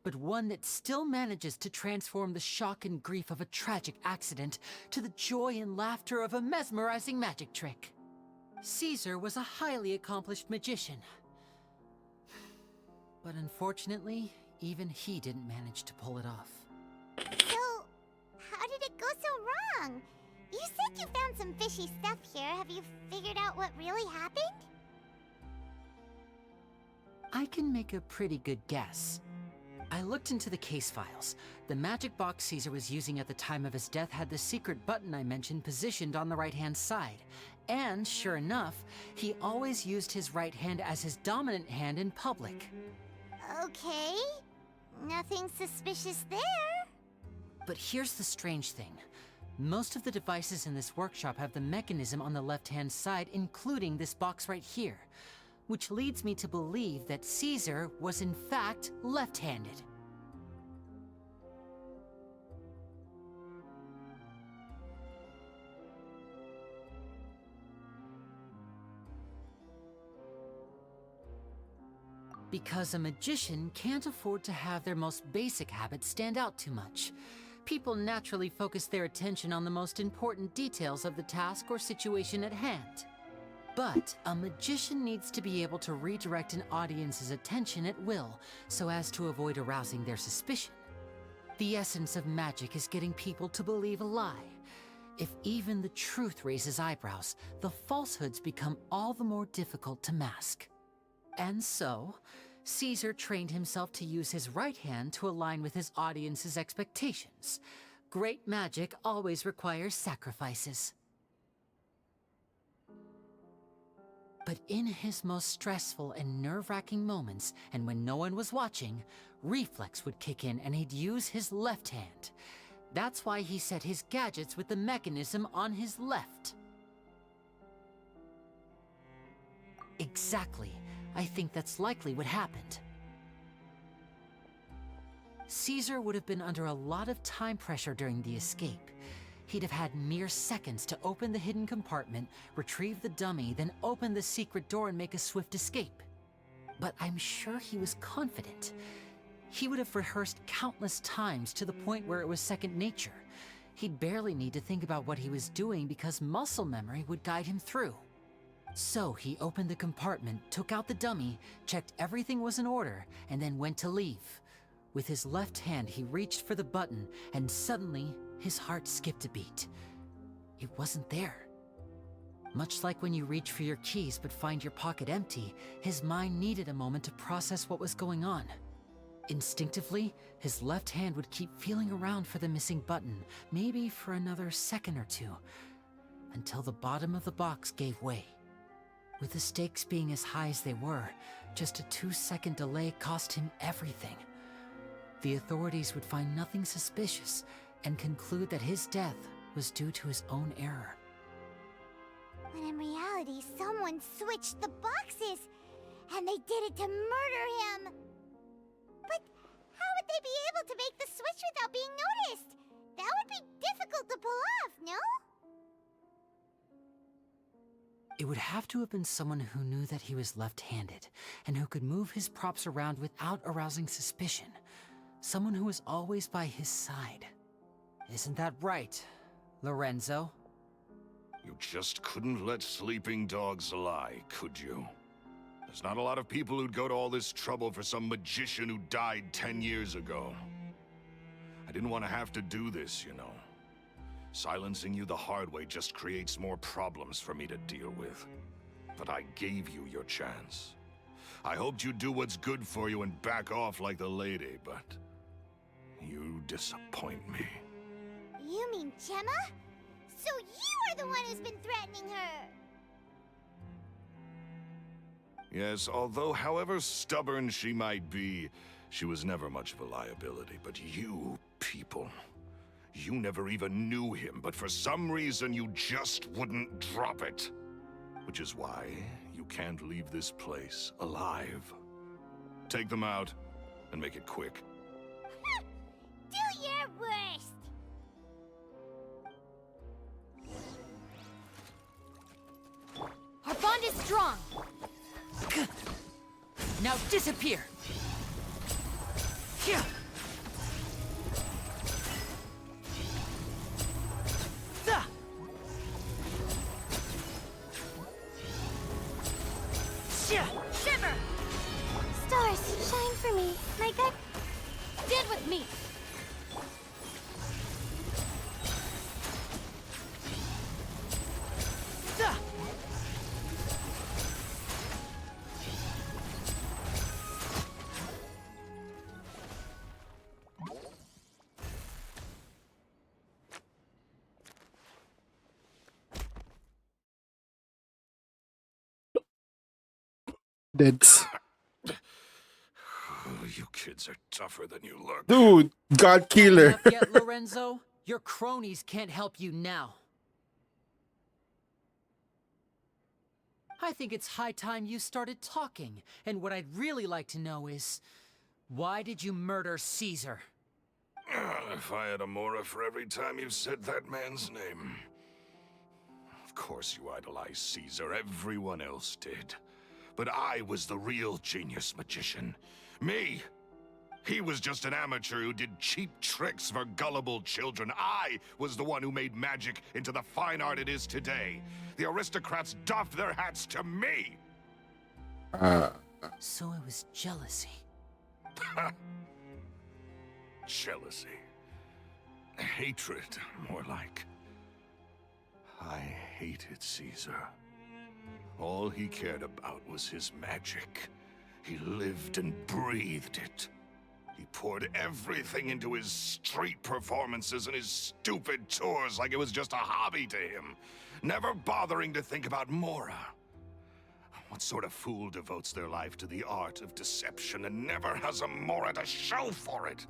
but one that still manages to transform the shock and grief of a tragic accident to the joy and laughter of a mesmerizing magic trick. Caesar was a highly accomplished magician, but unfortunately, even he didn't manage to pull it off. So, how did it go so wrong? You said you found some fishy stuff here. Have you figured out what really happened? I can make a pretty good guess. I looked into the case files. The magic box Caesar was using at the time of his death had the secret button I mentioned positioned on the right-hand side. And sure enough, he always used his right hand as his dominant hand in public. Okay. Nothing suspicious there. But here's the strange thing. Most of the devices in this workshop have the mechanism on the left-hand side, including this box right here, which leads me to believe that Caesar was in fact left-handed. Because a magician can't afford to have their most basic habits stand out too much. People naturally focus their attention on the most important details of the task or situation at hand. But a magician needs to be able to redirect an audience's attention at will, so as to avoid arousing their suspicion. The essence of magic is getting people to believe a lie. If even the truth raises eyebrows, the falsehoods become all the more difficult to mask. And so, Caesar trained himself to use his right hand to align with his audience's expectations. Great magic always requires sacrifices. But in his most stressful and nerve-wracking moments, and when no one was watching, reflex would kick in and he'd use his left hand. That's why he set his gadgets with the mechanism on his left. Exactly. I think that's likely what happened. Caesar would have been under a lot of time pressure during the escape. He'd have had mere seconds to open the hidden compartment, retrieve the dummy, then open the secret door and make a swift escape. But I'm sure he was confident. He would have rehearsed countless times to the point where it was second nature. He'd barely need to think about what he was doing because muscle memory would guide him through. So he opened the compartment, took out the dummy, checked everything was in order, and then went to leave. With his left hand, he reached for the button, and suddenly, his heart skipped a beat. It wasn't there. Much like when you reach for your keys but find your pocket empty, his mind needed a moment to process what was going on. Instinctively, his left hand would keep feeling around for the missing button, maybe for another second or two, until the bottom of the box gave way. With the stakes being as high as they were, just a 2-second delay cost him everything. The authorities would find nothing suspicious and conclude that his death was due to his own error. When in reality, someone switched the boxes, and they did it to murder him. But how would they be able to make the switch without being noticed? That would be difficult to pull off, no? It would have to have been someone who knew that he was left-handed, and who could move his props around without arousing suspicion. Someone who was always by his side. Isn't that right, Lorenzo? You just couldn't let sleeping dogs lie, could you? There's not a lot of people who'd go to all this trouble for some magician who died 10 years ago. I didn't want to have to do this, you know. Silencing you the hard way just creates more problems for me to deal with. But I gave you your chance. I hoped you'd do what's good for you and back off like the lady, but you disappoint me. You mean Gemma? So you are the one who's been threatening her! Yes, although however stubborn she might be, she was never much of a liability. But you people, you never even knew him, but for some reason you just wouldn't drop it. Which is why you can't leave this place alive. Take them out, and make it quick. Do your worst! Our bond is strong! Now disappear! Here! Shiver! Stars, shine for me, like I Did with me! That's You kids are tougher than you look. dude, God killer. Enough yet, Lorenzo? Your cronies can't help you now. I think it's high time you started talking. And what I'd really like to know is, why did you murder Caesar? If I had a Mora for every time you said that man's name. Of course you idolized Caesar, everyone else did. But I was the real genius magician. Me! He was just an amateur who did cheap tricks for gullible children. I was the one who made magic into the fine art it is today. The aristocrats doffed their hats to me! So it was jealousy. Jealousy. Hatred, more like. I hated Caesar. All he cared about was his magic. He lived and breathed it. He poured everything into his street performances and his stupid tours like it was just a hobby to him, never bothering to think about Mora. What sort of fool devotes their life to the art of deception and never has a Mora to show for it?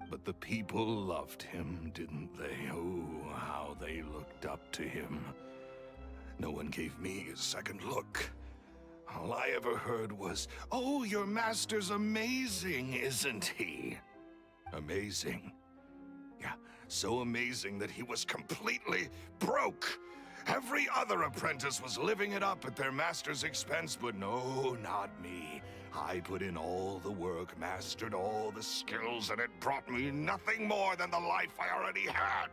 But the people loved him, didn't they? Oh, how they looked up to him. No one gave me a second look. All I ever heard was, "Oh, your master's amazing, isn't he?" Amazing. Yeah, so amazing that he was completely broke. Every other apprentice was living it up at their master's expense, but no, not me. I put in all the work, mastered all the skills, and it brought me nothing more than the life I already had.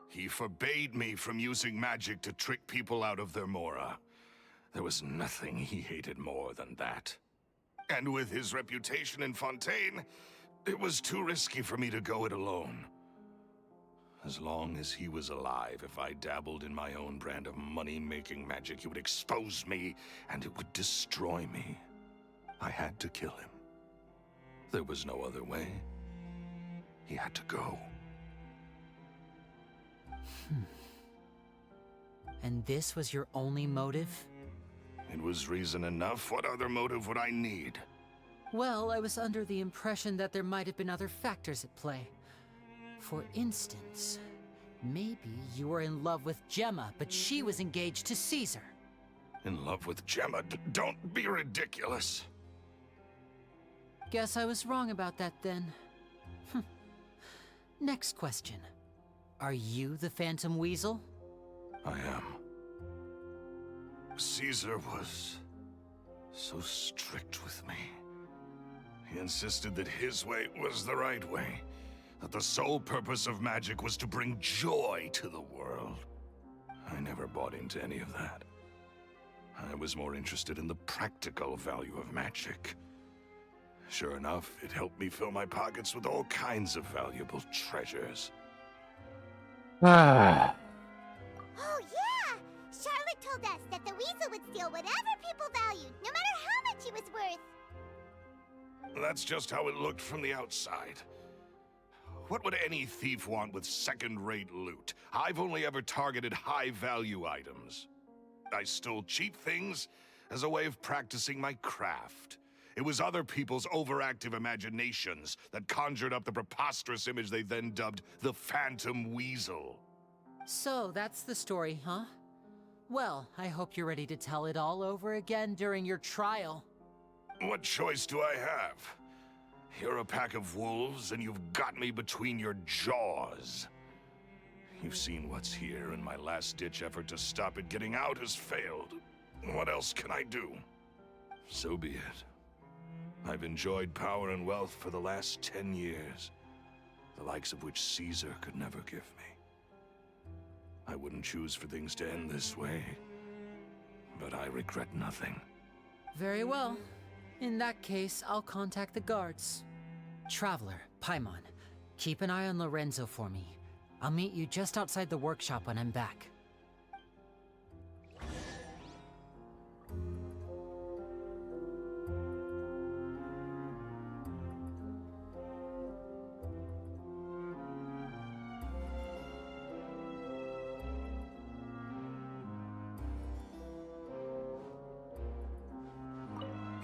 He forbade me from using magic to trick people out of their Mora. There was nothing he hated more than that. And with his reputation in Fontaine, it was too risky for me to go it alone. As long as he was alive, if I dabbled in my own brand of money-making magic, he would expose me, and it would destroy me. I had to kill him. There was no other way. He had to go. And this was your only motive? It was reason enough. What other motive would I need? Well, I was under the impression that there might have been other factors at play. For instance, maybe you were in love with Gemma, but she was engaged to Caesar. In love with Gemma? Don't be ridiculous. Guess I was wrong about that then. Next question. Are you the Phantom Weasel? I am. Caesar was so strict with me. He insisted that his way was the right way, that the sole purpose of magic was to bring joy to the world. I never bought into any of that. I was more interested in the practical value of magic. Sure enough, it helped me fill my pockets with all kinds of valuable treasures. Ah. Oh, yeah! Charlotte told us that the weasel would steal whatever people valued, no matter how much he was worth. That's just how it looked from the outside. What would any thief want with second-rate loot? I've only ever targeted high-value items. I stole cheap things as a way of practicing my craft. It was other people's overactive imaginations that conjured up the preposterous image they then dubbed the Phantom Weasel. So, that's the story, huh? Well, I hope you're ready to tell it all over again during your trial. What choice do I have? You're a pack of wolves, and you've got me between your jaws. You've seen what's here, and my last-ditch effort to stop it getting out has failed. What else can I do? So be it. I've enjoyed power and wealth for the last 10 years, the likes of which Caesar could never give me. I wouldn't choose for things to end this way, but I regret nothing. Very well. In that case, I'll contact the guards. Traveler, Paimon, keep an eye on Lorenzo for me. I'll meet you just outside the workshop when I'm back.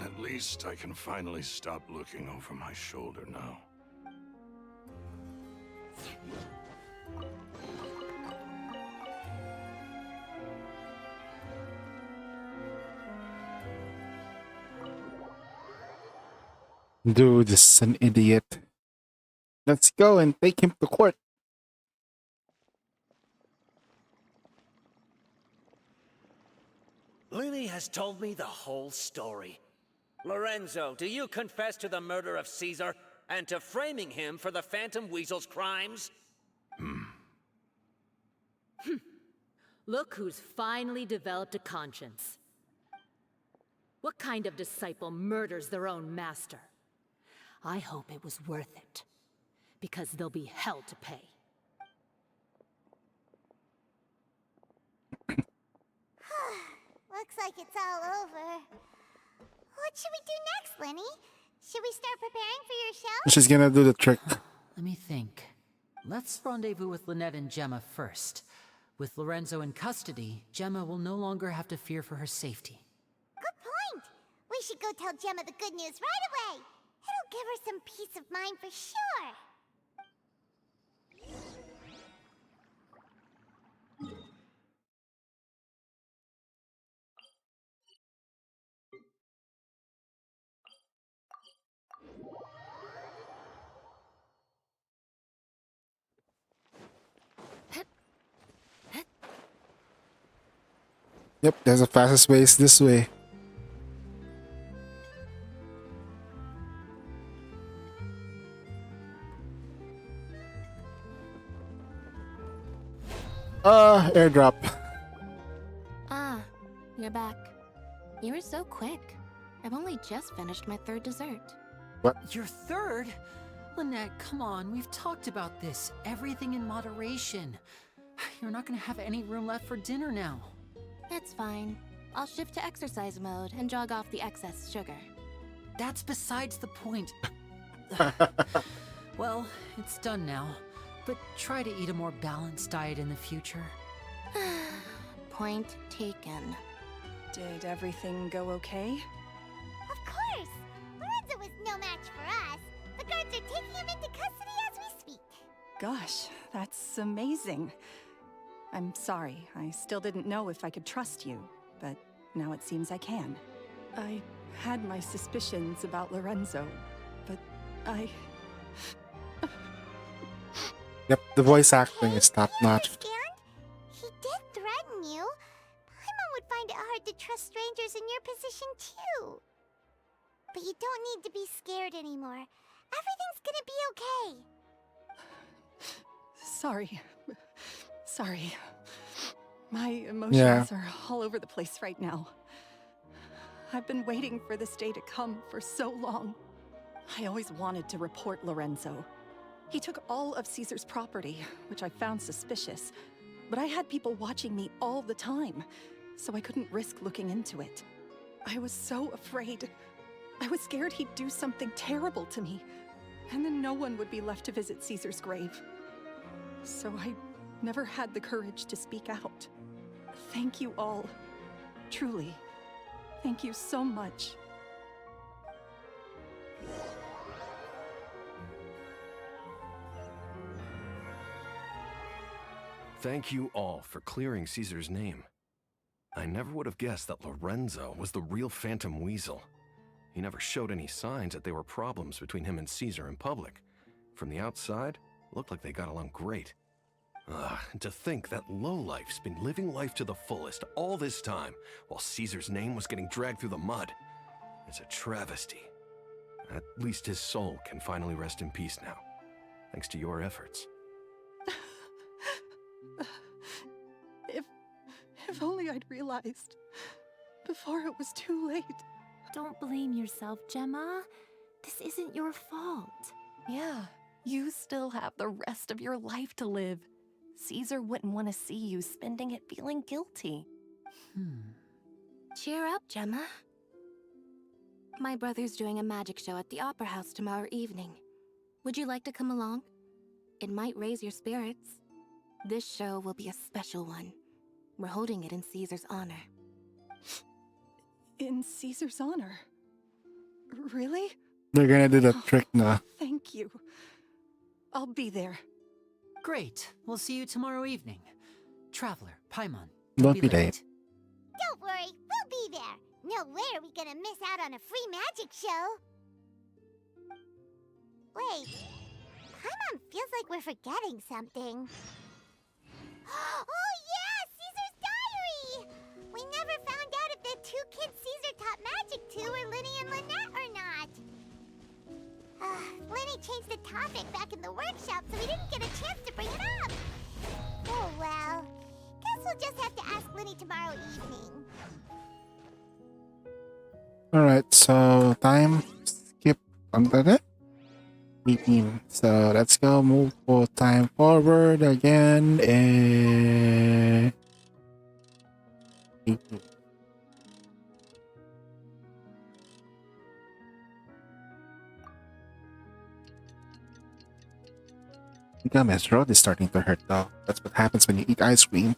At least I can finally stop looking over my shoulder now. Dude, this is an idiot. Let's go and take him to court. Lily has told me the whole story. Lorenzo, do you confess to the murder of Caesar and to framing him for the Phantom Weasel's crimes? Look who's finally developed a conscience. What kind of disciple murders their own master? I hope it was worth it, because there'll be hell to pay. Looks like it's all over. What should we do next, Lenny? Should we start preparing for your show? She's gonna do the trick. Let me think. Let's rendezvous with Lynette and Gemma first. With Lorenzo in custody, Gemma will no longer have to fear for her safety. Good point. We should go tell Gemma the good news right away. It'll give her some peace of mind for sure. Yep, there's a fastest way. It's this way. Airdrop. Ah, you're back. You were so quick. I've only just finished my third dessert. What? Your third? Lynette, come on, we've talked about this. Everything in moderation. You're not gonna have any room left for dinner now. It's fine. I'll shift to exercise mode and jog off the excess sugar. That's besides the point. Well, it's done now. But try to eat a more balanced diet in the future. Point taken. Did everything go okay? Of course! Lorenzo was no match for us. The guards are taking him into custody as we speak. Gosh, that's amazing. I'm sorry, I still didn't know if I could trust you, but now it seems I can. I had my suspicions about Lorenzo, but I... Yep, the voice acting is top notch. He did threaten you. Paimon would find it hard to trust strangers in your position too. But you don't need to be scared anymore. Everything's gonna be okay. Sorry. Sorry. My emotions are all over the place right now. I've been waiting for this day to come for so long. I always wanted to report Lorenzo. He took all of Caesar's property, which I found suspicious, but I had people watching me all the time, so I couldn't risk looking into it. I was so afraid. I was scared he'd do something terrible to me, and then no one would be left to visit Caesar's grave. So I never had the courage to speak out. Thank you all. Truly. Thank you so much. Thank you all for clearing Caesar's name. I never would have guessed that Lorenzo was the real Phantom Weasel. He never showed any signs that there were problems between him and Caesar in public. From the outside, it looked like they got along great. And to think that lowlife's been living life to the fullest all this time, while Caesar's name was getting dragged through the mud. It's a travesty. At least his soul can finally rest in peace now, thanks to your efforts. If only I'd realized before it was too late. Don't blame yourself, Gemma. This isn't your fault. Yeah, you still have the rest of your life to live. Caesar wouldn't want to see you spending it feeling guilty. Cheer up, Gemma. My brother's doing a magic show at the Opera House tomorrow evening. Would you like to come along? It might raise your spirits. This show will be a special one. We're holding it in Caesar's honor. In Caesar's honor? Really? They're gonna do the trick now. Thank you. I'll be there. Great. We'll see you tomorrow evening. Traveler, Paimon. Don't be late. Don't worry, we'll be there. No way are we gonna miss out on a free magic show. Wait, Paimon feels like we're forgetting something. Oh yeah, Caesar's diary! We never found out if the two kids Caesar taught magic to were Linny and Lynette or not. Linny changed the topic back in the workshop, so we didn't get a chance to bring it up. Oh well. Guess we'll just have to ask Linny tomorrow evening. Alright, so time skip under that. 18. So let's go move for time forward again and 18. Gomez Road is starting to hurt though. That's what happens when you eat ice cream.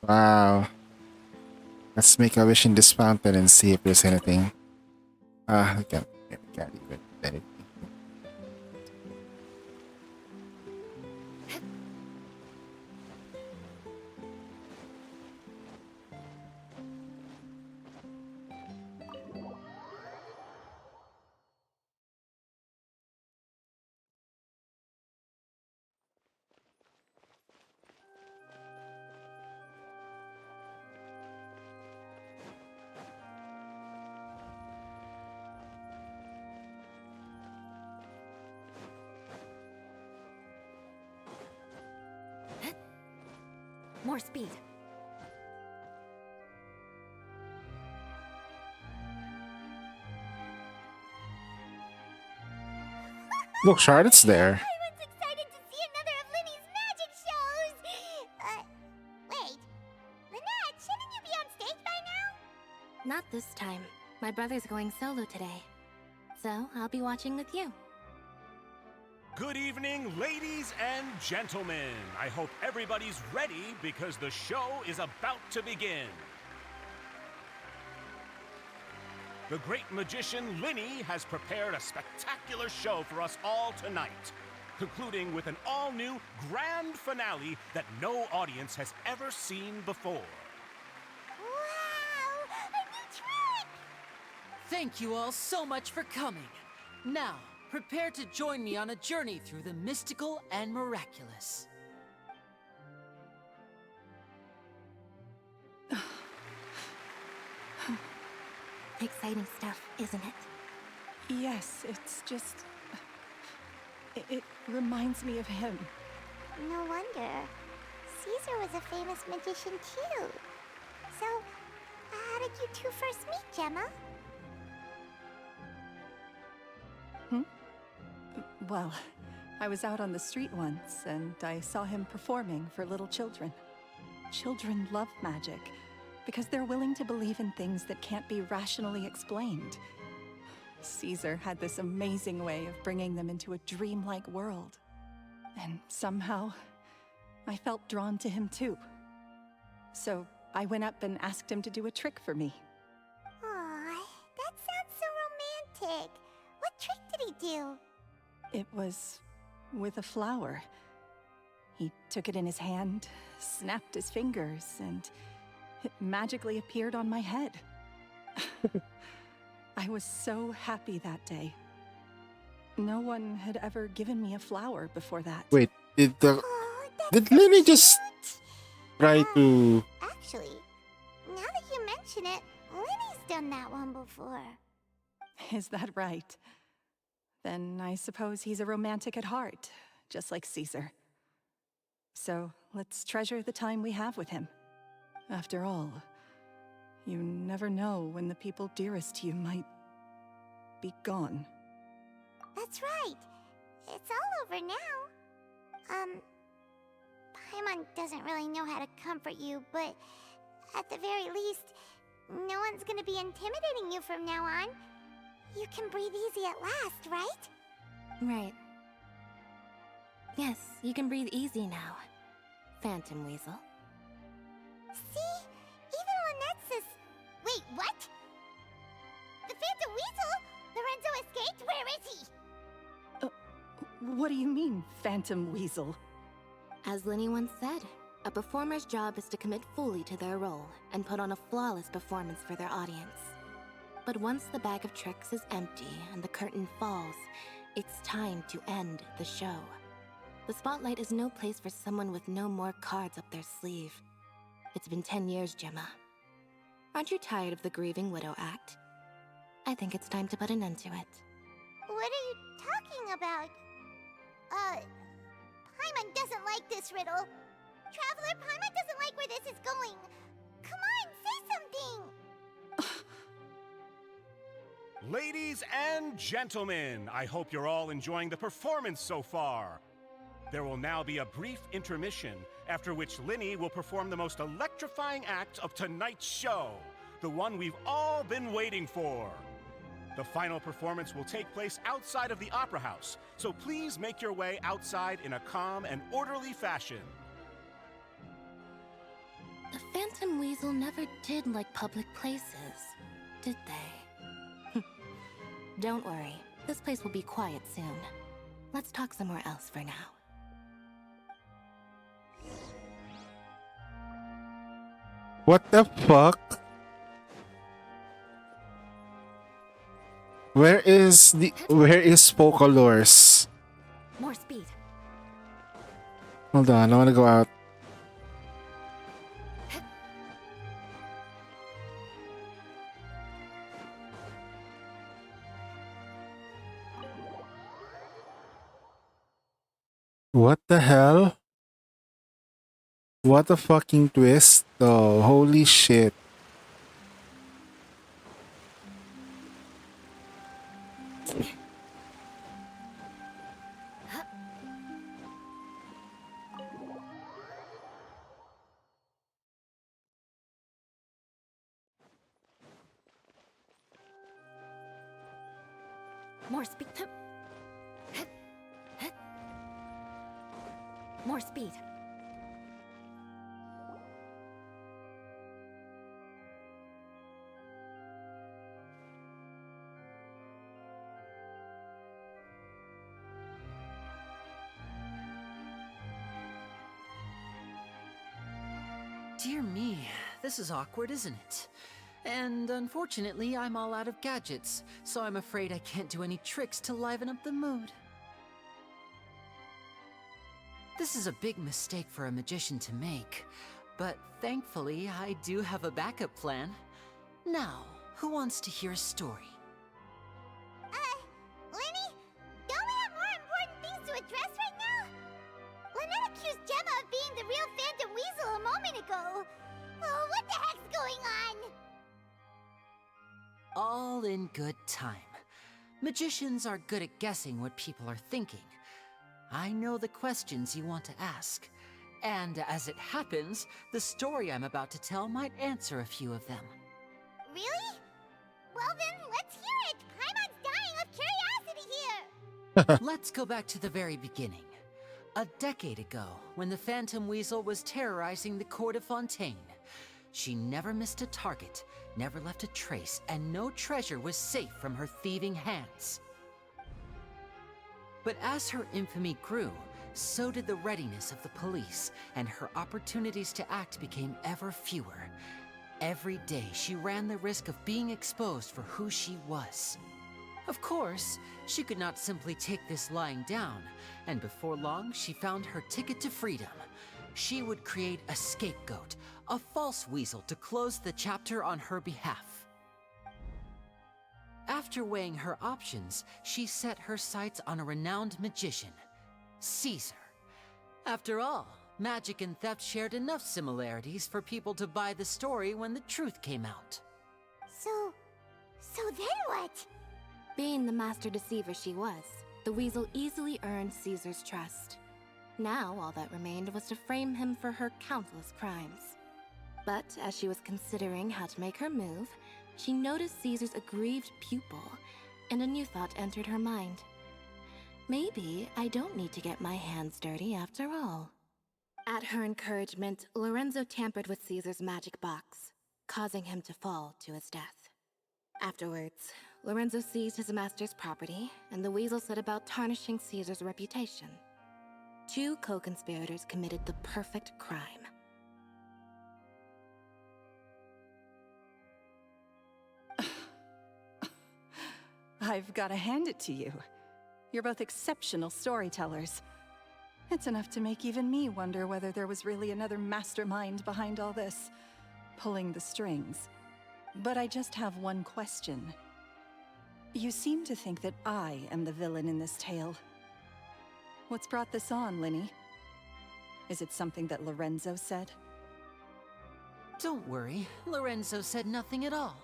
Wow. Let's make a wish in this fountain and see if there's anything. I can't even let it be. More speed. Look, Charlotte's there. Everyone's excited to see another of Linny's magic shows! Wait. Lynette, shouldn't you be on stage by now? Not this time. My brother's going solo today. So, I'll be watching with you. Good evening, ladies and gentlemen. I hope everybody's ready because the show is about to begin. The great magician Linny has prepared a spectacular show for us all tonight, concluding with an all-new grand finale that no audience has ever seen before. Wow! A new trick! Thank you all so much for coming. Now, prepare to join me on a journey through the mystical and miraculous. Exciting stuff, isn't it? Yes, it's just... It reminds me of him. No wonder. Caesar was a famous magician too. So, how did you two first meet, Gemma? Well, I was out on the street once, and I saw him performing for little children. Children love magic, because they're willing to believe in things that can't be rationally explained. Caesar had this amazing way of bringing them into a dreamlike world. And somehow, I felt drawn to him too. So I went up and asked him to do a trick for me. Aw, that sounds so romantic. What trick did he do? It was with a flower. He took it in his hand, snapped his fingers, and it magically appeared on my head. I was so happy that day. No one had ever given me a flower before that. Wait, did Linny just try to... Actually, now that you mention it, Linny's done that one before. Is that right? Then I suppose he's a romantic at heart, just like Caesar. So let's treasure the time we have with him. After all, you never know when the people dearest to you might be gone. That's right. It's all over now. Paimon doesn't really know how to comfort you, but at the very least, no one's gonna be intimidating you from now on. You can breathe easy at last, right? Right. Yes, you can breathe easy now, Phantom Weasel. See? Even Lynette says... Wait, what? The Phantom Weasel? Lorenzo escaped? Where is he? What do you mean, Phantom Weasel? As Linny once said, a performer's job is to commit fully to their role and put on a flawless performance for their audience. But once the bag of tricks is empty and the curtain falls, it's time to end the show. The spotlight is no place for someone with no more cards up their sleeve. It's been 10 years, Gemma. Aren't you tired of the grieving widow act? I think it's time to put an end to it. What are you talking about? Paimon doesn't like this riddle. Traveler, Paimon doesn't like where this is going. Come on, say something! Ladies and gentlemen, I hope you're all enjoying the performance so far. There will now be a brief intermission, after which Linny will perform the most electrifying act of tonight's show, the one we've all been waiting for. The final performance will take place outside of the Opera House, so please make your way outside in a calm and orderly fashion. The Phantom Weasel never did like public places, did they? Don't worry, this place will be quiet soon. Let's talk somewhere else for now. What the fuck? Where is Pocolores? More speed. Hold on, I wanna go out. What the hell? What a fucking twist, though. Holy shit. More speed. More speed. Dear me, this is awkward, isn't it? And unfortunately, I'm all out of gadgets, so I'm afraid I can't do any tricks to liven up the mood. This is a big mistake for a magician to make, but thankfully, I do have a backup plan. Now, who wants to hear a story? Lenny? Don't we have more important things to address right now? Lynette accused Gemma of being the real Phantom Weasel a moment ago. Oh, what the heck's going on? All in good time. Magicians are good at guessing what people are thinking. I know the questions you want to ask. And as it happens, the story I'm about to tell might answer a few of them. Really? Well then, let's hear it! Paimon's dying of curiosity here! Let's go back to the very beginning. A decade ago, when the Phantom Weasel was terrorizing the court of Fontaine. She never missed a target, never left a trace, and no treasure was safe from her thieving hands. But as her infamy grew, so did the readiness of the police, and her opportunities to act became ever fewer. Every day, she ran the risk of being exposed for who she was. Of course, she could not simply take this lying down, and before long, she found her ticket to freedom. She would create a scapegoat, a false weasel to close the chapter on her behalf. After weighing her options, she set her sights on a renowned magician, Caesar. After all, magic and theft shared enough similarities for people to buy the story when the truth came out. So then what? Being the master deceiver she was, the weasel easily earned Caesar's trust. Now, all that remained was to frame him for her countless crimes. But as she was considering how to make her move, she noticed Caesar's aggrieved pupil, and a new thought entered her mind. Maybe I don't need to get my hands dirty after all. At her encouragement, Lorenzo tampered with Caesar's magic box, causing him to fall to his death. Afterwards, Lorenzo seized his master's property, and the weasel set about tarnishing Caesar's reputation. Two co-conspirators committed the perfect crime. I've got to hand it to you. You're both exceptional storytellers. It's enough to make even me wonder whether there was really another mastermind behind all this, pulling the strings. But I just have one question. You seem to think that I am the villain in this tale. What's brought this on, Lyney? Is it something that Lorenzo said? Don't worry, Lorenzo said nothing at all.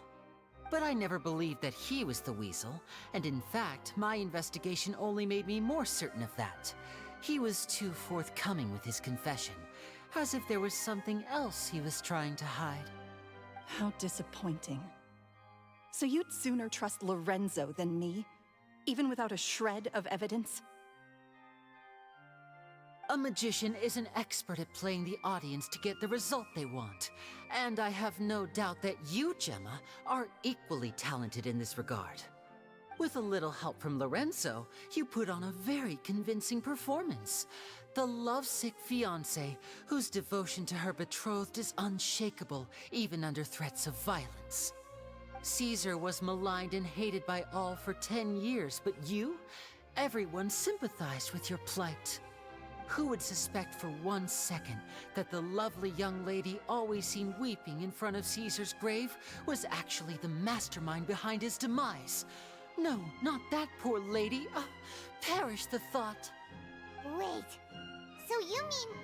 But I never believed that he was the weasel, and in fact, my investigation only made me more certain of that. He was too forthcoming with his confession, as if there was something else he was trying to hide. How disappointing. So you'd sooner trust Lorenzo than me, even without a shred of evidence? A magician is an expert at playing the audience to get the result they want. And I have no doubt that you, Gemma, are equally talented in this regard. With a little help from Lorenzo, you put on a very convincing performance. The lovesick fiancé, whose devotion to her betrothed is unshakable, even under threats of violence. Caesar was maligned and hated by all for 10 years, but you? Everyone sympathized with your plight. Who would suspect for 1 second that the lovely young lady always seen weeping in front of Caesar's grave was actually the mastermind behind his demise? No, not that poor lady. Perish the thought. Wait, so you mean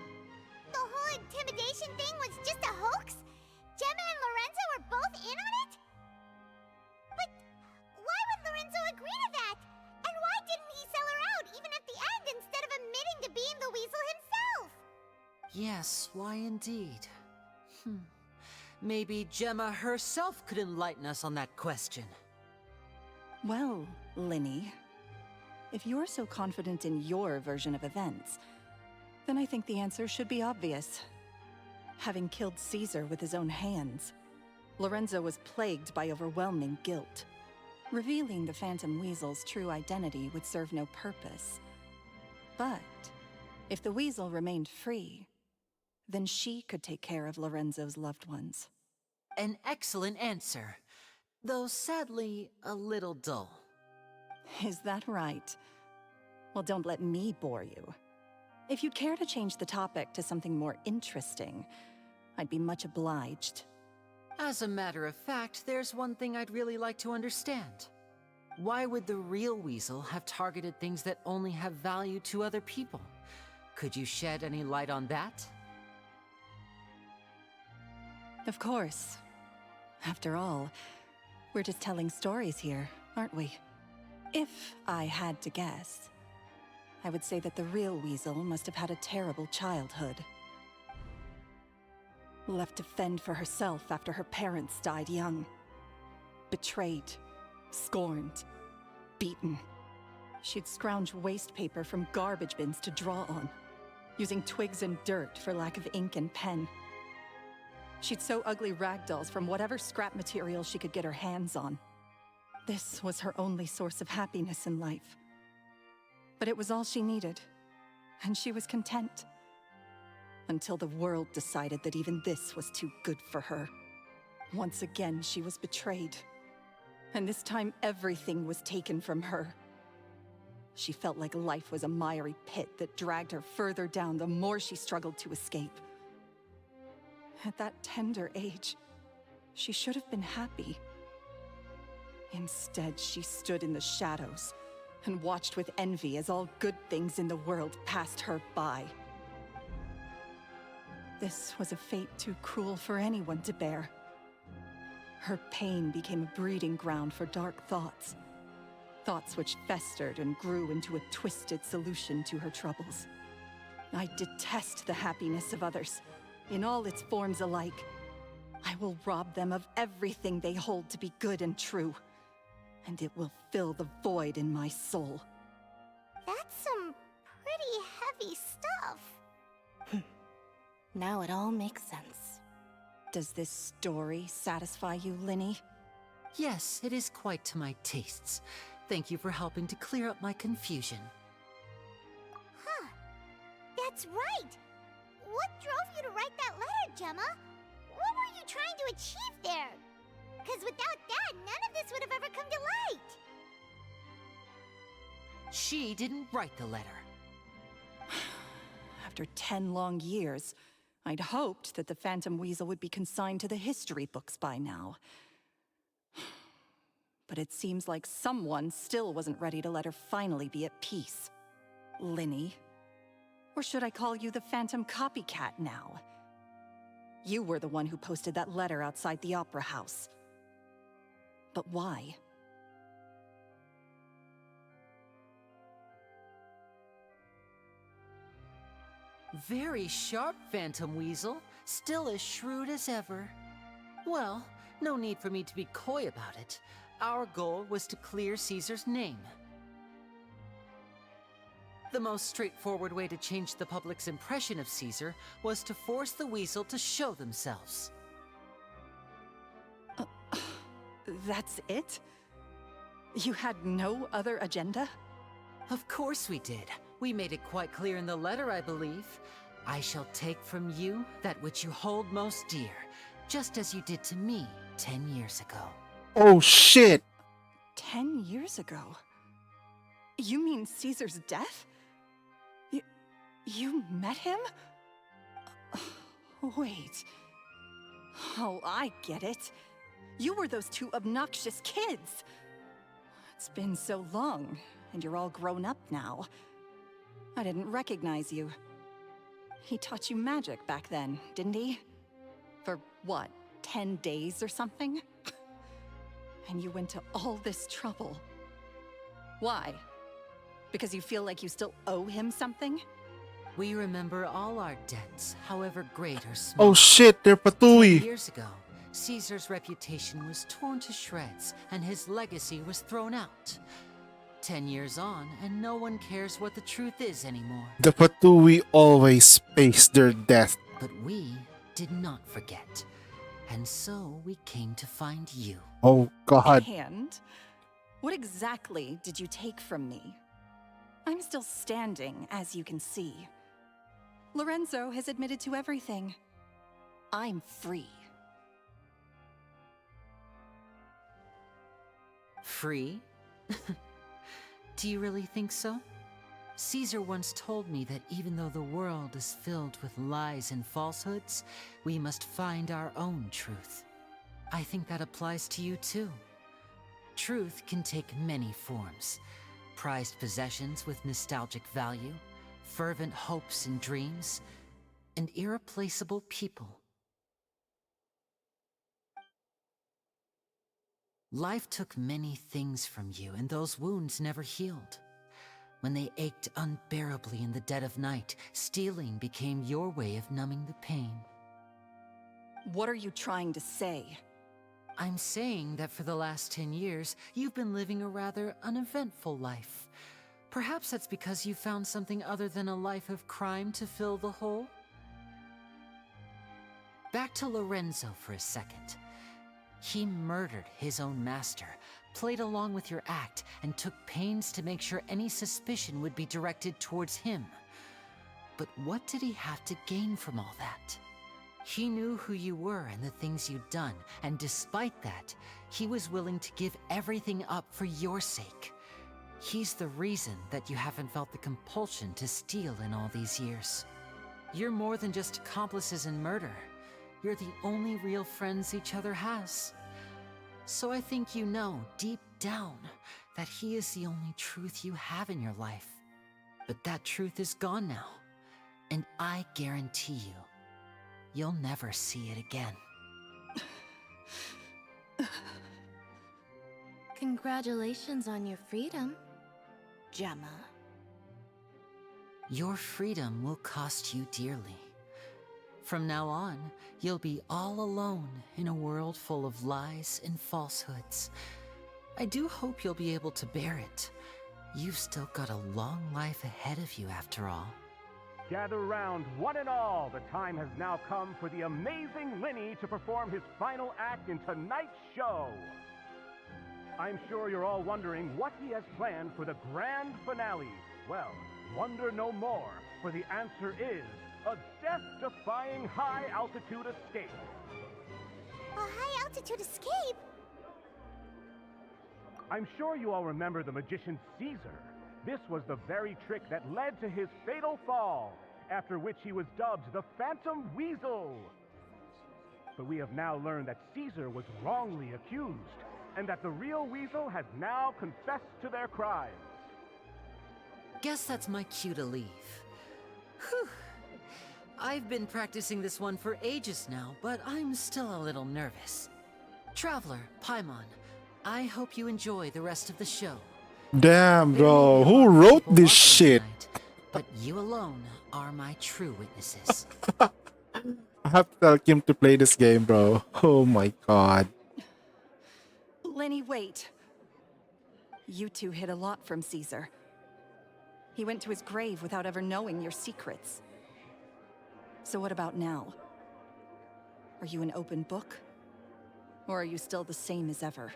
The whole intimidation thing was just a hoax? Gemma and Lorenzo were both in on it? But why would Lorenzo agree to that? And why didn't he sell her out even at the end instead of admitting to being the weasel himself? Yes, why indeed? Maybe Gemma herself could enlighten us on that question. Well, Linny, if you're so confident in your version of events, then I think the answer should be obvious. Having killed Caesar with his own hands, Lorenzo was plagued by overwhelming guilt. Revealing the Phantom Weasel's true identity would serve no purpose. But if the Weasel remained free, then she could take care of Lorenzo's loved ones. An excellent answer, though sadly a little dull. Is that right? Well, don't let me bore you. If you'd care to change the topic to something more interesting, I'd be much obliged. As a matter of fact, there's one thing I'd really like to understand. Why would the real Weasel have targeted things that only have value to other people? Could you shed any light on that? Of course. After all, we're just telling stories here, aren't we? If I had to guess, I would say that the real Weasel must have had a terrible childhood. Left to fend for herself after her parents died young. Betrayed, scorned, beaten. She'd scrounge waste paper from garbage bins to draw on, using twigs and dirt for lack of ink and pen. She'd sew ugly ragdolls from whatever scrap material she could get her hands on. This was her only source of happiness in life. But it was all she needed, and she was content. Until the world decided that even this was too good for her. Once again, she was betrayed. And this time, everything was taken from her. She felt like life was a miry pit that dragged her further down the more she struggled to escape. At that tender age, she should have been happy. Instead, she stood in the shadows and watched with envy as all good things in the world passed her by. This was a fate too cruel for anyone to bear. Her pain became a breeding ground for dark thoughts. Thoughts which festered and grew into a twisted solution to her troubles. I detest the happiness of others, in all its forms alike. I will rob them of everything they hold to be good and true, and it will fill the void in my soul. That's some pretty heavy stuff. Now it all makes sense. Does this story satisfy you, Linny? Yes, it is quite to my tastes. Thank you for helping to clear up my confusion. Huh. That's right! What drove you to write that letter, Gemma? What were you trying to achieve there? Because without that, none of this would have ever come to light. She didn't write the letter. After 10 long years, I'd hoped that the Phantom Weasel would be consigned to the history books by now. But it seems like someone still wasn't ready to let her finally be at peace. Linny. Or should I call you the Phantom Copycat now? You were the one who posted that letter outside the Opera House. But why? Very sharp, Phantom Weasel. Still as shrewd as ever. Well, no need for me to be coy about it. Our goal was to clear Caesar's name. The most straightforward way to change the public's impression of Caesar was to force the Weasel to show themselves. That's it? You had no other agenda? Of course we did. We made it quite clear in the letter, I believe. I shall take from you that which you hold most dear, just as you did to me 10 years ago. Oh, shit! 10 years ago? You mean Caesar's death? You met him? Wait. Oh, I get it. You were those two obnoxious kids. It's been so long, and you're all grown up now. I didn't recognize you. He taught you magic back then, didn't he? For what, 10 days or something? And you went to all this trouble. Why? Because you feel like you still owe him something? We remember all our debts, however great or small. Oh shit, they're 10 Patui. years ago, Caesar's reputation was torn to shreds, and his legacy was thrown out. 10 years on, and no one cares what the truth is anymore. The Patui always face their death. But we did not forget. And so we came to find you. Oh god. And? What exactly did you take from me? I'm still standing, as you can see. Lorenzo has admitted to everything. I'm free. Free? Do you really think so? Caesar once told me that even though the world is filled with lies and falsehoods, we must find our own truth. I think that applies to you too. Truth can take many forms. Prized possessions with nostalgic value, fervent hopes and dreams, and irreplaceable people. Life took many things from you, and those wounds never healed. When they ached unbearably in the dead of night, stealing became your way of numbing the pain. What are you trying to say? I'm saying that for the last 10 years, you've been living a rather uneventful life. Perhaps that's because you found something other than a life of crime to fill the hole? Back to Lorenzo for a second. He murdered his own master, played along with your act, and took pains to make sure any suspicion would be directed towards him. But what did he have to gain from all that? He knew who you were and the things you'd done, and despite that, he was willing to give everything up for your sake. He's the reason that you haven't felt the compulsion to steal in all these years. You're more than just accomplices in murder. You're the only real friends each other has. So I think you know, deep down, that he is the only truth you have in your life. But that truth is gone now, and I guarantee you, you'll never see it again. Congratulations on your freedom, Gemma. Your freedom will cost you dearly. From now on, you'll be all alone in a world full of lies and falsehoods. I do hope you'll be able to bear it. You've still got a long life ahead of you after all. Gather round, one and all. The time has now come for the amazing Linny to perform his final act in tonight's show. I'm sure you're all wondering what he has planned for the grand finale. Well, wonder no more, for the answer is a death-defying high-altitude escape. A high-altitude escape? I'm sure you all remember the magician Caesar. This was the very trick that led to his fatal fall, after which he was dubbed the Phantom Weasel. But we have now learned that Caesar was wrongly accused, and that the real Weasel has now confessed to their crimes. Guess that's my cue to leave. Whew. I've been practicing this one for ages now, but I'm still a little nervous. Traveler, Paimon, I hope you enjoy the rest of the show. Damn, bro. Who wrote this shit? But you alone are my true witnesses. I have to tell Kim to play this game, bro. Oh my god. Lenny, wait. You two hid a lot from Caesar. He went to his grave without ever knowing your secrets. So what about now? Are you an open book? Or are you still the same as ever?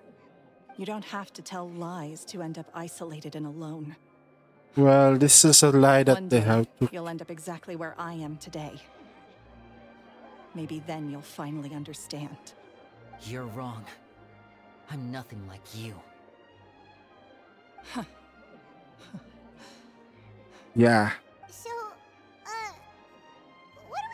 You don't have to tell lies to end up isolated and alone. Well, this is a lie that One they day, have to. you'll end up exactly where I am today. Maybe then you'll finally understand. You're wrong. I'm nothing like you. Yeah. So, what are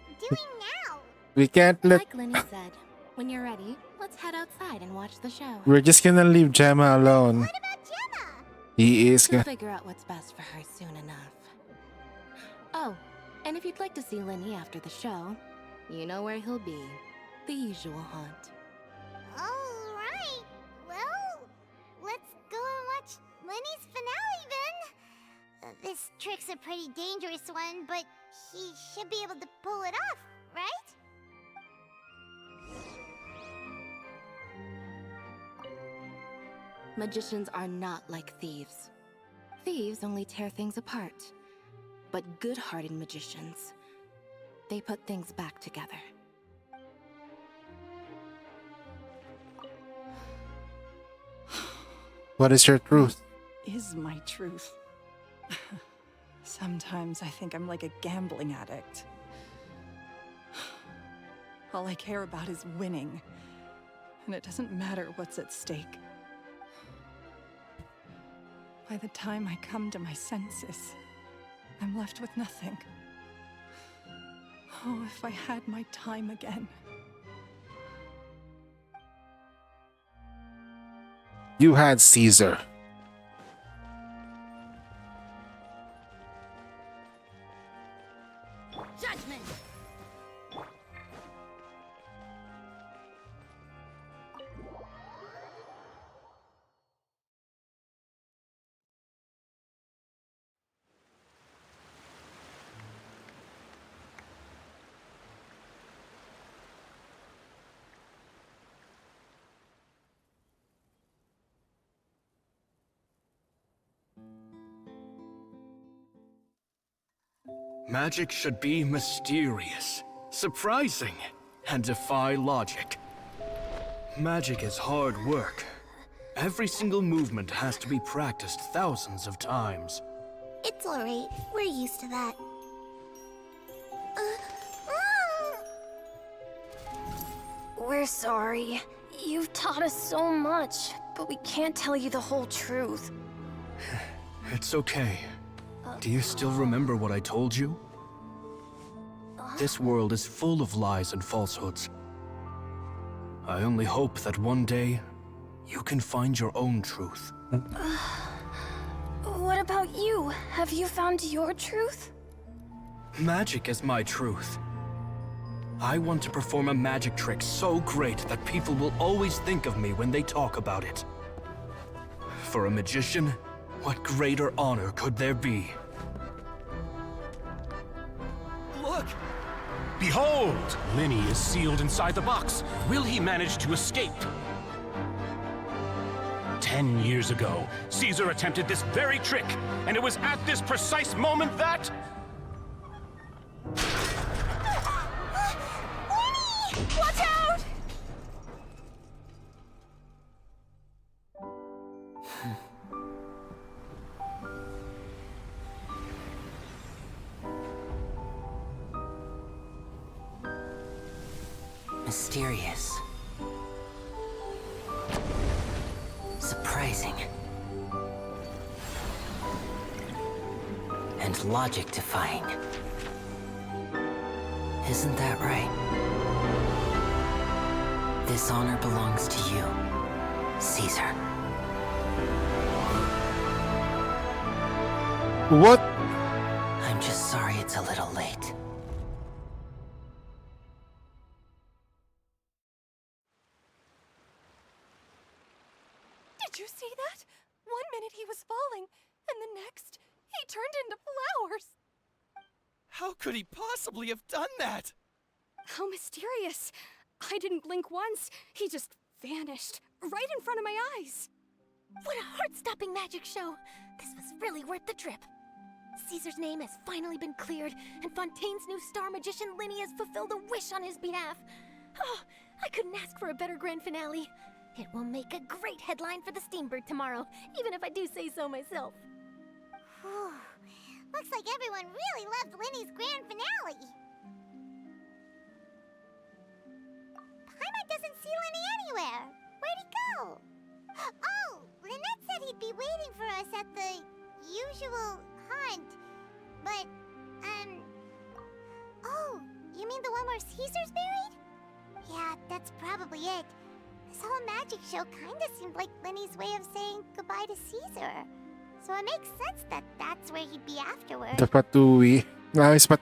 we, doing now? We can't let. Like Lenny said, when you're ready, let's head outside and watch the show. We're just gonna leave Gemma alone. What about Gemma? He is We'll gonna. figure out what's best for her soon enough. Oh, And if you'd like to see Linny after the show, you know where he'll be. The usual haunt. Alright. Well, let's go and watch Lenny's finale then. This trick's a pretty dangerous one, but he should be able to pull it off, right? Magicians are not like thieves. Thieves only tear things apart. But good-hearted magicians, they put things back together. What is your truth? Is my truth. Sometimes I think I'm like a gambling addict. All I care about is winning. And it doesn't matter what's at stake. By the time I come to my senses, I'm left with nothing. Oh, if I had my time again. You had Caesar. Judgment! Magic should be mysterious, surprising, and defy logic. Magic is hard work. Every single movement has to be practiced thousands of times. It's alright. We're used to that. We're sorry. You've taught us so much, but we can't tell you the whole truth. It's okay. Do you still remember what I told you? This world is full of lies and falsehoods. I only hope that one day, you can find your own truth. What about you? Have you found your truth? Magic is my truth. I want to perform a magic trick so great that people will always think of me when they talk about it. For a magician, what greater honor could there be? Look! Behold! Linny is sealed inside the box. Will he manage to escape? 10 years ago, Caesar attempted this very trick, and it was at this precise moment that... Lenny! Watch out! Mysterious. Surprising. And logic-defying. Isn't that right? This honor belongs to you, Caesar. What? I'm just sorry it's a little late. Did you see that? 1 minute he was falling, and the next, he turned into flowers. How could he possibly have done that? How mysterious. I didn't blink once. He just vanished right in front of my eyes. What a heart-stopping magic show! This was really worth the trip. Caesar's name has finally been cleared, and Fontaine's new star magician Linny has fulfilled a wish on his behalf. Oh, I couldn't ask for a better grand finale. It will make a great headline for the Steambird tomorrow, even if I do say so myself. Whew. Looks like everyone really loved Linny's grand finale. Paimon doesn't see Linny anywhere. Where'd he go? Oh, Lynette said he'd be waiting for us at the usual haunt. But, oh, you mean the one where Caesar's buried? Yeah, that's probably it. This whole magic show kinda seemed like Linny's way of saying goodbye to Caesar. So it makes sense that that's where he'd be afterward. Dapat uwi. Nice, but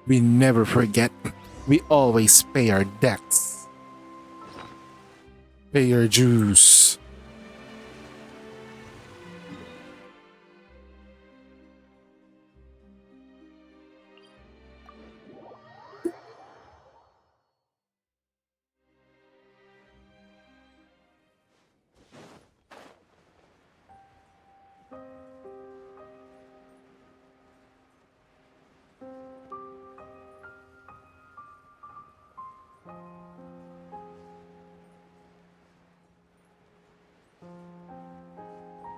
We never forget. We always pay our debts. Pay your dues.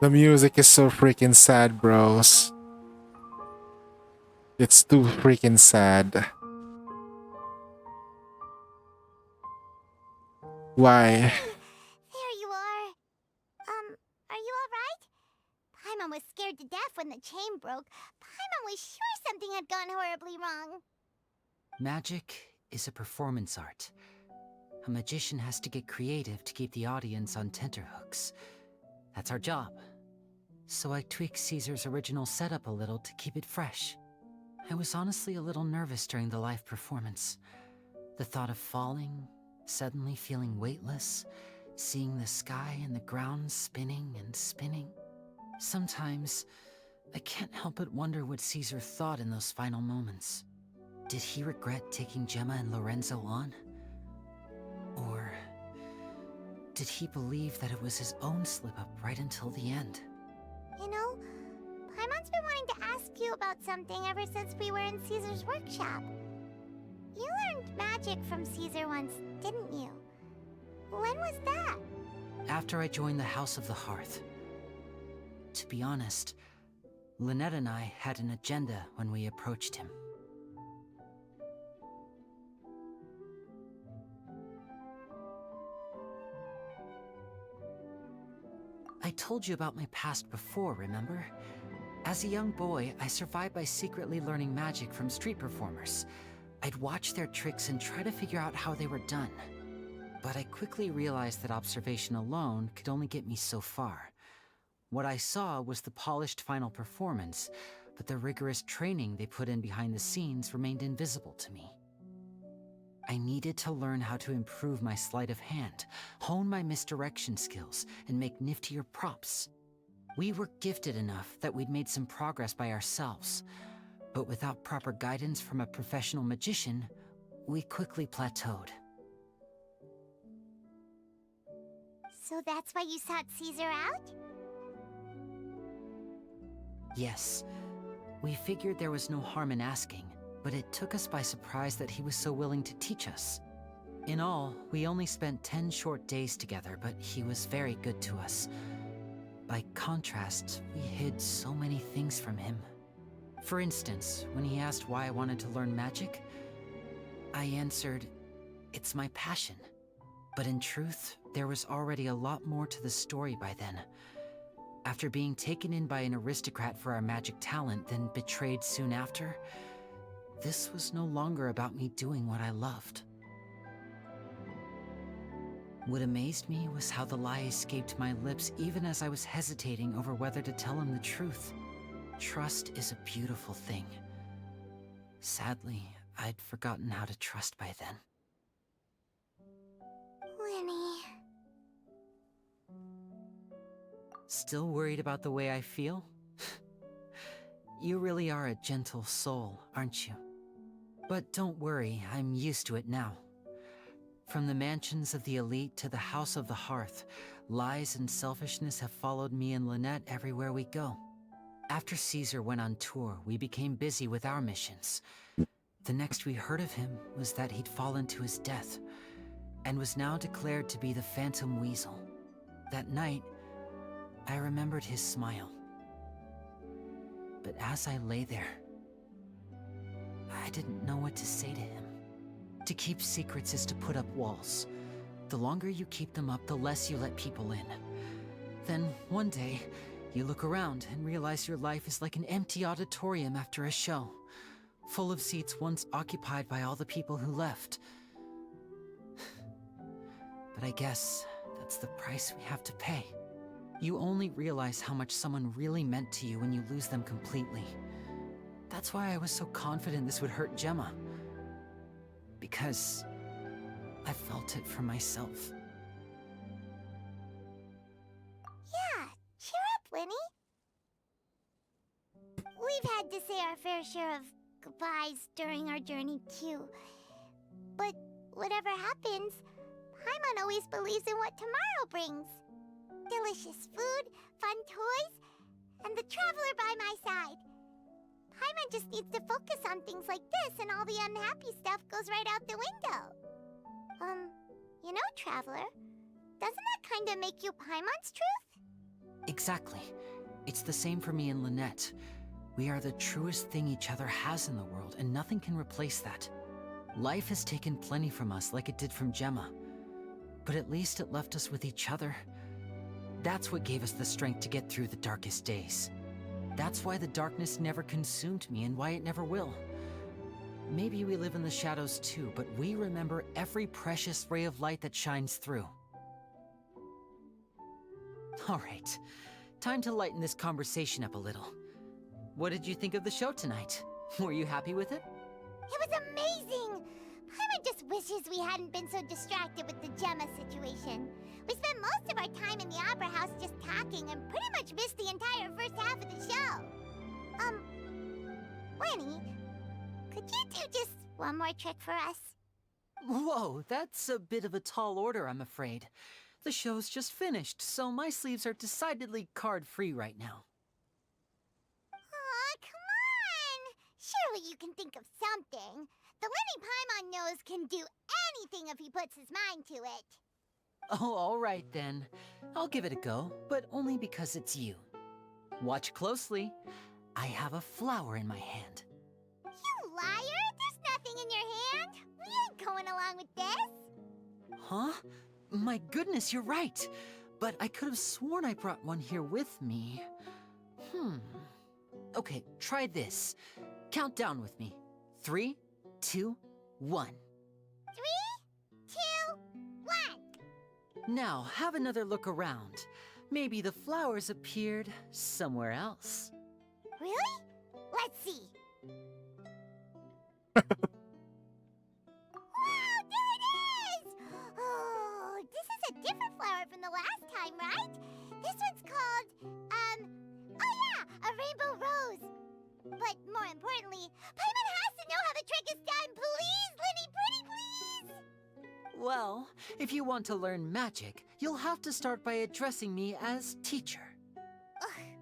The music is so freaking sad, bros. It's too freaking sad. Why? There you are. Are you alright? Paimon was scared to death when the chain broke. Paimon was sure something had gone horribly wrong. Magic is a performance art. A magician has to get creative to keep the audience on tenterhooks. That's our job. So I tweaked Caesar's original setup a little to keep it fresh. I was honestly a little nervous during the live performance. The thought of falling, suddenly feeling weightless, seeing the sky and the ground spinning and spinning. Sometimes, I can't help but wonder what Caesar thought in those final moments. Did he regret taking Gemma and Lorenzo on? Or did he believe that it was his own slip-up right until the end? You know, Paimon's been wanting to ask you about something ever since we were in Caesar's workshop. You learned magic from Caesar once, didn't you? When was that? After I joined the House of the Hearth. To be honest, Lynette and I had an agenda when we approached him. I told you about my past before, remember? As a young boy, I survived by secretly learning magic from street performers. I'd watch their tricks and try to figure out how they were done. But I quickly realized that observation alone could only get me so far. What I saw was the polished final performance, but the rigorous training they put in behind the scenes remained invisible to me. I needed to learn how to improve my sleight of hand, hone my misdirection skills, and make niftier props. We were gifted enough that we'd made some progress by ourselves, but without proper guidance from a professional magician, we quickly plateaued. So that's why you sought Caesar out? Yes, we figured there was no harm in asking, but it took us by surprise that he was so willing to teach us. In all, we only spent 10 short days together, but he was very good to us. By contrast, we hid so many things from him. For instance, when he asked why I wanted to learn magic, I answered, "It's my passion." But in truth, there was already a lot more to the story by then. After being taken in by an aristocrat for our magic talent, then betrayed soon after, this was no longer about me doing what I loved. What amazed me was how the lie escaped my lips even as I was hesitating over whether to tell him the truth. Trust is a beautiful thing. Sadly, I'd forgotten how to trust by then. Winnie. Still worried about the way I feel? You really are a gentle soul, aren't you? But don't worry, I'm used to it now. From the mansions of the elite to the House of the Hearth, lies and selfishness have followed me and Lynette everywhere we go. After Caesar went on tour, we became busy with our missions. The next we heard of him was that he'd fallen to his death, and was now declared to be the Phantom Weasel. That night, I remembered his smile. But as I lay there, I didn't know what to say to him. To keep secrets is to put up walls. The longer you keep them up, the less you let people in. Then, one day, you look around and realize your life is like an empty auditorium after a show, full of seats once occupied by all the people who left. But I guess that's the price we have to pay. You only realize how much someone really meant to you when you lose them completely. That's why I was so confident this would hurt Gemma. Because I felt it for myself. Yeah, cheer up, Linny. We've had to say our fair share of goodbyes during our journey, too. But whatever happens, Paimon always believes in what tomorrow brings. Delicious food, fun toys, and the Traveler by my side. Paimon just needs to focus on things like this, and all the unhappy stuff goes right out the window. You know, Traveler, doesn't that kind of make you Paimon's truth? Exactly. It's the same for me and Lynette. We are the truest thing each other has in the world, and nothing can replace that. Life has taken plenty from us, like it did from Gemma. But at least it left us with each other. That's what gave us the strength to get through the darkest days. That's why the darkness never consumed me, and why it never will. Maybe we live in the shadows too, but we remember every precious ray of light that shines through. Alright, time to lighten this conversation up a little. What did you think of the show tonight? Were you happy with it? It was amazing! Paimon just wishes we hadn't been so distracted with the Gemma situation. We spent most of our time in the Opera House just talking and pretty much missed the entire first half of the show. Lenny, could you do just one more trick for us? Whoa, that's a bit of a tall order, I'm afraid. The show's just finished, so my sleeves are decidedly card-free right now. Aw, come on! Surely you can think of something. The Lenny Paimon knows can do anything if he puts his mind to it. Oh, all right then. I'll give it a go, but only because it's you. Watch closely. I have a flower in my hand. You liar! There's nothing in your hand! We ain't going along with this! Huh? My goodness, you're right. But I could have sworn I brought one here with me. Okay, try this. Count down with me. 3, 2, 1. 3, 2, 1. Now, have another look around. Maybe the flowers appeared somewhere else. Really? Let's see. Wow, there it is! Oh, this is a different flower from the last time, right? This one's called, oh yeah, a rainbow rose. But more importantly, Paimon has to know how the trick is done. Please, Linny, pretty please! Well, if you want to learn magic, you'll have to start by addressing me as teacher. Fine.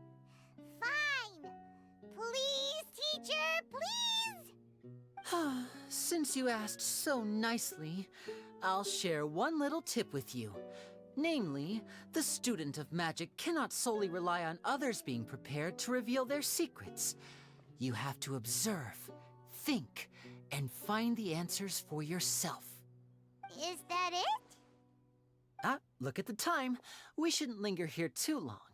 Please, teacher, please! Since you asked so nicely, I'll share one little tip with you. Namely, the student of magic cannot solely rely on others being prepared to reveal their secrets. You have to observe, think, and find the answers for yourself. Is that it? Look at the time. We shouldn't linger here too long.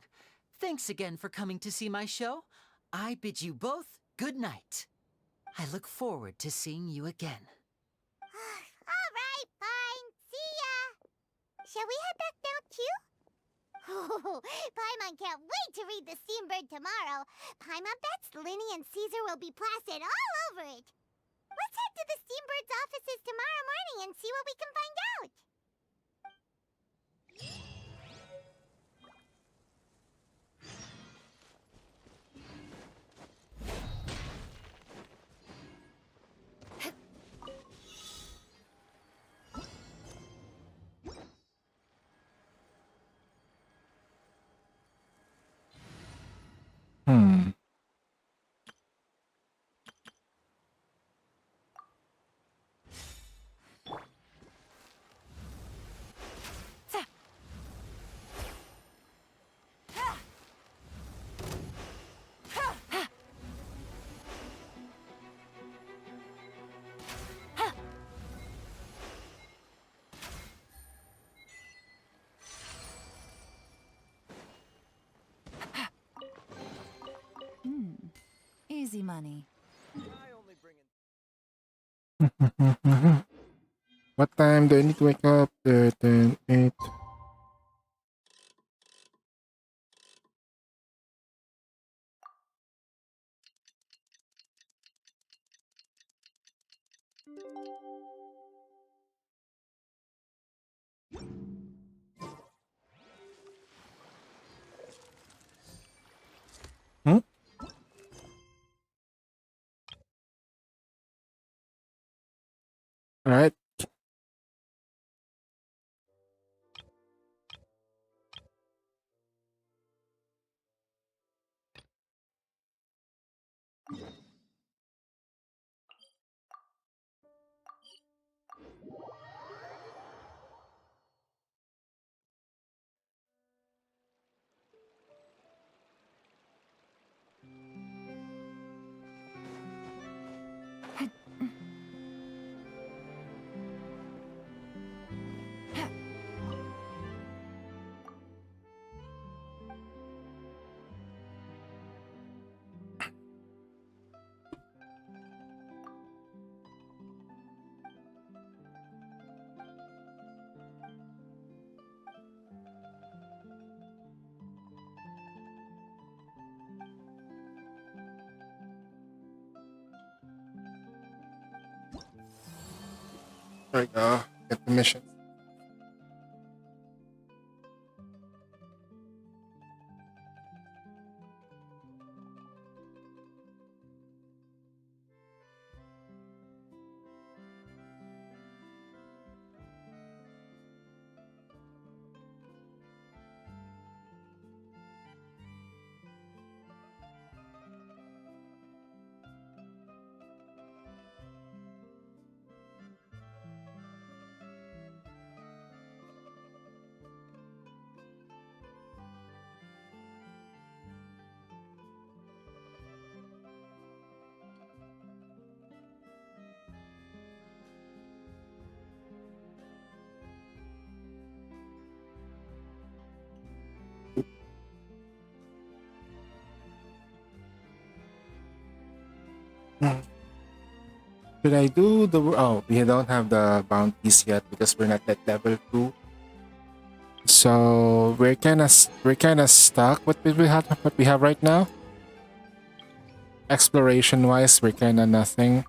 Thanks again for coming to see my show. I bid you both good night. I look forward to seeing you again. All right, fine. See ya. Shall we head back now, too? Oh, Paimon can't wait to read The Steambird tomorrow. Paimon bets Linny and Caesar will be plastered all over it. Let's head to the Steambird's offices tomorrow morning and see what we can find out. Easy money. What time do I need to wake up? 10, 8. Hmm? All right. There we go. Get the mission. Should I do the... Oh, we don't have the bounties yet because we're not at level 2. So we're kind of stuck with what we have right now. Exploration wise, we're kind of nothing.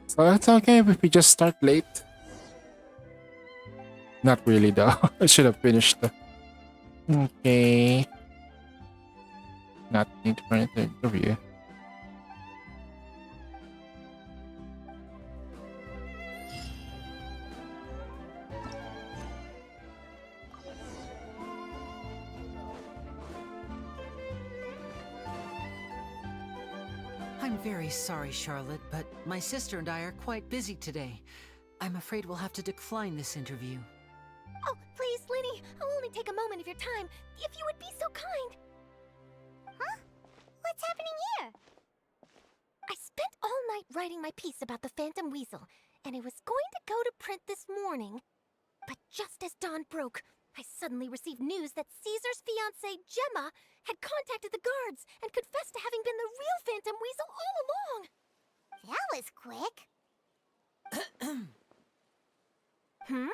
So it's okay if we just start late. Not really though. I should have finished the... Okay. Not need for an interview. I'm very sorry, Charlotte, but my sister and I are quite busy today. I'm afraid we'll have to decline this interview. Oh, please, Linny, I'll only take a moment of your time, if you would be so kind. Huh? What's happening here? I spent all night writing my piece about the Phantom Weasel, and it was going to go to print this morning. But just as dawn broke, I suddenly received news that Caesar's fiancée, Gemma, had contacted the guards and confessed to having been the real Phantom Weasel all along. That was quick. Hmm?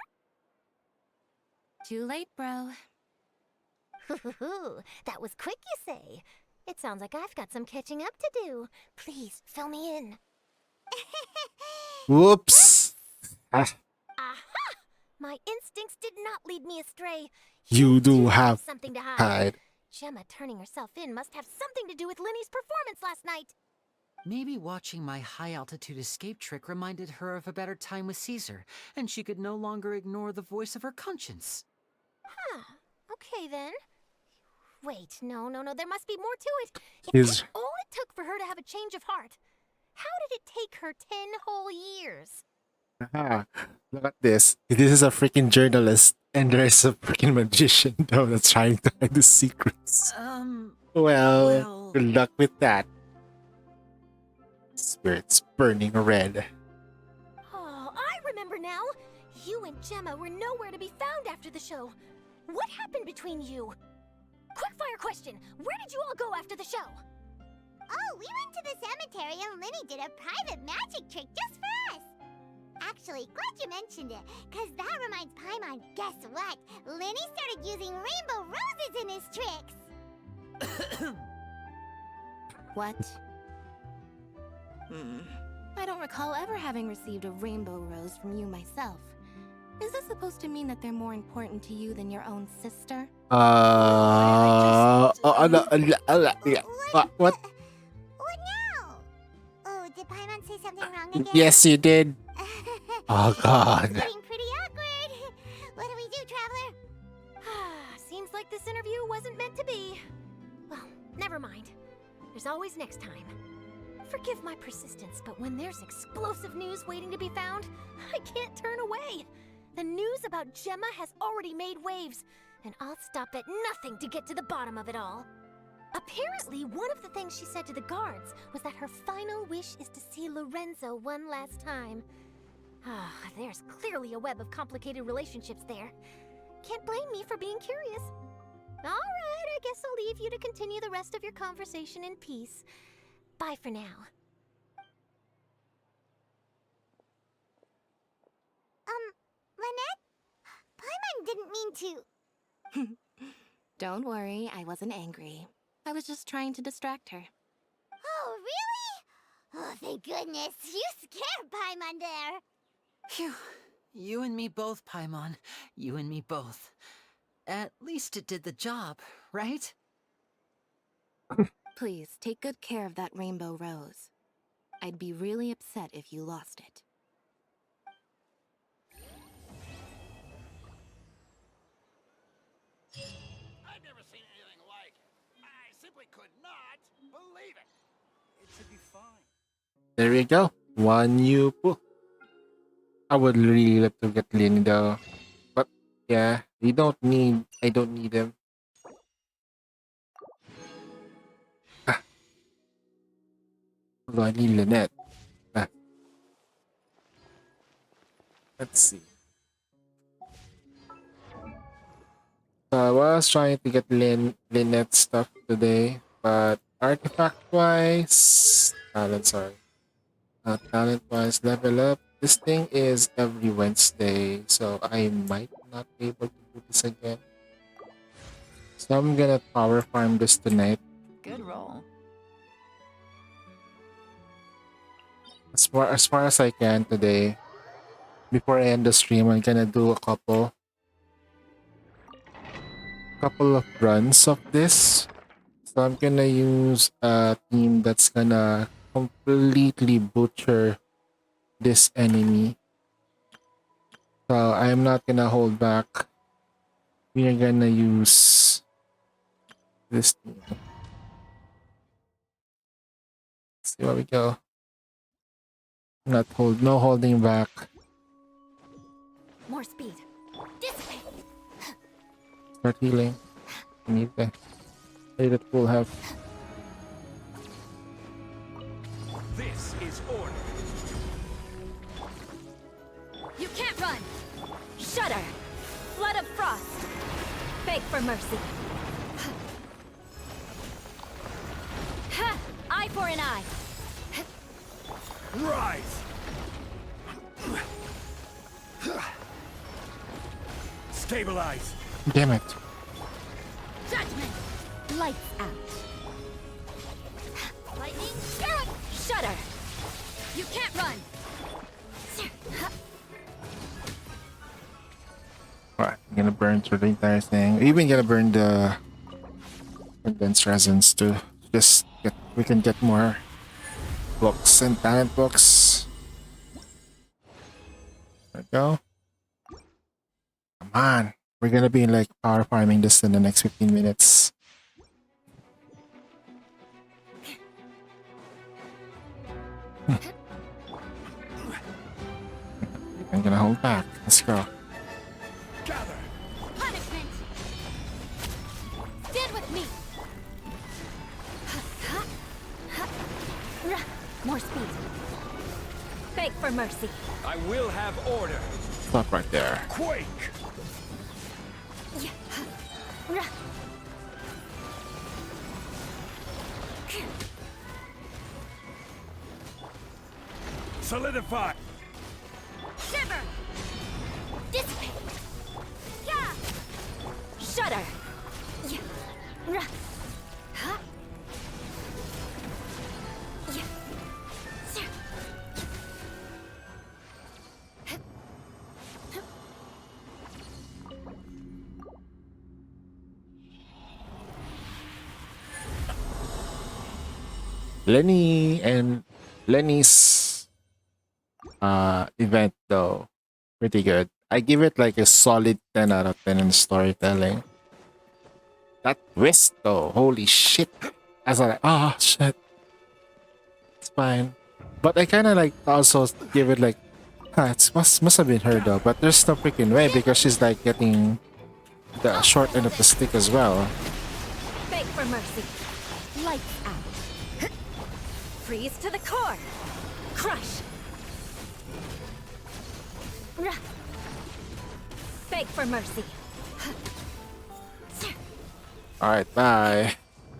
Too late, bro. That was quick, you say? It sounds like I've got some catching up to do. Please, fill me in. Whoops. Ah, Aha! My instincts did not lead me astray. you do have something to hide. Gemma turning herself in must have something to do with Linny's performance last night. Maybe watching my high-altitude escape trick reminded her of a better time with Caesar, and she could no longer ignore the voice of her conscience. Huh. Okay, then. Wait, no, there must be more to it. If Is- that's all it took for her to have a change of heart, how did it take her 10 whole years? Aha. Look at this. This is a freaking journalist, and there's a freaking magician though that's trying to hide the secrets. Well, good luck with that. Spirit's burning red. Oh, I remember now. You and Gemma were nowhere to be found after the show. What happened between you? Quickfire question. Where did you all go after the show? Oh, we went to the cemetery and Linny did a private magic trick just for us. Actually, glad you mentioned it, because that reminds Paimon, guess what? Linny started using rainbow roses in his tricks. What? I don't recall ever having received a rainbow rose from you myself. Is this supposed to mean that they're more important to you than your own sister? Yeah. What? What now? Oh, did Paimon say something wrong again? Yes, you did. Oh God. It's getting pretty awkward. What do we do, Traveler? Seems like this interview wasn't meant to be. Well, never mind. There's always next time. Forgive my persistence, but when there's explosive news waiting to be found, I can't turn away. The news about Gemma has already made waves, and I'll stop at nothing to get to the bottom of it all. Apparently, one of the things she said to the guards was that her final wish is to see Lorenzo one last time. There's clearly a web of complicated relationships there. Can't blame me for being curious. All right, I guess I'll leave you to continue the rest of your conversation in peace. Bye for now. Lynette? Paimon didn't mean to... Don't worry, I wasn't angry. I was just trying to distract her. Oh, really? Oh, thank goodness. You scared Paimon there. Phew. You and me both, Paimon. You and me both. At least it did the job, right? Please, take good care of that rainbow rose. I'd be really upset if you lost it. I've never seen anything like it. I simply could not believe it. It should be fine. There you go. One new pool. I would really love to get Lynn though. But yeah, I don't need him. Although I need Lynette. Let's see. So I was trying to get Lynette stuff today, but artifact-wise, talent-wise, level up. This thing is every Wednesday, so I might not be able to do this again. So I'm gonna power farm this tonight. Good roll. As far as I can today. Before I end the stream, I'm gonna do a couple of runs of this. So I'm gonna use a team that's gonna completely butcher this enemy. So I'm not gonna hold back. We are gonna use this team. Let's see where we go. No holding back. More speed. Dissipate. Start healing. I need the full health. This is order. You can't run. Shudder. Flood of frost. Beg for mercy. Eye for an eye. Rise. Stabilize. Damn it. Judgment. Lights out. Lightning. Shudder. You can't run. Alright, I'm gonna burn through the entire thing. We're even gonna burn the condensed resins too. We can get more books and talent books. There we go. Come on. We're gonna be like power farming this in the next 15 minutes. I'm gonna hold back. Let's go. Gather. Punishment. Stand with me. More speed. Beg for mercy. I will have order. Stop right there. Quake. Solidify. Shiver. Dissipate. Yeah. Shudder. Yeah. Huh? Yeah. Lenny's event though, pretty good. I give it like a solid 10 out of 10 in storytelling. That twist though, holy shit. I was like, oh shit. It's fine. But I kinda like also give it like it must have been her though, but there's no freaking way because she's like getting the short end of the stick as well. Beg for mercy. Lights out. Freeze to the core. Crush. Beg for mercy. Alright, bye.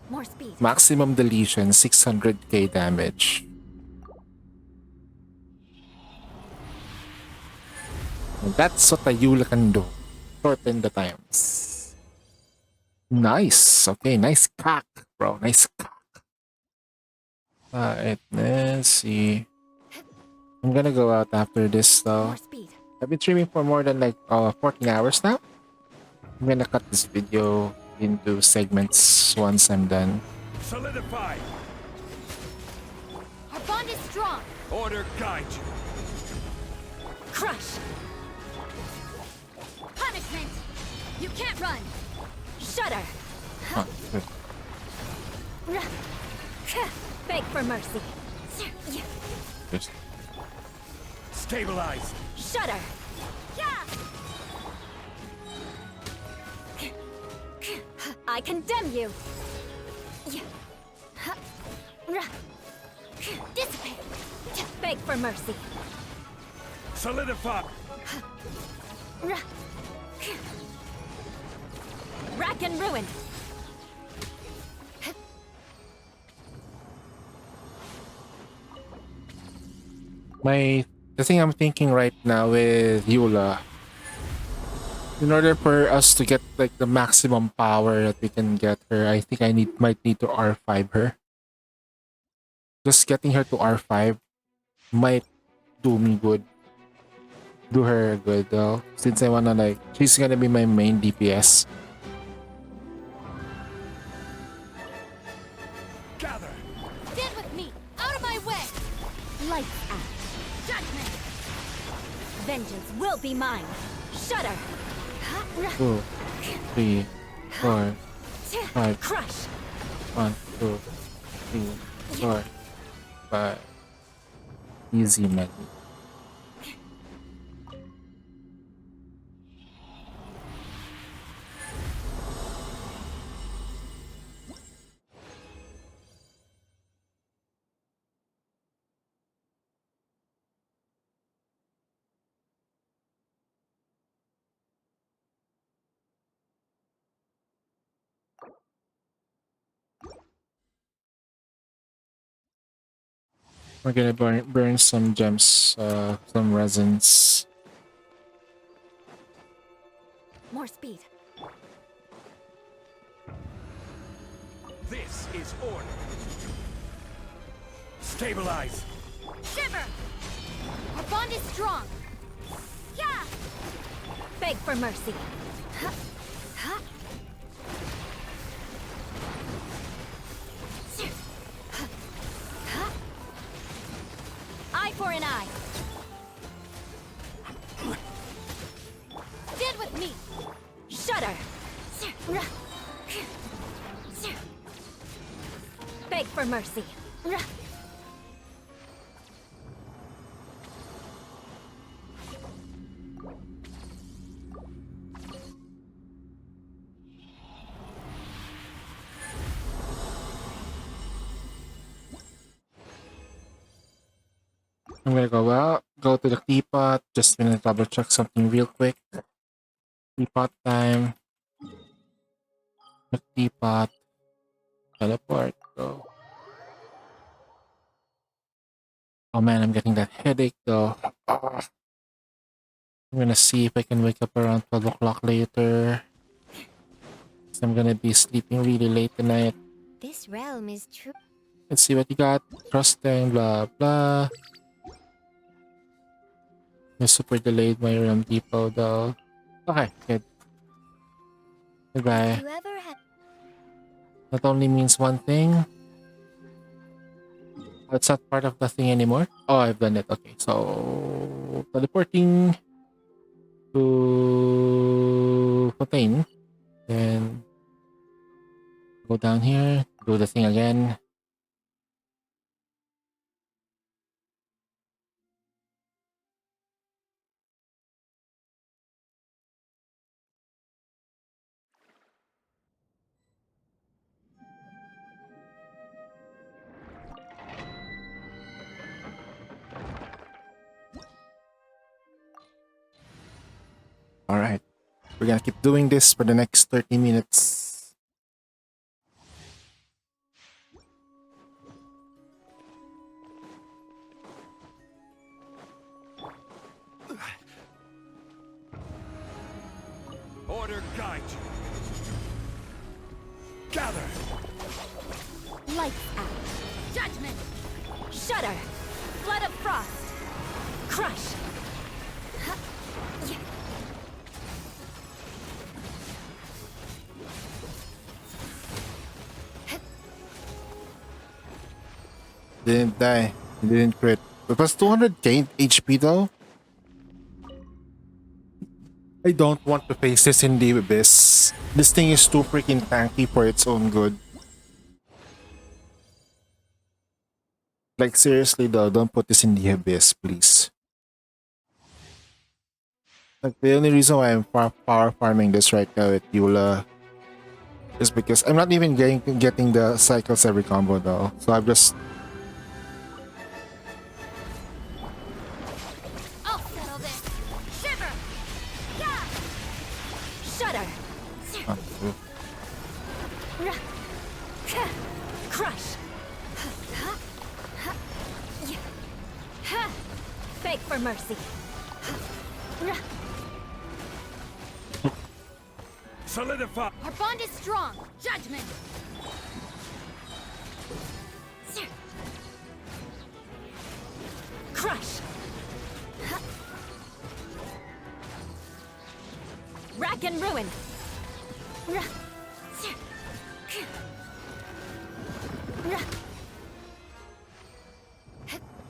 More speed. Maximum deletion, 600k damage. That's what a Eula can do. Shorten the times. Nice. Okay, nice cock, bro. Nice cock. Alright, let's see. I'm gonna go out after this though. I've been streaming for more than like 14 hours now. I'm gonna cut this video into segments once I'm done. Solidify! Our bond is strong. Order guide you. Crush. Punishment. You can't run. Shudder. Oh, good. Beg for mercy. Just Stabilize. Shudder. I condemn you. Dissipate. Beg for mercy. Solidify. Rack and ruin. the thing I'm thinking right now with Eula, in order for us to get like the maximum power that we can get her, I think might need to R5 her. Just getting her to R5 might do me good. Do her good though, since I wanna like, she's gonna be my main DPS. Gather. Stand with me. Out of my way. Lights out. Judgment. Vengeance will be mine. Shudder. 2, 3, 4, 5. Crush. 1, 2, 3, 4, 5. Easy, man. We're gonna burn some gems, some resins. More speed. This is order. Stabilize. Shiver. Our bond is strong. Yeah. Beg for mercy. Eye for an eye. Stand with me. Shudder. Beg for mercy. I'm gonna go out, go to the teapot, just gonna double check something real quick. Teapot time. The teapot. Teleport, go. Oh man, I'm getting that headache though. Ah. I'm gonna see if I can wake up around 12 o'clock later. I'm gonna be sleeping really late tonight. This realm is true. Let's see what you got. Trusting, blah blah. I super delayed my realm depot though. Okay, good. Goodbye. That only means one thing. It's not part of the thing anymore. Oh, I've done it. Okay, so teleporting to Fontaine. Then go down here, do the thing again. All right. We're gonna keep doing this for the next 30 minutes. Order guide you. Gather. Lights out. Judgment. Shudder. Flood of frost. Crush. Huh. Yeah. Didn't die. Didn't crit. It was 200k HP though. I don't want to face this in the abyss. This thing is too freaking tanky for its own good. Like seriously though, don't put this in the abyss, please. Like the only reason why I'm power farming this right now with Eula is because I'm not even getting the cycles every combo though. So I'm just I'll settle this. Shiver. Yeah. Shudder. Crush. Beg for mercy. Solidify. Our bond is strong. Judgment. Crush. Rack and ruin.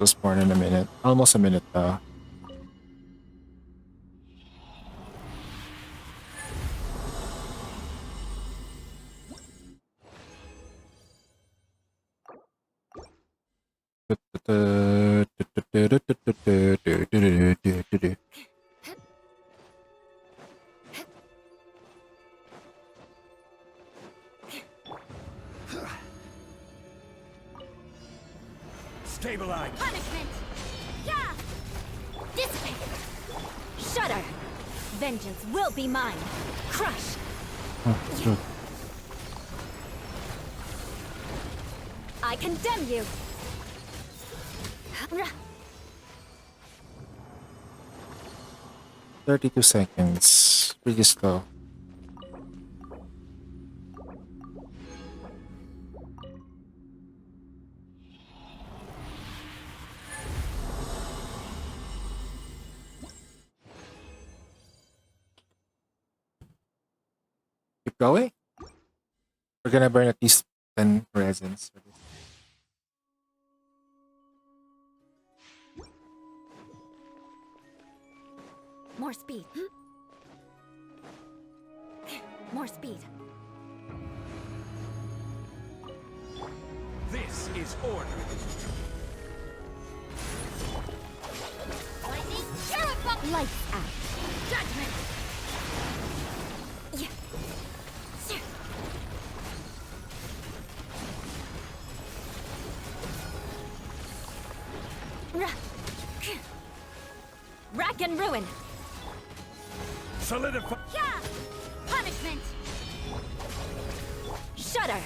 just more than a minute. Almost a minute though. Stabilize. Punishment. Yeah. Dissipate. Shudder. Vengeance will be mine. Crush. I condemn you. 32 seconds. Pretty slow. Keep going. We're gonna burn at least 10 resins for this. More speed. More speed. This is order. Lightning, terrifying. Lights out. Judgment. Yeah. Rack and ruin. Solidify. Yeah. Punishment. Shudder.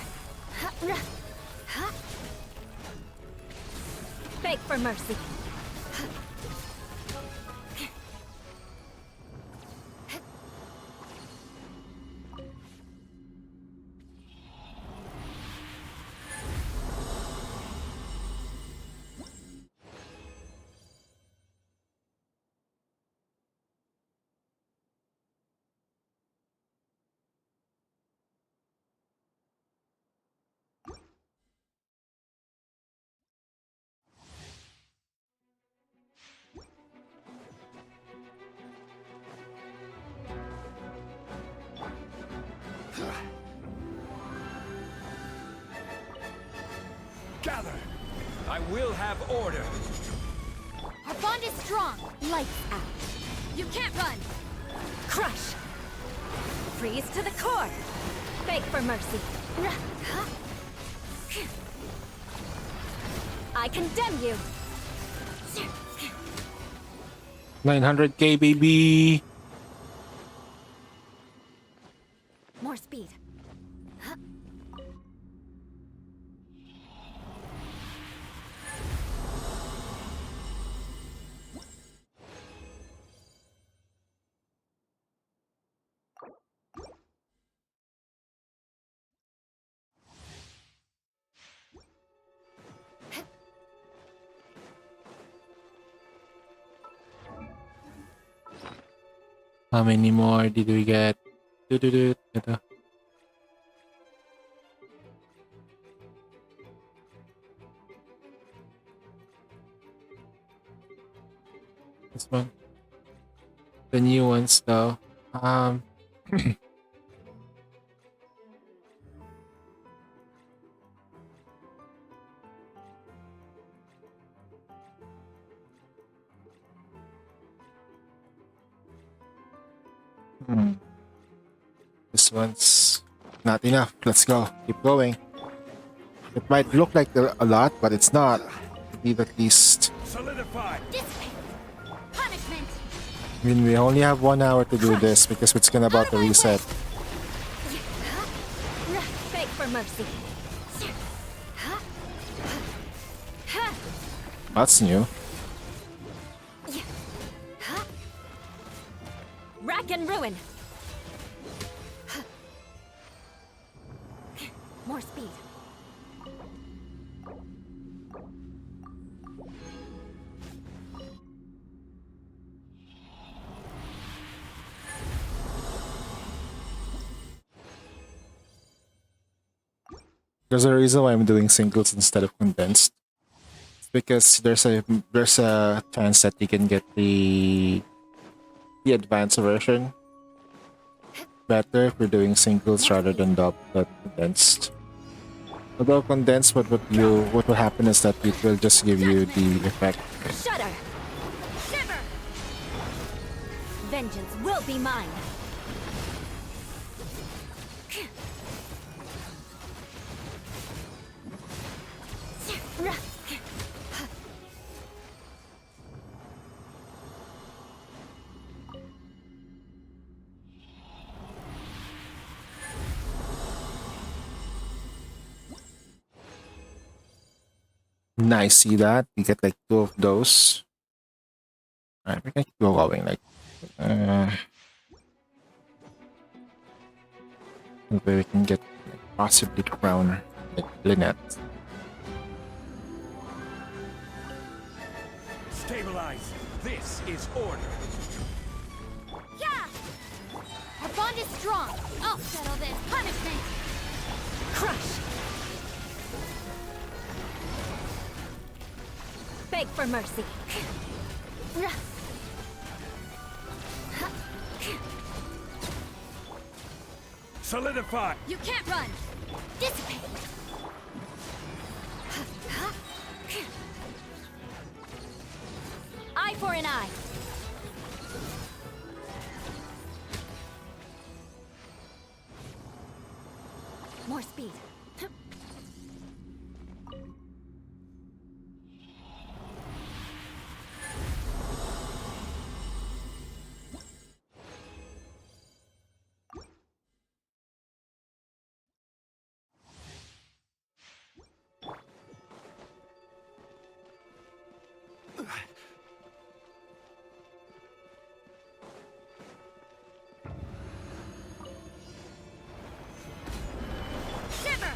Beg for mercy. Gather! I will have order. Our bond is strong. Lights out. You can't run. Crush. Freeze to the core. Beg for mercy. I condemn you. 900k, baby. More speed. How many more did we get? Ito. This one. The new ones though. This one's not enough. Let's go. Keep going. It might look like a lot, but it's not. We need at least. Solidify. Punishment. I mean, we only have 1 hour to do this because it's gonna about to reset. Beg for mercy. That's new. Rack and ruin. More speed. There's a reason why I'm doing singles instead of condensed. It's because there's a chance that you can get the advanced version better if we're doing singles rather than the condensed. Although condensed, what will happen is that it will just give you the effect. Shudder. Shiver. Vengeance will be mine. Nice, see that? You get like 2 of those. Alright, we can keep going like maybe we can get like, possibly crown like Lynette. Stabilize. This is order. Yeah! Our bond is strong. I'll settle this. Punishment. Crush. Beg for mercy. Solidify. You can't run. Dissipate. Eye for an eye. More speed. Shiver.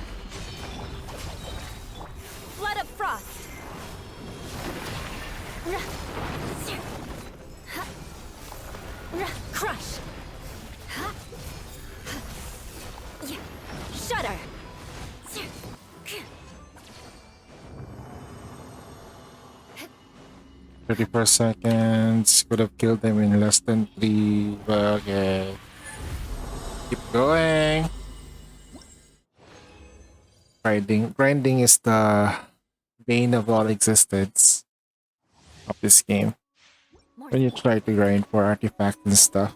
Flood of frost. Crush. Shudder. 34 seconds. Could have killed them in less than 3. But okay. Keep going. Grinding is the bane of all existence of this game. When you try to grind for artifacts and stuff.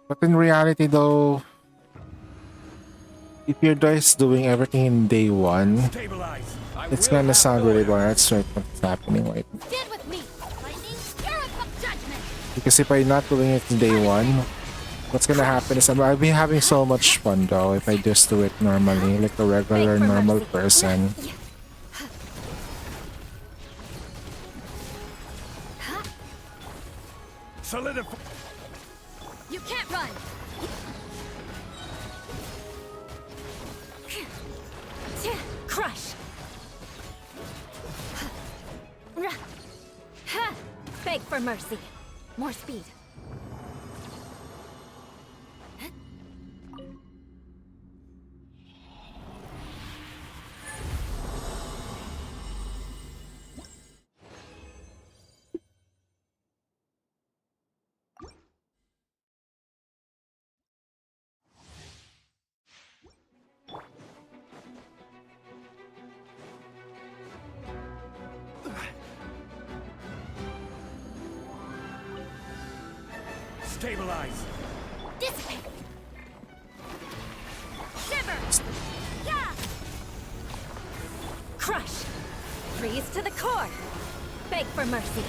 But in reality though, if you're just doing everything in day one, it's gonna sound really boring. That's right what's happening right now. Stand with me. Lightning, judgment. Because if I'm not doing it in day one, what's gonna happen is I'll be having so much fun though if I just do it normally, like a regular normal person. Solidify. You can't run. Crush! Beg for mercy. More speed. Stabilize. Dissipate. Shiver. Yeah. Crush! Freeze to the core! Beg for mercy.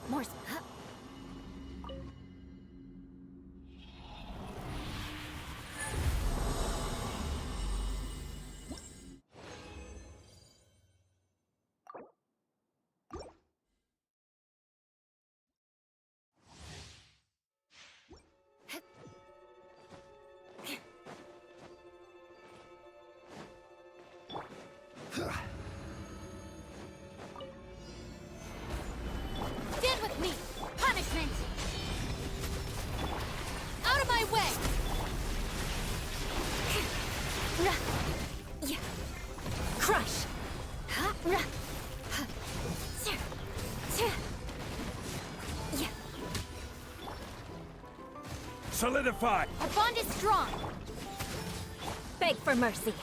More. Stand with me. Punishment. Out of my way. Crush! Solidify. Our bond is strong. Beg for mercy.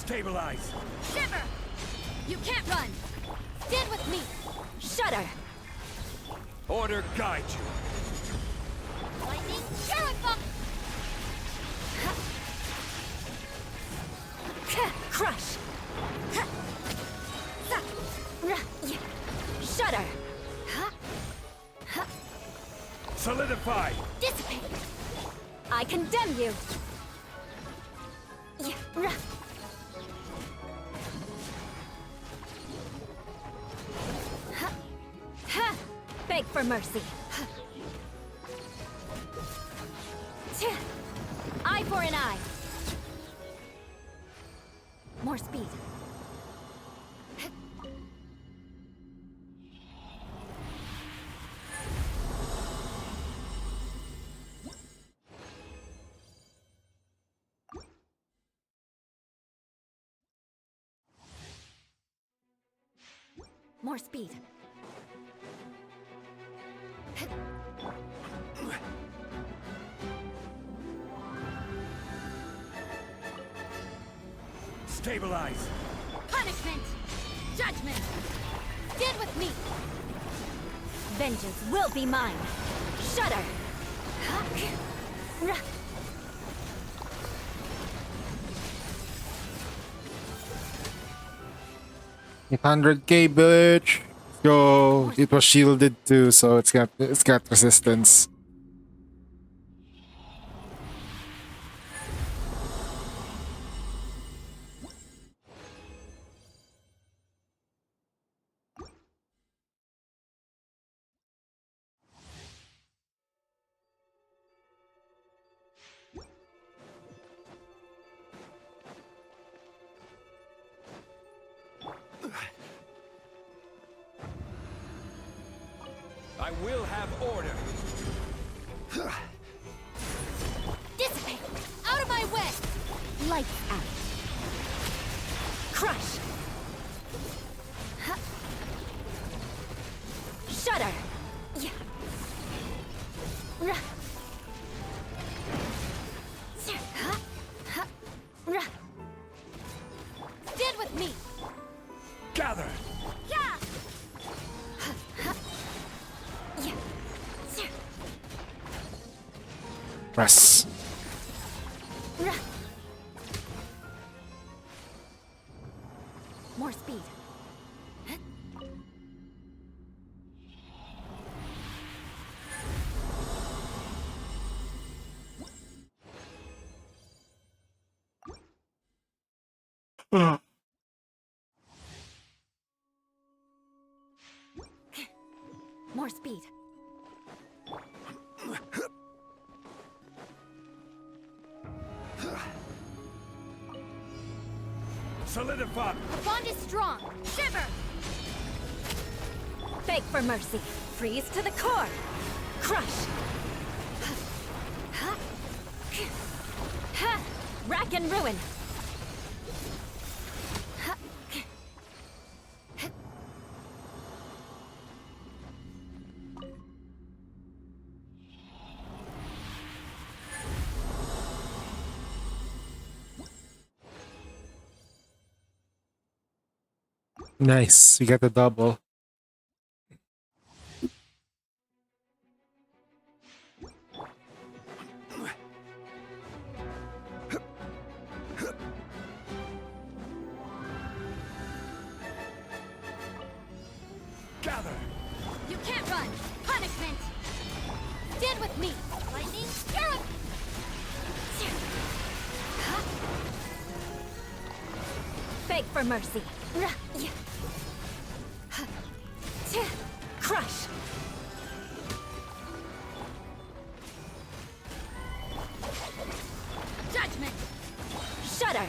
Stabilize. Shiver. You can't run. Stand with me. Shudder! Order guide you. Lightning, terrify. Crush! Shudder! Solidify. Dissipate. I condemn you! Beg for mercy. Eye for an eye. More speed. More speed. Stabilize! Punishment! Judgment! Stand with me! Vengeance will be mine! Shudder! 800k, bitch. Go. It was shielded too, so it's got resistance. I will have order. Dissipate! Out of my way! Lights out. Crush! Shudder! Stand with me! Gather! Yeah! Press. More speed. More speed. Solidify! The bond is strong. Shiver! Beg for mercy. Freeze to the core. Crush! Rack and ruin. Nice. We got the double. Gather! You can't run. Punishment. Stand with me. Lightning Spirit. Beg for mercy. Crush. Judgment. Shudder.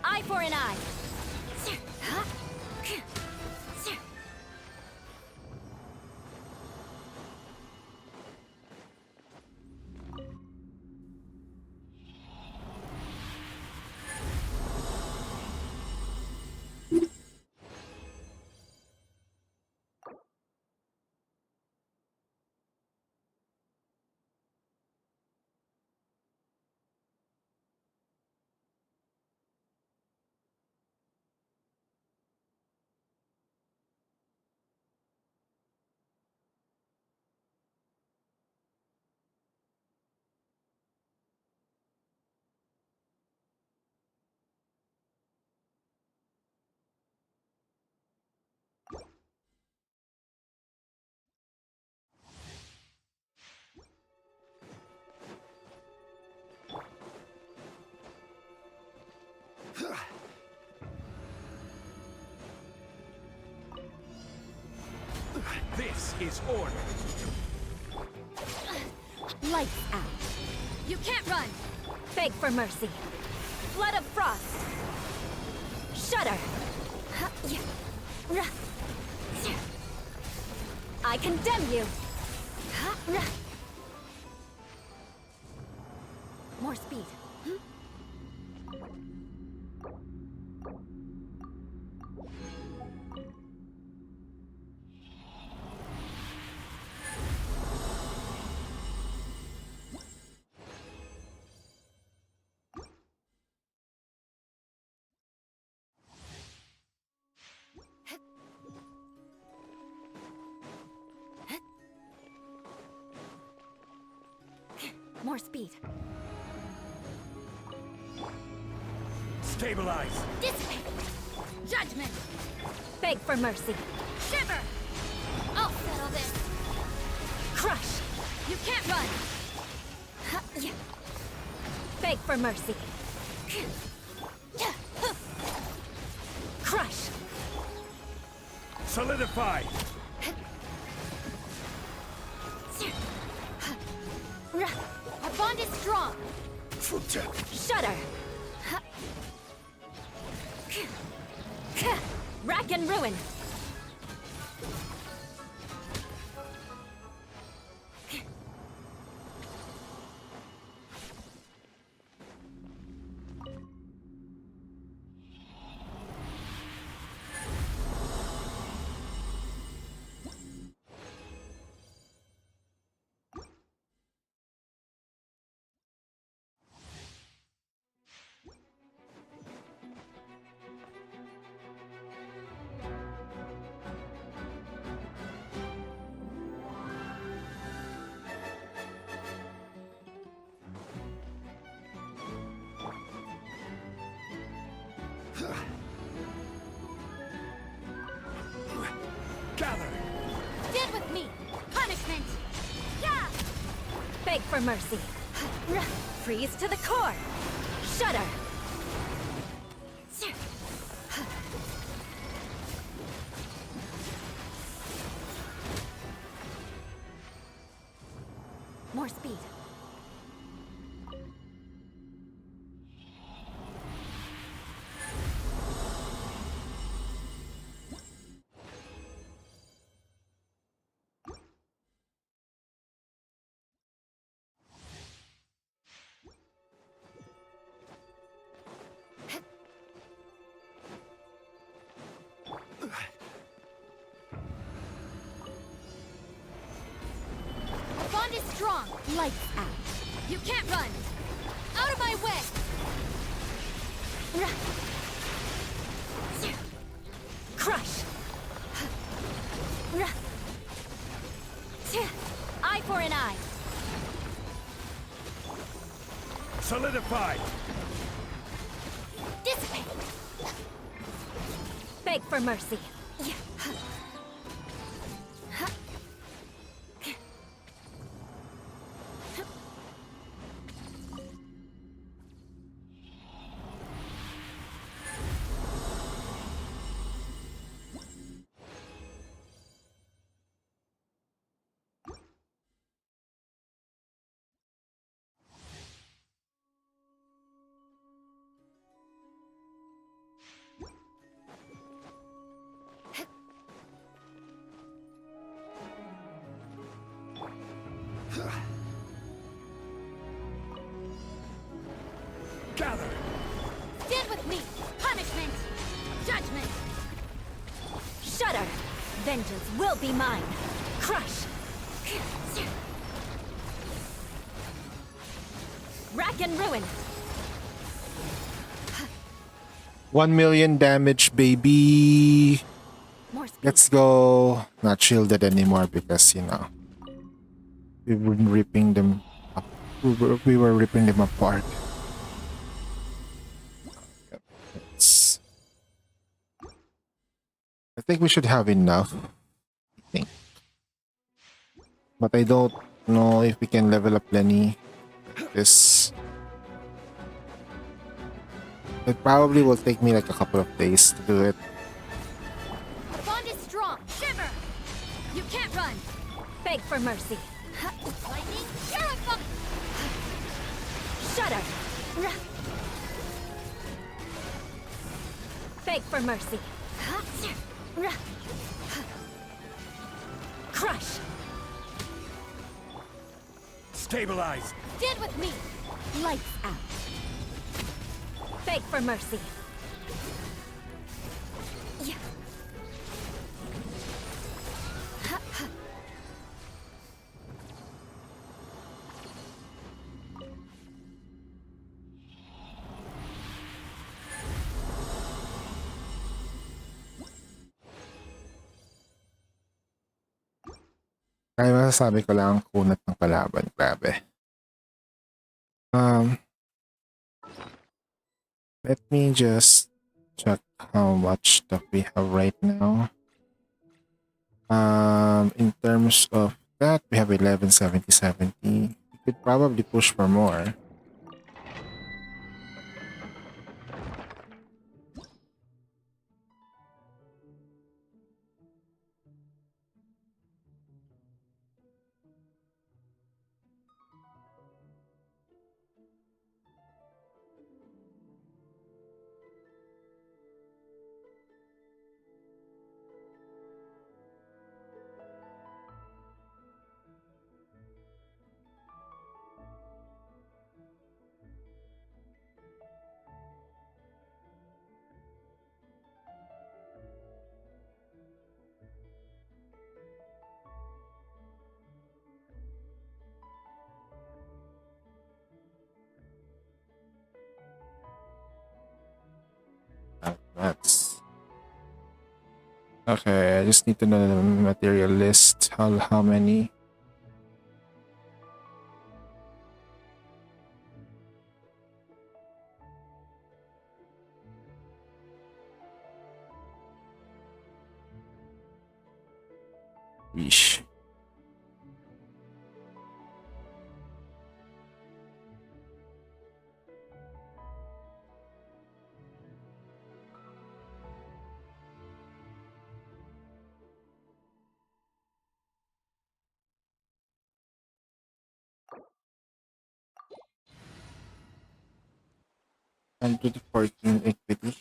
Eye for an eye. This is order. Lights out. You can't run. Beg for mercy. Flood of frost. Shudder. I condemn you. More speed. More speed. Stabilize. Dissipate. Judgment. Beg for mercy. Shiver. I'll settle this. Crush. You can't run. Beg for mercy. Crush. Solidify. Our bond is strong. Shudder. Rack and ruin. Gather. Stand with me. Punishment. Yeah. Beg for mercy. Freeze to the core. Shudder. More speed. Bond is strong. Lights out. You can't run. Out of my way. Crush. Eye for an eye. Solidify. Dissipate. Beg for mercy. Gather. Stand with me. Punishment. Judgment. Shudder. Vengeance will be mine. Crush. Rack and ruin. 1 million damage, baby. More speed. Let's go. Not shielded anymore because, you know, we've been ripping them up. We were ripping them apart. I think we should have enough. I think. But I don't know if we can level up Lenny. This. It probably will take me like a couple of days to do it. Our bond is strong. Shiver. You can't run. Beg for mercy. Lightning. Terrify. Shudder. Beg for mercy. Crush. Stabilize. Stand with me. Lights out. Beg for mercy. Yeah. Kaya masasabi ko lang ang kunat ng kalaban. Grabe. Um, let me just check how much stuff we have right now. In terms of that, we have 11, 70, 70. We could probably push for more. That's okay. I just need to know the material list. How many? Yeesh. And to the 14 equity.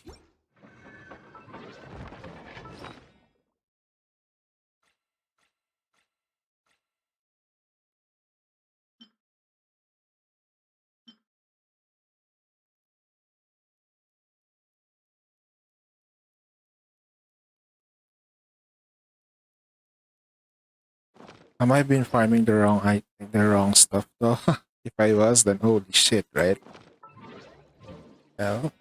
I might have been farming the wrong stuff though. If I was, then holy shit, right? Well.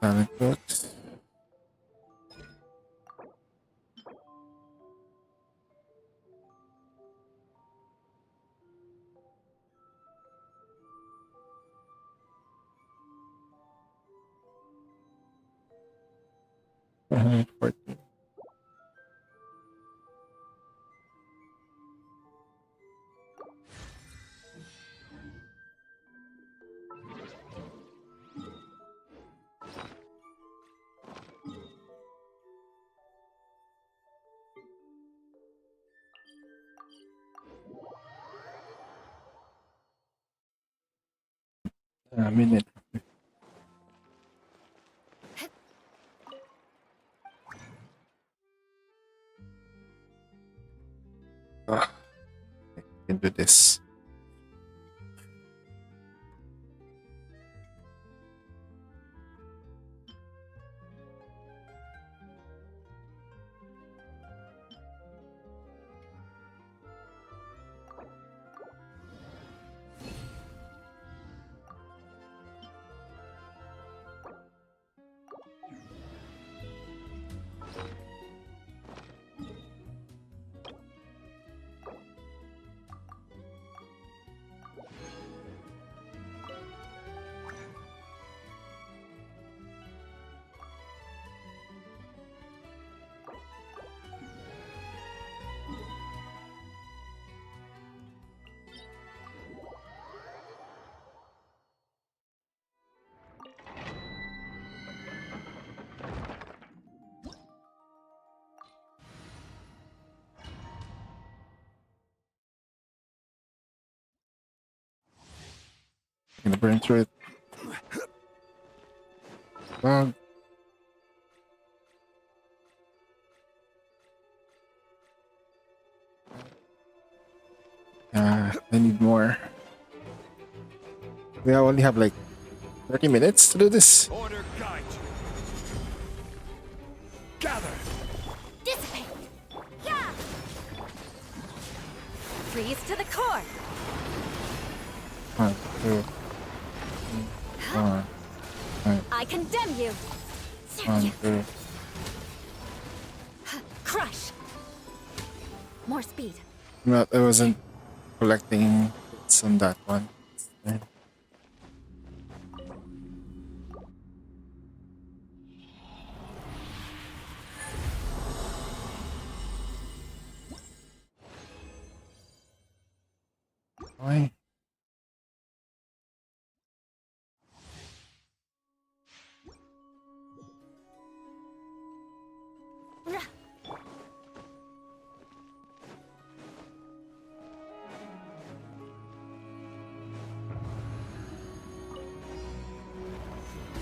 Talent books. Uh-huh, 14. A minute. I can do this. Gonna burn through it. Well, I need more. We only have like 30 minutes to do this. Order guide you. Gather. Dissipate. Yeah. Freeze to the core. 1, 2, 3, 4, 5. I condemn you. Under. Crush. More speed. No, I wasn't collecting bits on that one. Why?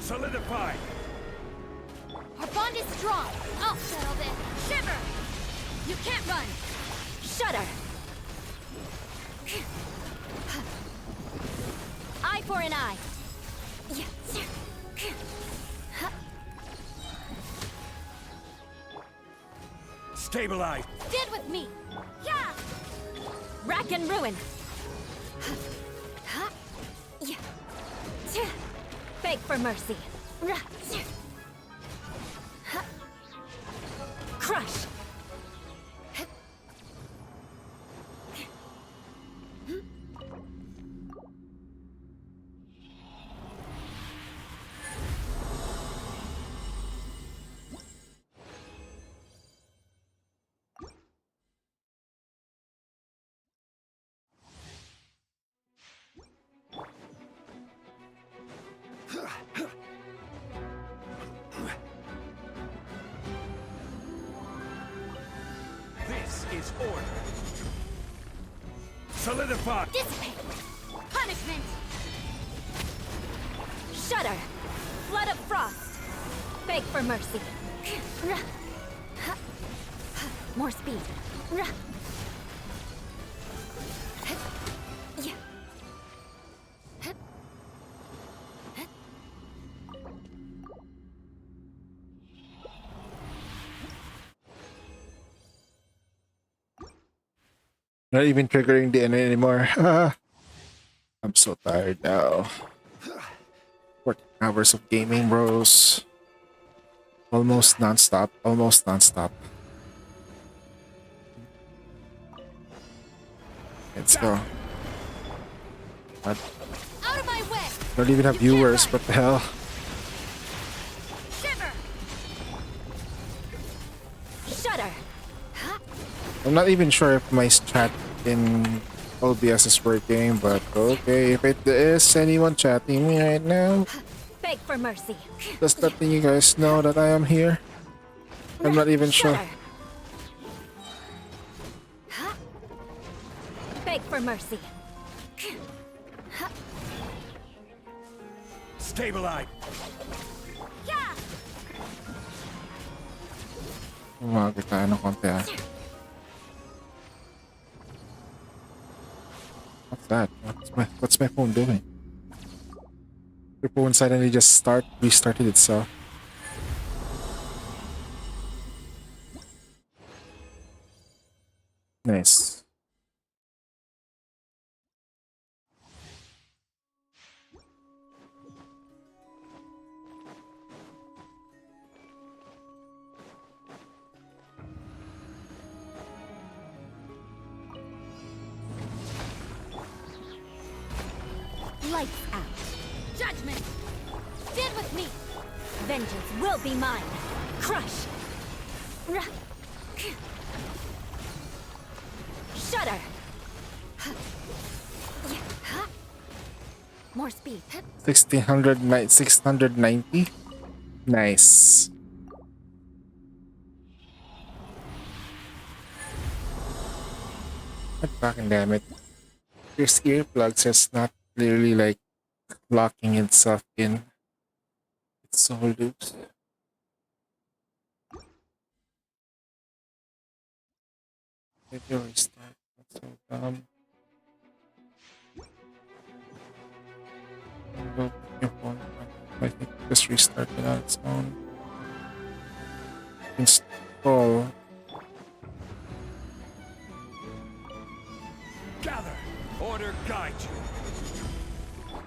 Solidify! Our bond is strong. I'll settle this. Shiver! You can't run. Shudder. Eye for an eye. Stabilize! Stand with me. Yeah. Rack and ruin. Beg for mercy. Crush. This is order. Solidify! Dissipate. Punishment. Shudder. Flood of frost. Beg for mercy. More speed. Not even triggering the enemy anymore. I'm so tired now. 14 hours of gaming, bros. Almost non-stop. Almost non-stop. Let's go. What? Out of my way. Don't even have viewers. What the hell? Shiver. Shudder. I'm not even sure if my chat in OBS is working, but okay. If it is anyone chatting me right now, Beg for mercy. just letting you guys know that I am here. I'm not even sure. Beg for mercy. Stabilize! Yeah. Umagay tayo ng konti ah. What's that? What's my phone doing? Your phone suddenly just restarted itself. Nice. Lights out. Judgment. Stand with me. Vengeance will be mine. Crush. Shudder. More speed. 690. Nice. God fucking damn it. This earplugs is not clearly like locking itself in. It's so loose. Maybe restart. That's so dumb. Go put your phone on. I think just restart it on its own. Install. Gather! Order guide you!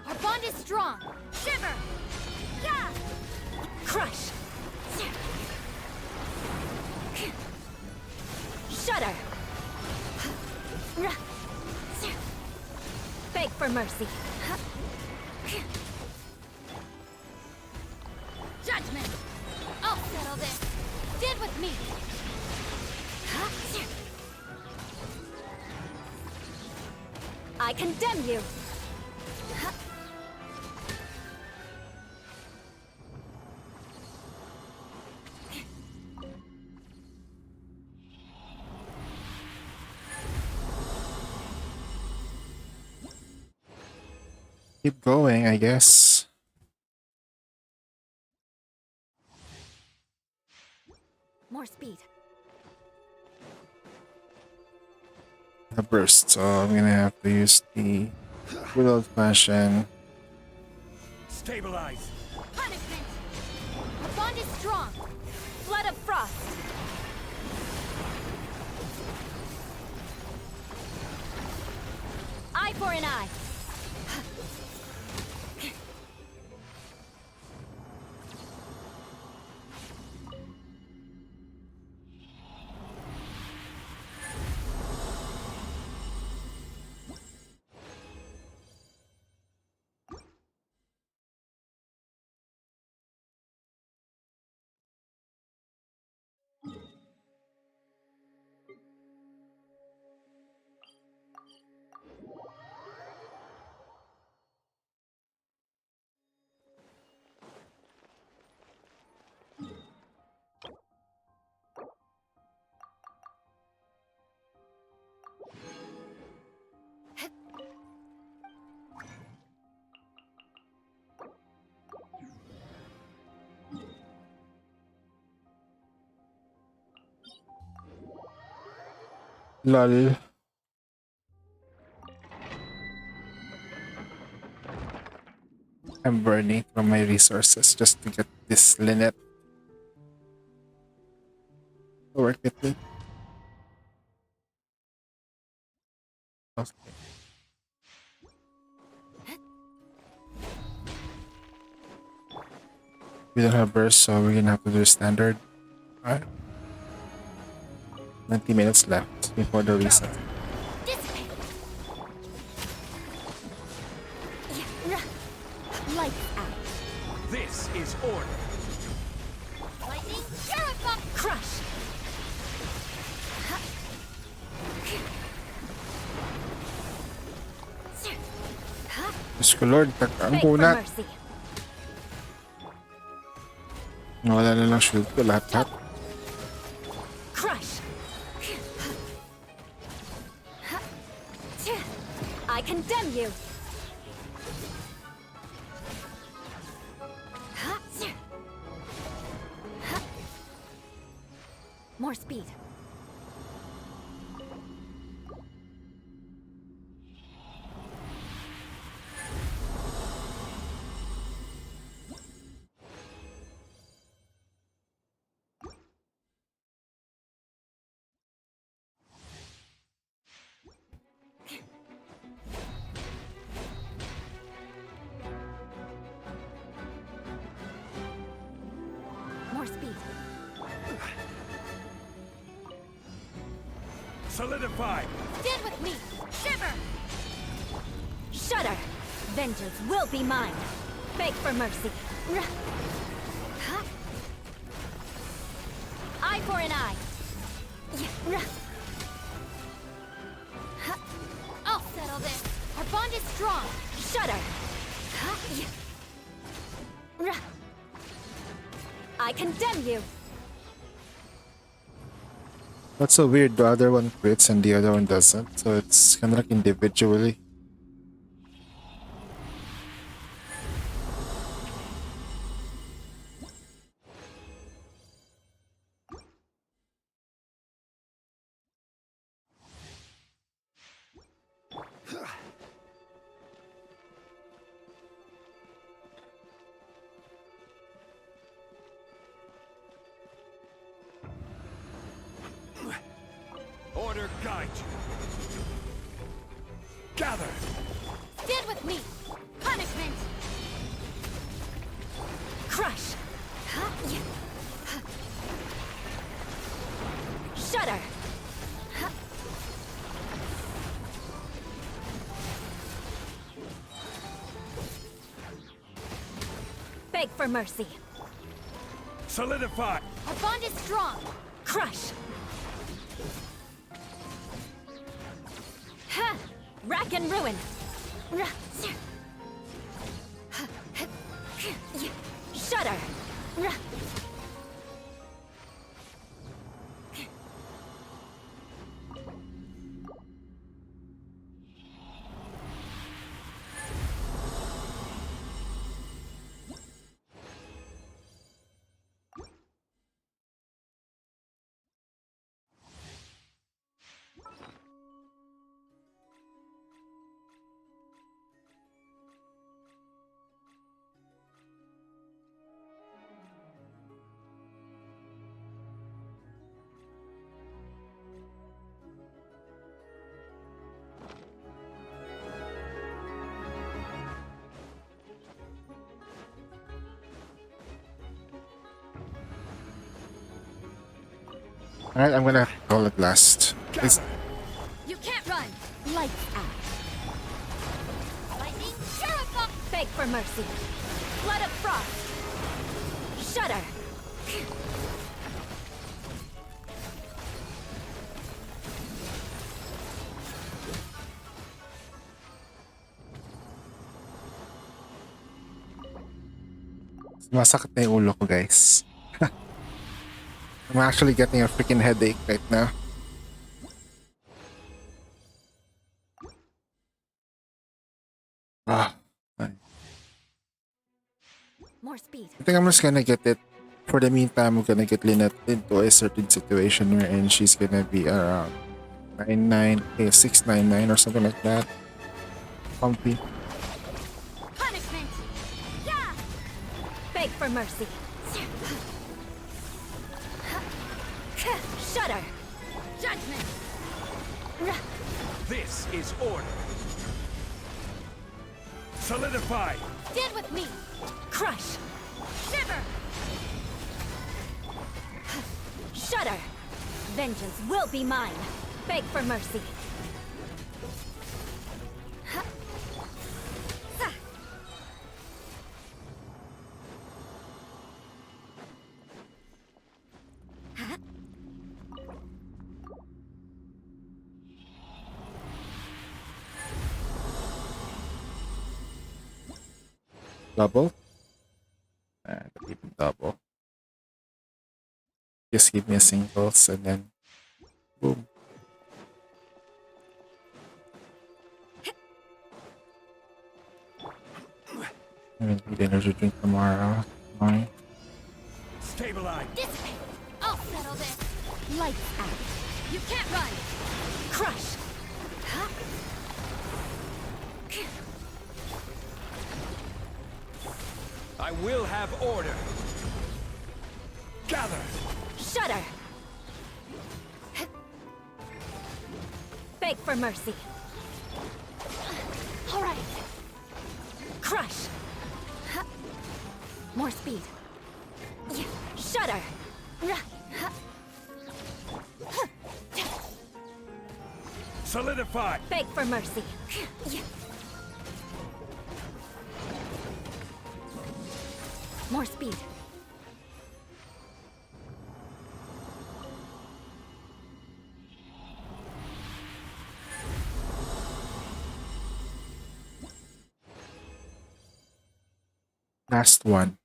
Our bond is strong. Shiver. Yeah. Crush. Shudder! Beg for mercy. Judgment! I'll settle this. Stand with me. I condemn you. Keep going, I guess. More speed. A burst, so I'm gonna have to use the good old fashioned. Stabilize. Punishment! Our bond is strong. Flood of frost. Eye for an eye. Lol. I'm burning from my resources just to get this Lynette. Work with it. Okay. We don't have burst, so we're gonna have to do standard. Alright. 20 minutes left before the reset. Lights out. This is order. Lightning, terrify! Crush! Diyos ko Lord, ang kunat. Wala na lang shield ko lahat. Crush! I condemn you! More speed. More speed. Solidify. Stand with me. Shiver! Shudder! Vengeance will be mine. Beg for mercy. Eye for an eye. I'll settle this. Our bond is strong. Shudder! I condemn you. That's so weird. The other one crits and the other one doesn't. So it's kind of like individually. Order guide you. Gather. Stand with me. Punishment. Crush! Beg for mercy. Solidify! Our bond is strong. Crush. Ha! Rack and ruin. Shudder. Alright, I'm gonna call it last. It's You can't run. Lights out. Lightning terrify. Beg for mercy. Flood of frost. Shudder. Masakit na yung ulo ko, guys. I'm actually getting a freaking headache right now. Ah, More speed. I think I'm just gonna get it. For the meantime, I'm gonna get Lynette into a certain situation wherein she's gonna be around 699 or something like that. Comfy. Punishment. Yeah. Beg for mercy. Shudder. Judgment. This is order. Solidify! Stand with me. Crush. Shiver. Shudder. Vengeance will be mine. Beg for mercy. Double. And even double. Just give me a singles and then boom. I will need energy drink tomorrow. Fine. Stabilize. Dissipate. I'll settle this. Lights out. You can't run. Crush. Huh? I will have order. Gather. Shudder. Beg for mercy. All right. Crush. More speed. Shudder. Solidify. Beg for mercy. More speed. Last one.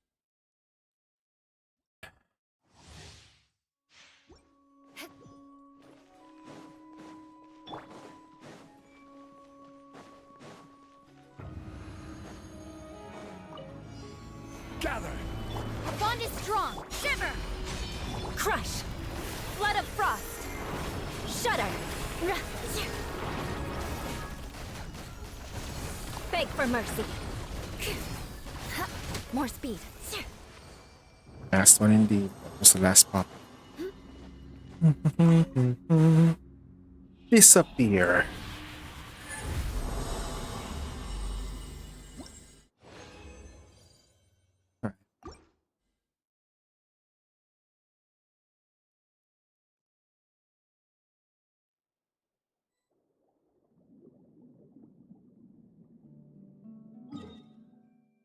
Gather. Our bond is strong. Shiver. Crush. Flood of frost. Shudder. Beg for mercy. More speed. Last one indeed. That was the last pop. Disappear.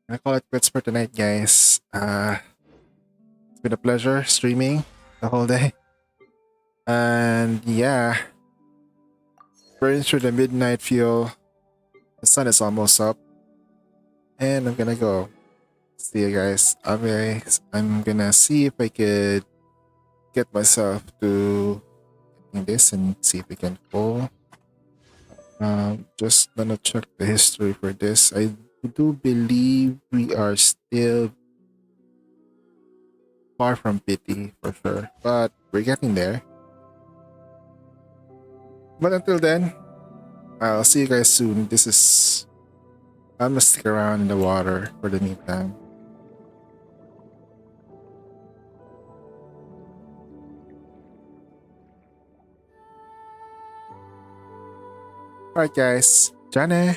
I call it quits for tonight, guys. It's been a pleasure streaming the whole day. And yeah, burning through the midnight fuel. The sun is almost up. And I'm gonna go. See you guys. I'm gonna see if I could get myself to this and see if we can pull. Just gonna check the history for this. I do believe we are still far from pity for sure, but we're getting there. But until then, I'll see you guys soon. I'm gonna stick around in the water for the meantime. Alright guys, Jane.